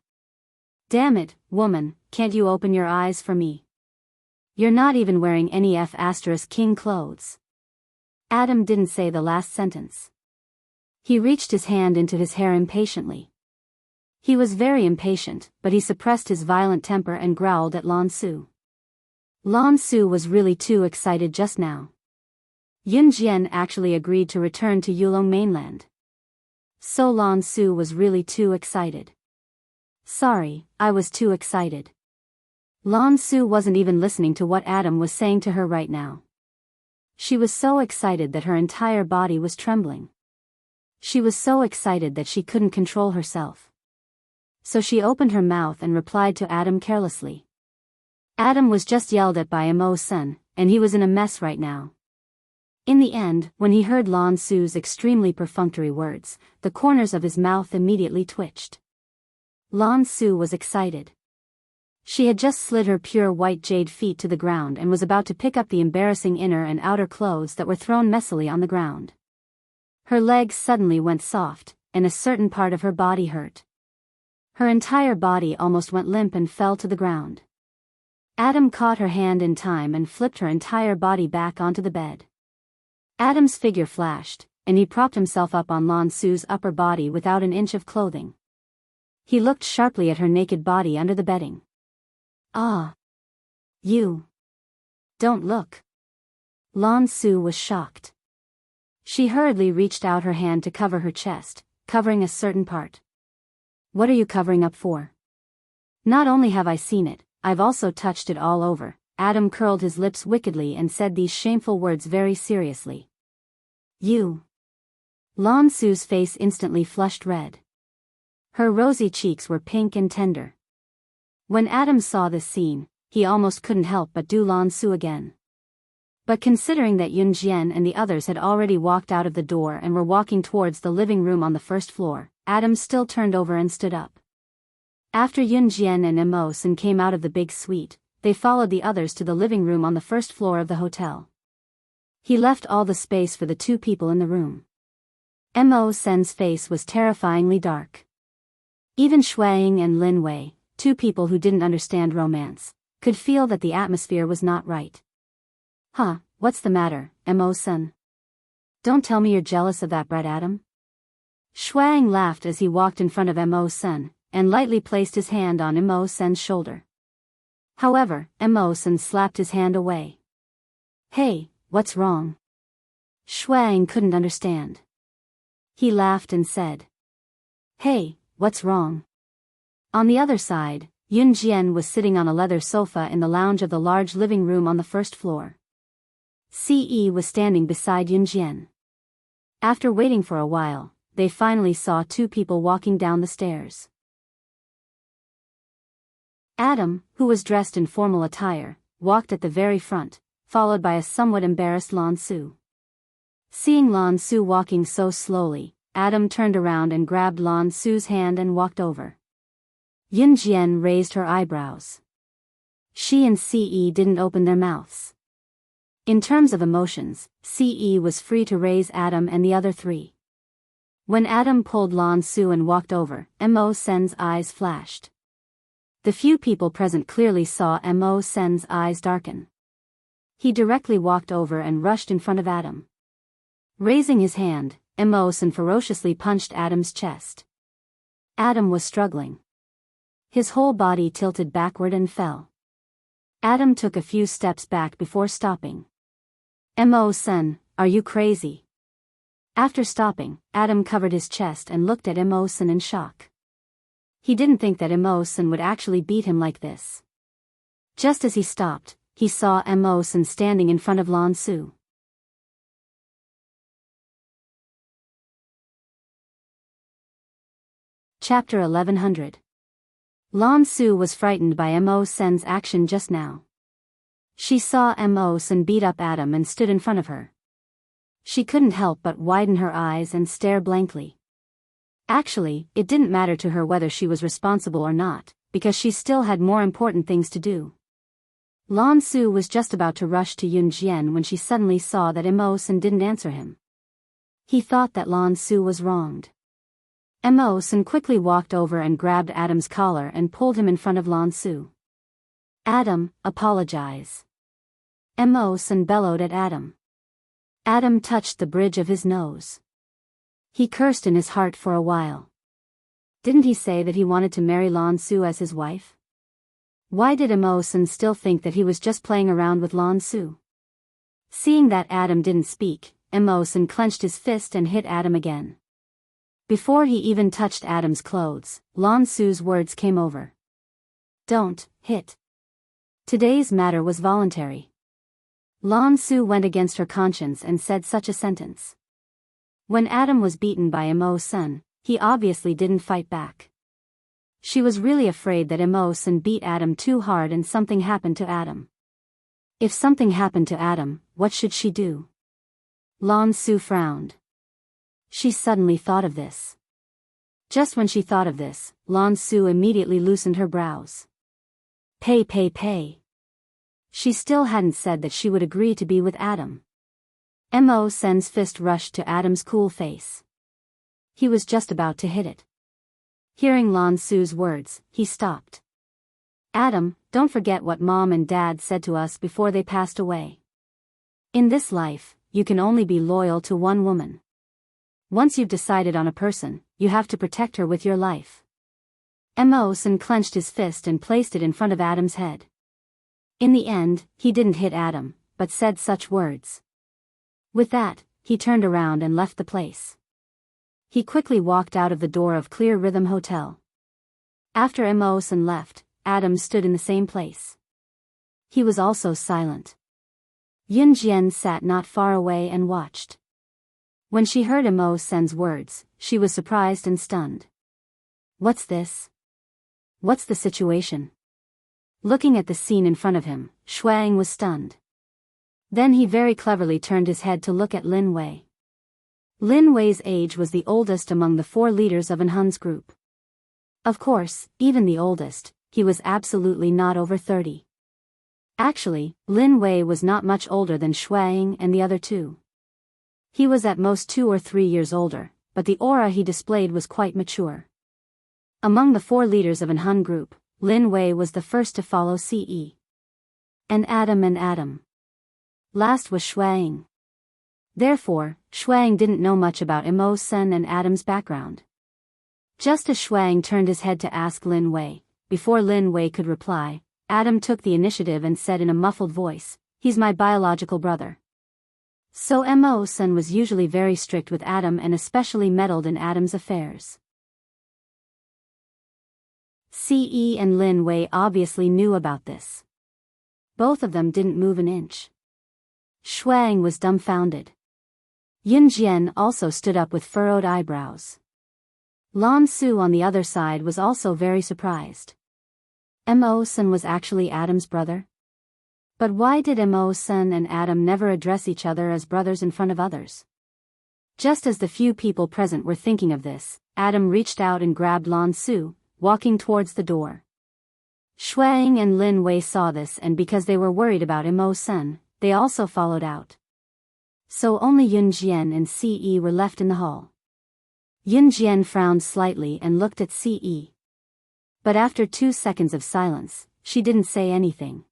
Damn it, woman, can't you open your eyes for me? You're not even wearing any F*** clothes. Adam didn't say the last sentence. He reached his hand into his hair impatiently. He was very impatient, but he suppressed his violent temper and growled at Lan Su. Lan Su was really too excited just now. Yun Jian actually agreed to return to Yulong mainland. So Lan Su was really too excited. Sorry, I was too excited. Lan Su wasn't even listening to what Adam was saying to her right now. She was so excited that her entire body was trembling. She was so excited that she couldn't control herself. So she opened her mouth and replied to Adam carelessly. Adam was just yelled at by Mo Sin, and he was in a mess right now. In the end, when he heard Lan Su's extremely perfunctory words, the corners of his mouth immediately twitched. Lan Su was excited. She had just slid her pure white jade feet to the ground and was about to pick up the embarrassing inner and outer clothes that were thrown messily on the ground. Her legs suddenly went soft, and a certain part of her body hurt. Her entire body almost went limp and fell to the ground. Adam caught her hand in time and flipped her entire body back onto the bed. Adam's figure flashed, and he propped himself up on Lan Su's upper body without an inch of clothing. He looked sharply at her naked body under the bedding. "Ah. You. Don't look." Lan Su was shocked. She hurriedly reached out her hand to cover her chest, covering a certain part. "What are you covering up for?" "Not only have I seen it, I've also touched it all over." Adam curled his lips wickedly and said these shameful words very seriously. "You." Lan Su's face instantly flushed red. Her rosy cheeks were pink and tender. When Adam saw this scene, he almost couldn't help but do Lan Su again. But considering that Yun Jian and the others had already walked out of the door and were walking towards the living room on the first floor, Adam still turned over and stood up. After Yun Jian and Mo Sin came out of the big suite, they followed the others to the living room on the first floor of the hotel. He left all the space for the two people in the room. Mo Sen's face was terrifyingly dark. Even Shuang and Lin Wei, two people who didn't understand romance, could feel that the atmosphere was not right. Huh, what's the matter, Mo Sen? Don't tell me you're jealous of that brat Adam? Shuang laughed as he walked in front of Mo Sen, and lightly placed his hand on Mo Sen's shoulder. However, Mo Sen slapped his hand away. Hey, what's wrong? Shuang couldn't understand. He laughed and said, Hey, what's wrong? On the other side, Yun Jian was sitting on a leather sofa in the lounge of the large living room on the first floor. Ce was standing beside Yun Jian. After waiting for a while, they finally saw two people walking down the stairs. Adam, who was dressed in formal attire, walked at the very front, followed by a somewhat embarrassed Lan Su. Seeing Lan Su walking so slowly, Adam turned around and grabbed Lan Su's hand and walked over. Yun Jian raised her eyebrows. She and Ce didn't open their mouths. In terms of emotions, Ce was free to raise Adam and the other three. When Adam pulled Lan Su and walked over, Mo Sen's eyes flashed. The few people present clearly saw Mo Sen's eyes darken. He directly walked over and rushed in front of Adam. Raising his hand, Mo Sen ferociously punched Adam's chest. Adam was struggling. His whole body tilted backward and fell. Adam took a few steps back before stopping. Mo Sen, are you crazy? After stopping, Adam covered his chest and looked at Mo Sen in shock. He didn't think that Mo Sen would actually beat him like this. Just as he stopped, he saw Mo Sen standing in front of Lan Su. Chapter 1100. Lan Su was frightened by Mo Sen's action just now. She saw Mo Sen beat up Adam and stood in front of her. She couldn't help but widen her eyes and stare blankly. Actually, it didn't matter to her whether she was responsible or not, because she still had more important things to do. Lan Su was just about to rush to Yun Jian when she suddenly saw that Mo Sen didn't answer him. He thought that Lan Su was wronged. Mo Sen quickly walked over and grabbed Adam's collar and pulled him in front of Lan Su. Adam, apologize. Mo Sen bellowed at Adam. Adam touched the bridge of his nose. He cursed in his heart for a while. Didn't he say that he wanted to marry Lan Su as his wife? Why did Mo Sen still think that he was just playing around with Lan Su? Seeing that Adam didn't speak, Mo Sen clenched his fist and hit Adam again. Before he even touched Adam's clothes, Lan Su's words came over. Don't hit. Today's matter was voluntary. Lan Su went against her conscience and said such a sentence. When Adam was beaten by Mo Sen, he obviously didn't fight back. She was really afraid that Mo Sen beat Adam too hard and something happened to Adam. If something happened to Adam, what should she do? Lan Su frowned. She suddenly thought of this. Just when she thought of this, Lan Su immediately loosened her brows. Pay. She still hadn't said that she would agree to be with Adam. Mo Sen's fist rushed to Adam's cool face. He was just about to hit it. Hearing Lan Su's words, he stopped. Adam, don't forget what Mom and Dad said to us before they passed away. In this life, you can only be loyal to one woman. Once you've decided on a person, you have to protect her with your life. Mo Sen clenched his fist and placed it in front of Adam's head. In the end, he didn't hit Adam, but said such words. With that, he turned around and left the place. He quickly walked out of the door of Clear Rhythm Hotel. After Mo Sen left, Adam stood in the same place. He was also silent. Yun Jian sat not far away and watched. When she heard Mo Sen's words, she was surprised and stunned. What's this? What's the situation? Looking at the scene in front of him, Shuang was stunned. Then he very cleverly turned his head to look at Lin Wei. Lin Wei's age was the oldest among the 4 leaders of Hun's group. Of course, even the oldest, he was absolutely not over 30. Actually, Lin Wei was not much older than Shuang and the other two. He was at most 2 or 3 years older, but the aura he displayed was quite mature. Among the 4 leaders of an Hun group, Lin Wei was the first to follow Ce. And Adam. Last was Shuang. Therefore, Shuang didn't know much about Mo Sen and Adam's background. Just as Shuang turned his head to ask Lin Wei, before Lin Wei could reply, Adam took the initiative and said in a muffled voice, "He's my biological brother." So Mo Sen was usually very strict with Adam and especially meddled in Adam's affairs. Ce and Lin Wei obviously knew about this. Both of them didn't move an inch. Shuang was dumbfounded. Yunjian also stood up with furrowed eyebrows. Lan Su on the other side was also very surprised. Mo Sen was actually Adam's brother? But why did Mo Sen and Adam never address each other as brothers in front of others? Just as the few people present were thinking of this, Adam reached out and grabbed Lan Su, walking towards the door. Shuang and Lin Wei saw this, and because they were worried about Mo Sen, they also followed out. So only Yunjian and Ce were left in the hall. Yunjian frowned slightly and looked at Ce. But after 2 seconds of silence, she didn't say anything.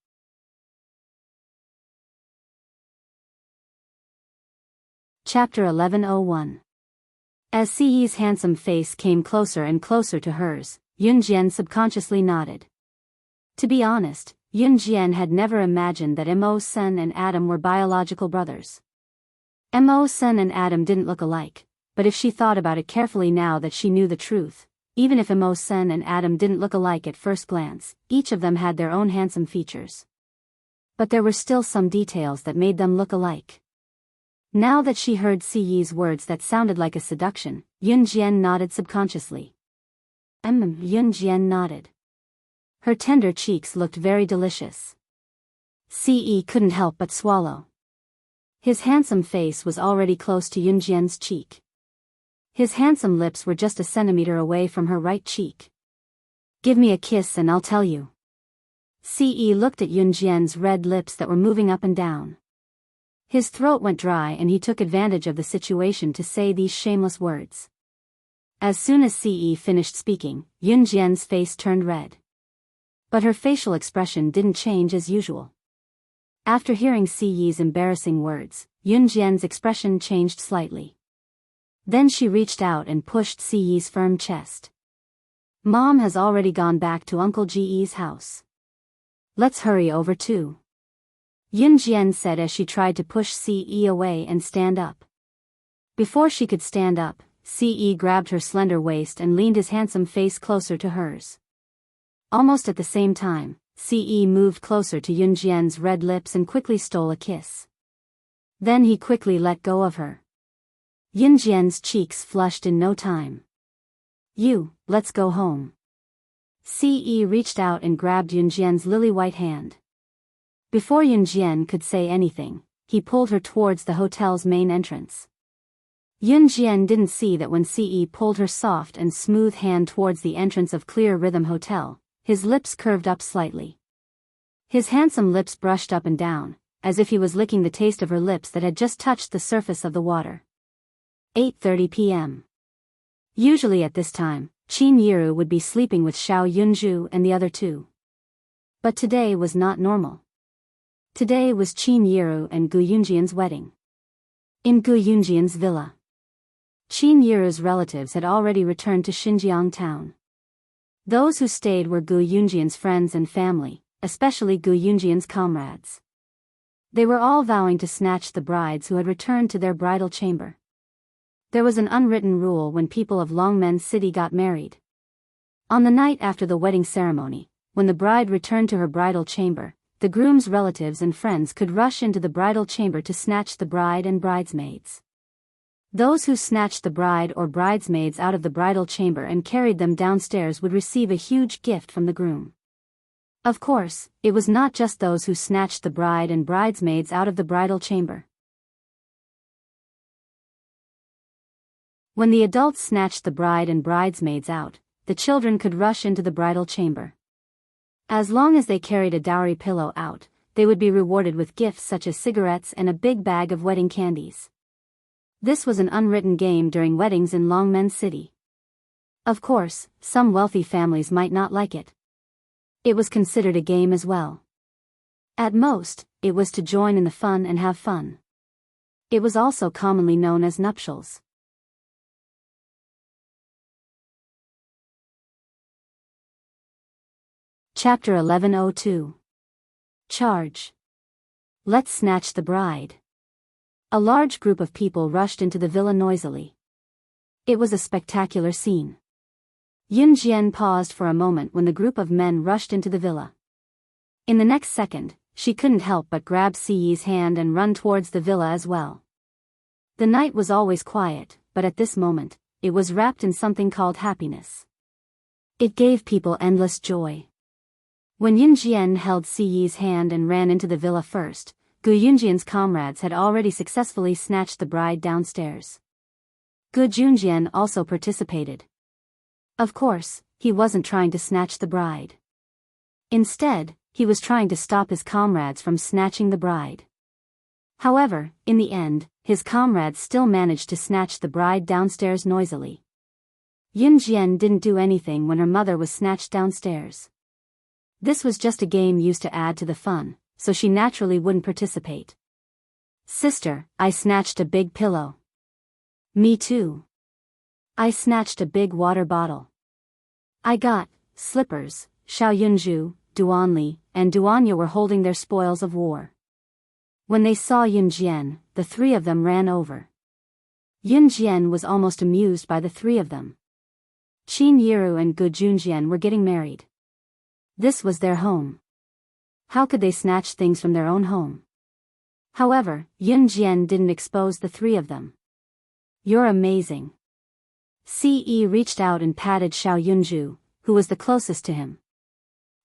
Chapter 11:01. As Ce's handsome face came closer and closer to hers, Yunjian subconsciously nodded. To be honest, Yunjian had never imagined that Mo Sen and Adam were biological brothers. Mo Sen and Adam didn't look alike, but if she thought about it carefully now that she knew the truth, even if Mo Sen and Adam didn't look alike at first glance, each of them had their own handsome features. But there were still some details that made them look alike. Now that she heard Ce's words that sounded like a seduction, Yunjian nodded subconsciously. Yunjian nodded. Her tender cheeks looked very delicious. Ce couldn't help but swallow. His handsome face was already close to Yunjian's cheek. His handsome lips were just a centimeter away from her right cheek. "Give me a kiss and I'll tell you." Ce looked at Yunjian's red lips that were moving up and down. His throat went dry and he took advantage of the situation to say these shameless words. As soon as Ce finished speaking, Yunjian's face turned red. But her facial expression didn't change as usual. After hearing Ce's embarrassing words, Yunjian's expression changed slightly. Then she reached out and pushed Ce's firm chest. "Mom has already gone back to Uncle Ge's house. Let's hurry over too," Yunjian said as she tried to push Ce away and stand up. Before she could stand up, Ce grabbed her slender waist and leaned his handsome face closer to hers. Almost at the same time, Ce moved closer to Yunjian's red lips and quickly stole a kiss. Then he quickly let go of her. Yunjian's cheeks flushed in no time. Let's go home." Ce reached out and grabbed Yunjian's lily-white hand. Before Yunjian could say anything, he pulled her towards the hotel's main entrance. Yunjian didn't see that when Ce pulled her soft and smooth hand towards the entrance of Clear Rhythm Hotel, his lips curved up slightly. His handsome lips brushed up and down, as if he was licking the taste of her lips that had just touched the surface of the water. 8:30 p.m. Usually at this time, Qin Yiru would be sleeping with Xiao Yunju and the other two. But today was not normal. Today was Qin Yiru and Gu Yunjian's wedding. In Gu Yunjian's villa. Qin Yiru's relatives had already returned to Xinjiang town. Those who stayed were Gu Yunjian's friends and family, especially Gu Yunjian's comrades. They were all vowing to snatch the brides who had returned to their bridal chamber. There was an unwritten rule when people of Longmen City got married. On the night after the wedding ceremony, when the bride returned to her bridal chamber, the groom's relatives and friends could rush into the bridal chamber to snatch the bride and bridesmaids. Those who snatched the bride or bridesmaids out of the bridal chamber and carried them downstairs would receive a huge gift from the groom. Of course, it was not just those who snatched the bride and bridesmaids out of the bridal chamber. When the adults snatched the bride and bridesmaids out, the children could rush into the bridal chamber. As long as they carried a dowry pillow out, they would be rewarded with gifts such as cigarettes and a big bag of wedding candies. This was an unwritten game during weddings in Longmen City. Of course, some wealthy families might not like it. It was considered a game as well. At most, it was to join in the fun and have fun. It was also commonly known as nuptials. Chapter 1102. Charge. Let's snatch the bride. A large group of people rushed into the villa noisily. It was a spectacular scene. Yun Jian paused for a moment when the group of men rushed into the villa. In the next second, she couldn't help but grab Siyi's hand and run towards the villa as well. The night was always quiet, but at this moment, it was wrapped in something called happiness. It gave people endless joy. When Yun Jian held Siyi's hand and ran into the villa first, Gu Yunjian's comrades had already successfully snatched the bride downstairs. Gu Junjian also participated. Of course, he wasn't trying to snatch the bride. Instead, he was trying to stop his comrades from snatching the bride. However, in the end, his comrades still managed to snatch the bride downstairs noisily. Yun Jian didn't do anything when her mother was snatched downstairs. This was just a game used to add to the fun, so she naturally wouldn't participate. Sister, I snatched a big pillow. Me too. I snatched a big water bottle. I got slippers. Xiao Yunju, Duanli, and Duanya were holding their spoils of war. When they saw Yun Jian, the three of them ran over. Yun Jian was almost amused by the three of them. Qin Yiru and Gu Junjian were getting married. This was their home. How could they snatch things from their own home? However, Yun Jian didn't expose the three of them. You're amazing. Ce reached out and patted Xiao Yunju, who was the closest to him.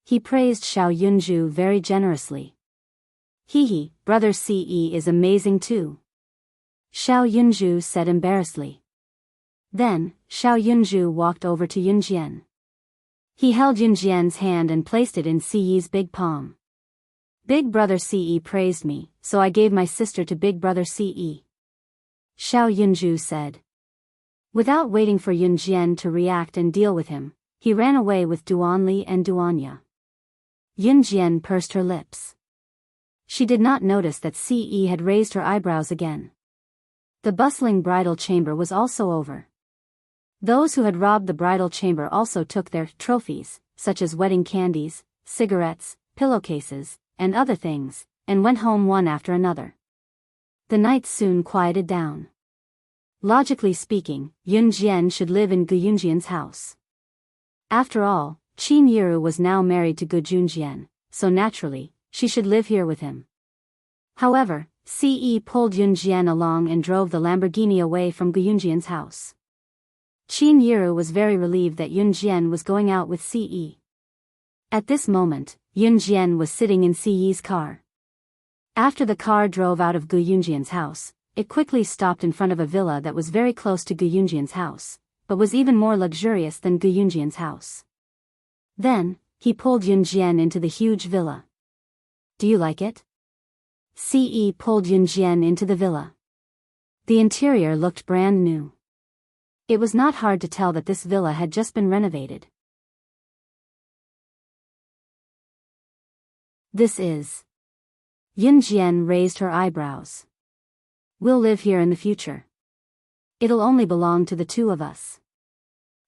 He praised Xiao Yunju very generously. Hee, brother Ce is amazing too. Xiao Yunju said embarrassedly. Then, Xiao Yunju walked over to Yun Jian. He held Yun Jian's hand and placed it in Ce's big palm. Big brother Ce praised me, so I gave my sister to big brother Ce. Xiao Yunju said. Without waiting for Yun Jian to react and deal with him, he ran away with Duanli and Duanya. Yun Jian pursed her lips. She did not notice that Ce had raised her eyebrows again. The bustling bridal chamber was also over. Those who had robbed the bridal chamber also took their trophies, such as wedding candies, cigarettes, pillowcases, and other things, and went home one after another. The night soon quieted down. Logically speaking, Yun Jian should live in Gu Yunjian's house. After all, Qin Yiru was now married to Gu Junjian, so naturally, she should live here with him. However, Ce pulled Yun Jian along and drove the Lamborghini away from Gu Yunjian's house. Qin Yiru was very relieved that Yun Jian was going out with Ce. At this moment, Yun Jian was sitting in Ce's car. After the car drove out of Gu Yunjian's house, it quickly stopped in front of a villa that was very close to Gu Yunjian's house, but was even more luxurious than Gu Yunjian's house. Then, he pulled Yun Jian into the huge villa. Do you like it? Ce pulled Yun Jian into the villa. The interior looked brand new. It was not hard to tell that this villa had just been renovated. This is. Yun Jian raised her eyebrows. We'll live here in the future. It'll only belong to the two of us.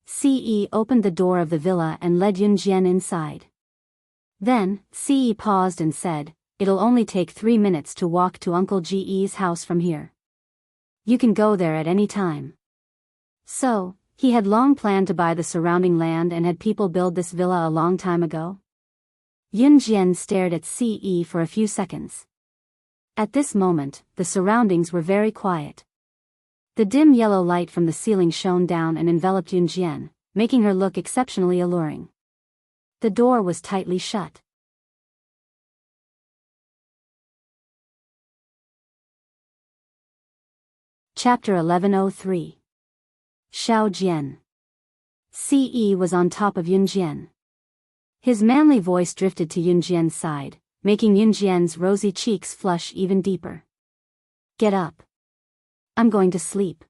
Ce opened the door of the villa and led Yun Jian inside. Then, Ce paused and said, it'll only take 3 minutes to walk to Uncle Ge's house from here. You can go there at any time. So, he had long planned to buy the surrounding land and had people build this villa a long time ago? Yun Jian stared at Ce for a few seconds. At this moment, the surroundings were very quiet. The dim yellow light from the ceiling shone down and enveloped Yun Jian, making her look exceptionally alluring. The door was tightly shut. Chapter 1103. Xiao Jian. Ce was on top of Yun Jian. His manly voice drifted to Yun Jian's side, making Yunjian's rosy cheeks flush even deeper. Get up. I'm going to sleep.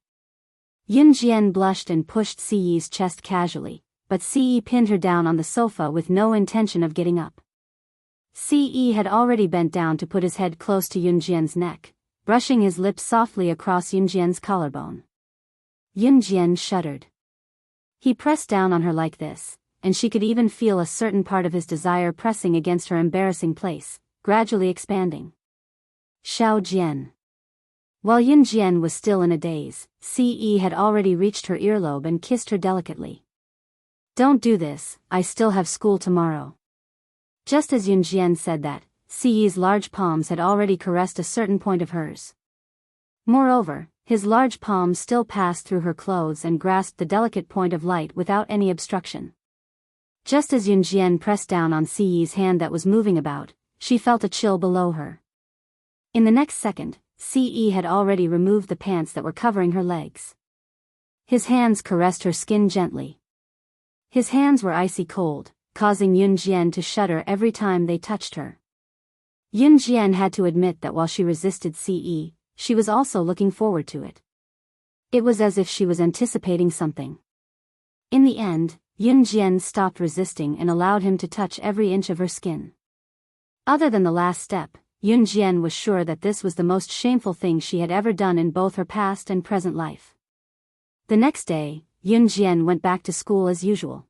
Yunjian blushed and pushed Siyi's chest casually, but Siyi pinned her down on the sofa with no intention of getting up. Siyi had already bent down to put his head close to Yunjian's neck, brushing his lips softly across Yunjian's collarbone. Yunjian shuddered. He pressed down on her like this, and she could even feel a certain part of his desire pressing against her embarrassing place, gradually expanding. Xiao Jian. While Yunjian was still in a daze, Ce had already reached her earlobe and kissed her delicately. Don't do this, I still have school tomorrow. Just as Yunjian said that, Ce's large palms had already caressed a certain point of hers. Moreover, his large palm still passed through her clothes and grasped the delicate point of light without any obstruction. Just as Yunjian pressed down on Ce's hand that was moving about, she felt a chill below her. In the next second, Ce had already removed the pants that were covering her legs. His hands caressed her skin gently. His hands were icy cold, causing Yunjian to shudder every time they touched her. Yunjian had to admit that while she resisted Ce, she was also looking forward to it. It was as if she was anticipating something. In the end, Yunjian stopped resisting and allowed him to touch every inch of her skin. Other than the last step, Yunjian was sure that this was the most shameful thing she had ever done in both her past and present life. The next day, Yunjian went back to school as usual.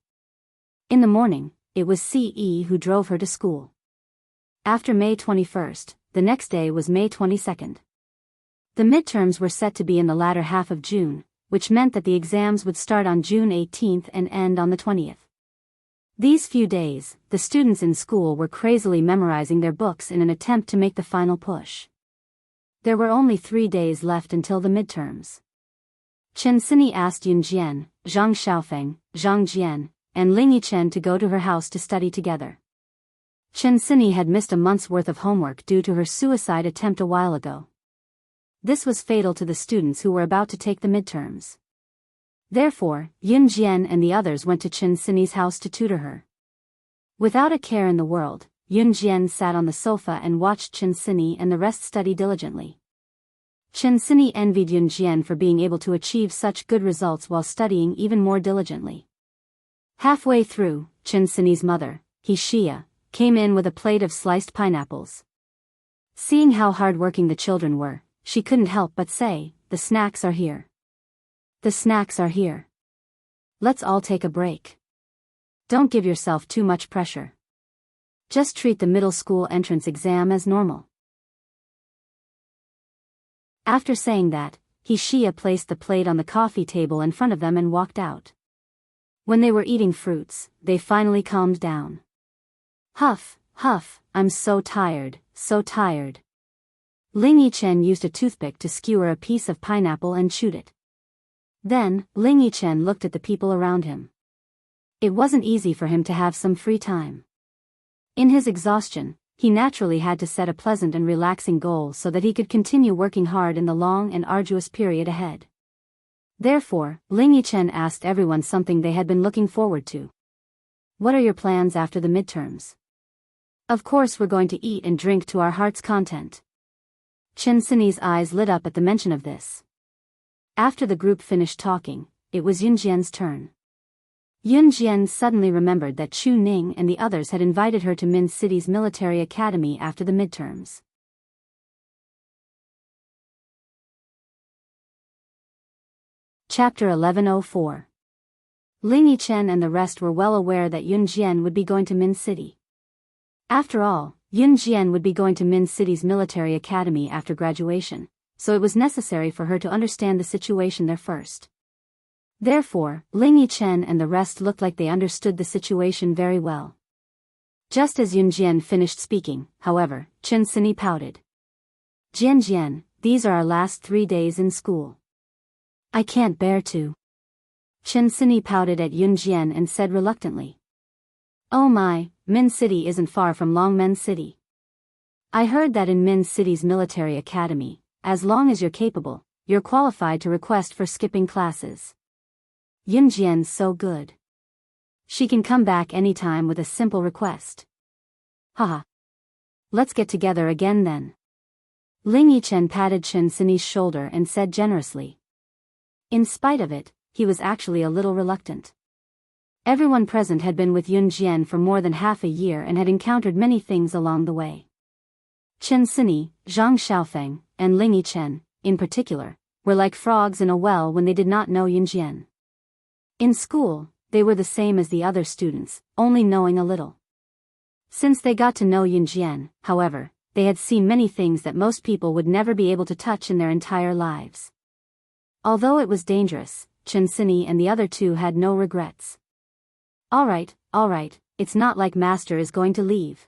In the morning, it was Ce who drove her to school. After May 21st, the next day was May 22nd. The midterms were set to be in the latter half of June, which meant that the exams would start on June 18th and end on the 20th. These few days, the students in school were crazily memorizing their books in an attempt to make the final push. There were only 3 days left until the midterms. Chen Sini asked Yunjian, Zhang Xiaofeng, Zhang Jian, and Ling Yichen to go to her house to study together. Chen Sini had missed a month's worth of homework due to her suicide attempt a while ago. This was fatal to the students who were about to take the midterms. Therefore, Yunjian and the others went to Chen Sini's house to tutor her. Without a care in the world, Yunjian sat on the sofa and watched Chen Sini and the rest study diligently. Chen Sini envied Yunjian for being able to achieve such good results while studying even more diligently. Halfway through, Chen Sini's mother, Xia, came in with a plate of sliced pineapples. Seeing how hard-working the children were, she couldn't help but say, "The snacks are here. The snacks are here. Let's all take a break. Don't give yourself too much pressure. Just treat the middle school entrance exam as normal." After saying that, Xia placed the plate on the coffee table in front of them and walked out. When they were eating fruits, they finally calmed down. Huff, huff, I'm so tired, so tired. Ling Yichen used a toothpick to skewer a piece of pineapple and chewed it. Then, Ling Yichen looked at the people around him. It wasn't easy for him to have some free time. In his exhaustion, he naturally had to set a pleasant and relaxing goal so that he could continue working hard in the long and arduous period ahead. Therefore, Ling Yichen asked everyone something they had been looking forward to. What are your plans after the midterms? Of course we're going to eat and drink to our heart's content. Chen Sini's eyes lit up at the mention of this. After the group finished talking, it was Yunjian's turn. Yunjian suddenly remembered that Chu Ning and the others had invited her to Min City's military academy after the midterms. Chapter 1104. Ling Yichen and the rest were well aware that Yunjian would be going to Min City. After all, Yunjian would be going to Min City's military academy after graduation, so it was necessary for her to understand the situation there first. Therefore, Ling Yichen and the rest looked like they understood the situation very well. Just as Yunjian finished speaking, however, Chen Sini pouted. Jian, these are our last 3 days in school. I can't bear to. Chen Sini pouted at Yunjian and said reluctantly. Oh my, Min City isn't far from Longmen City. I heard that in Min City's military academy, as long as you're capable, you're qualified to request for skipping classes. Yunjian's so good. She can come back anytime with a simple request. Haha. Let's get together again then. Ling Yichen patted Chen Sini's shoulder and said generously. In spite of it, he was actually a little reluctant. Everyone present had been with Yun Jian for more than half a year and had encountered many things along the way. Chen Sini, Zhang Xiaofeng, and Ling Yichen, in particular, were like frogs in a well when they did not know Yun Jian. In school, they were the same as the other students, only knowing a little. Since they got to know Yun Jian, however, they had seen many things that most people would never be able to touch in their entire lives. Although it was dangerous, Chen Sini and the other two had no regrets. All right, it's not like Master is going to leave.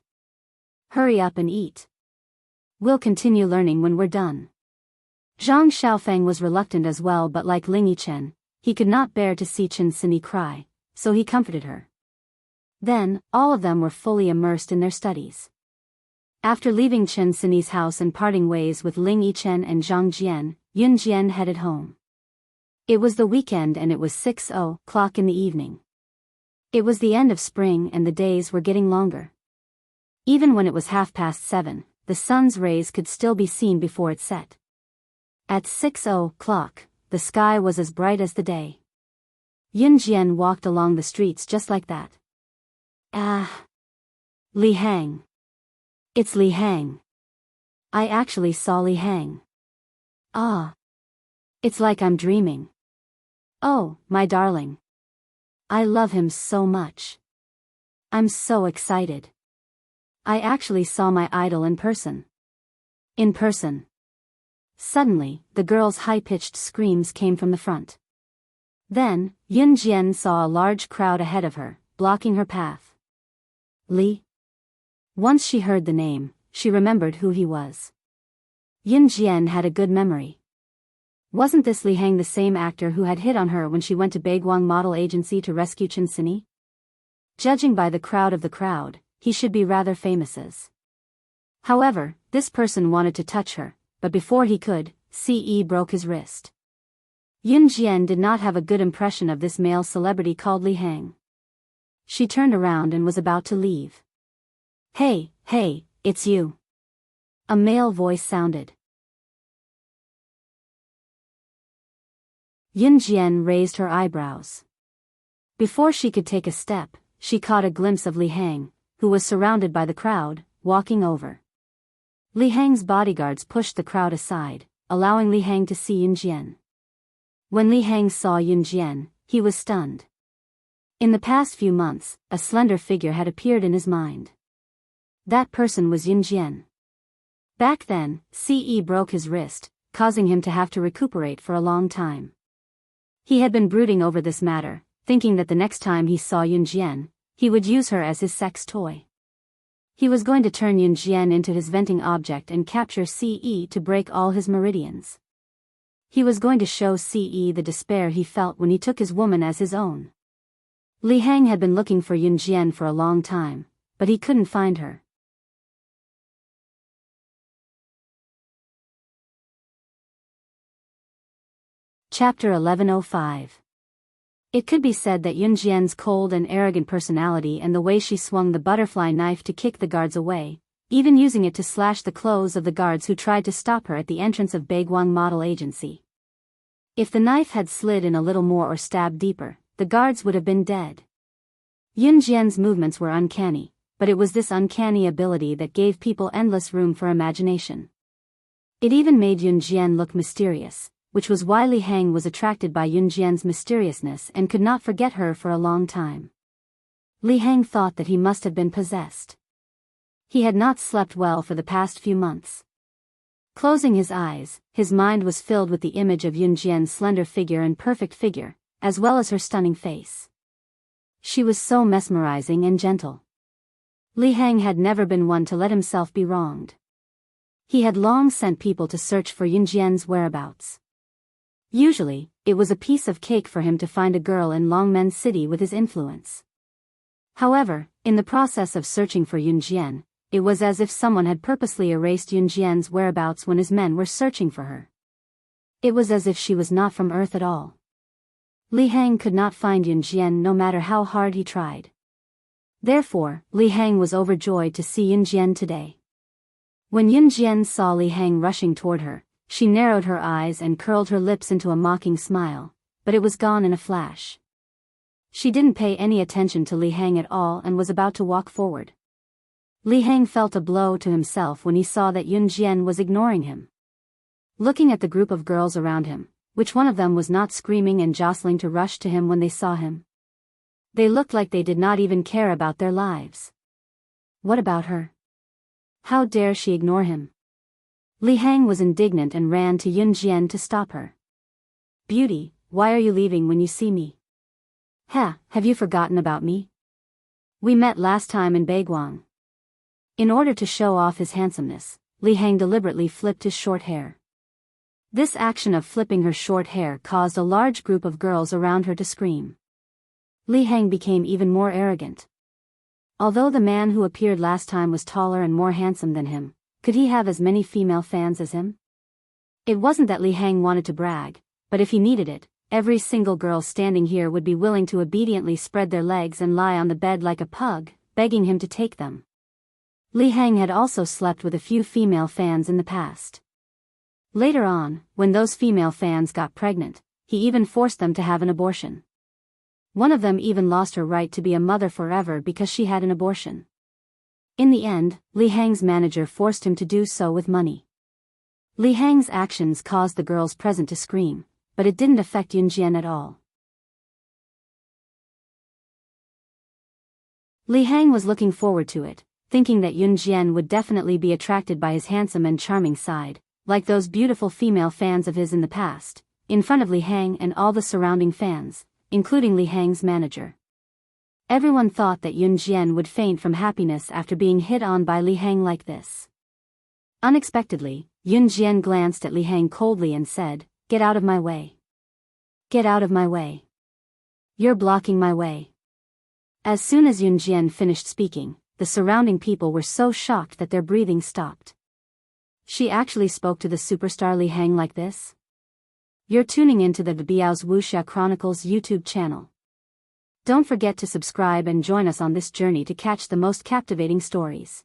Hurry up and eat. We'll continue learning when we're done. Zhang Xiaofeng was reluctant as well, but like Ling Yichen, he could not bear to see Chen Sini cry, so he comforted her. Then, all of them were fully immersed in their studies. After leaving Chen Sini's house and parting ways with Ling Yichen and Zhang Jian, Yun Jian headed home. It was the weekend and it was 6:00 in the evening. It was the end of spring and the days were getting longer. Even when it was 7:30, the sun's rays could still be seen before it set. At 6:00, the sky was as bright as the day. Yun Jian walked along the streets just like that. Li Hang. It's Li Hang. I actually saw Li Hang. It's like I'm dreaming. Oh, my darling. I love him so much. I'm so excited. I actually saw my idol in person. In person. Suddenly, the girl's high-pitched screams came from the front. Then, Yun Jian saw a large crowd ahead of her, blocking her path. Li. Once she heard the name, she remembered who he was. Yun Jian had a good memory. Wasn't this Li Hang the same actor who had hit on her when she went to Baiguang Model Agency to rescue Chen Sini? Judging by the crowd, he should be rather famous as. However, this person wanted to touch her, but before he could, CE broke his wrist. Yun Jian did not have a good impression of this male celebrity called Li Hang. She turned around and was about to leave. Hey, it's you. A male voice sounded. Yun Jian raised her eyebrows. Before she could take a step, she caught a glimpse of Li Hang, who was surrounded by the crowd, walking over. Li Hang's bodyguards pushed the crowd aside, allowing Li Hang to see Yun Jian. When Li Hang saw Yun Jian, he was stunned. In the past few months, a slender figure had appeared in his mind. That person was Yun Jian. Back then, CE broke his wrist, causing him to have to recuperate for a long time. He had been brooding over this matter, thinking that the next time he saw Yun Jian, he would use her as his sex toy. He was going to turn Yun Jian into his venting object and capture CE to break all his meridians. He was going to show CE the despair he felt when he took his woman as his own. Li Hang had been looking for Yun Jian for a long time, but he couldn't find her. Chapter 1105. It could be said that Yun Jian's cold and arrogant personality and the way she swung the butterfly knife to kick the guards away, even using it to slash the clothes of the guards who tried to stop her at the entrance of Baiguang Model Agency. If the knife had slid in a little more or stabbed deeper, the guards would have been dead. Yun Jian's movements were uncanny, but it was this uncanny ability that gave people endless room for imagination. It even made Yun Jian look mysterious, which was why Li Hang was attracted by Yun Jian's mysteriousness and could not forget her for a long time. Li Hang thought that he must have been possessed. He had not slept well for the past few months. Closing his eyes, his mind was filled with the image of Yun Jian's slender figure and perfect figure, as well as her stunning face. She was so mesmerizing and gentle. Li Hang had never been one to let himself be wronged. He had long sent people to search for Yun Jian's whereabouts. Usually, it was a piece of cake for him to find a girl in Longmen City with his influence. However, in the process of searching for Yun Jian, it was as if someone had purposely erased Yun Jian's whereabouts when his men were searching for her. It was as if she was not from Earth at all. Li Hang could not find Yun Jian no matter how hard he tried. Therefore, Li Hang was overjoyed to see Yun Jian today. When Yunjian saw Li Hang rushing toward her, she narrowed her eyes and curled her lips into a mocking smile, but it was gone in a flash. She didn't pay any attention to Li Hang at all and was about to walk forward. Li Hang felt a blow to himself when he saw that Yunjian was ignoring him. Looking at the group of girls around him, which one of them was not screaming and jostling to rush to him when they saw him? They looked like they did not even care about their lives. What about her? How dare she ignore him? Li Hang was indignant and ran to Yunjian to stop her. "Beauty, why are you leaving when you see me? Have you forgotten about me? We met last time in Baiguang." In order to show off his handsomeness, Li Hang deliberately flipped his short hair. This action of flipping her short hair caused a large group of girls around her to scream. Li Hang became even more arrogant. Although the man who appeared last time was taller and more handsome than him, could he have as many female fans as him? It wasn't that Li Hang wanted to brag, but if he needed it, every single girl standing here would be willing to obediently spread their legs and lie on the bed like a pug, begging him to take them. Li Hang had also slept with a few female fans in the past. Later on, when those female fans got pregnant, he even forced them to have an abortion. One of them even lost her right to be a mother forever because she had an abortion. In the end, Li Hang's manager forced him to do so with money. Li Hang's actions caused the girls present to scream, but it didn't affect Yunjian at all. Li Hang was looking forward to it, thinking that Yunjian would definitely be attracted by his handsome and charming side, like those beautiful female fans of his in the past, in front of Li Hang and all the surrounding fans, including Li Hang's manager. Everyone thought that Yunjian would faint from happiness after being hit on by Li Hang like this. Unexpectedly, Yunjian glanced at Li Hang coldly and said, "Get out of my way. Get out of my way. You're blocking my way." As soon as Yunjian finished speaking, the surrounding people were so shocked that their breathing stopped. She actually spoke to the superstar Li Hang like this? You're tuning into the Biyao's Wuxia Chronicles YouTube channel. Don't forget to subscribe and join us on this journey to catch the most captivating stories.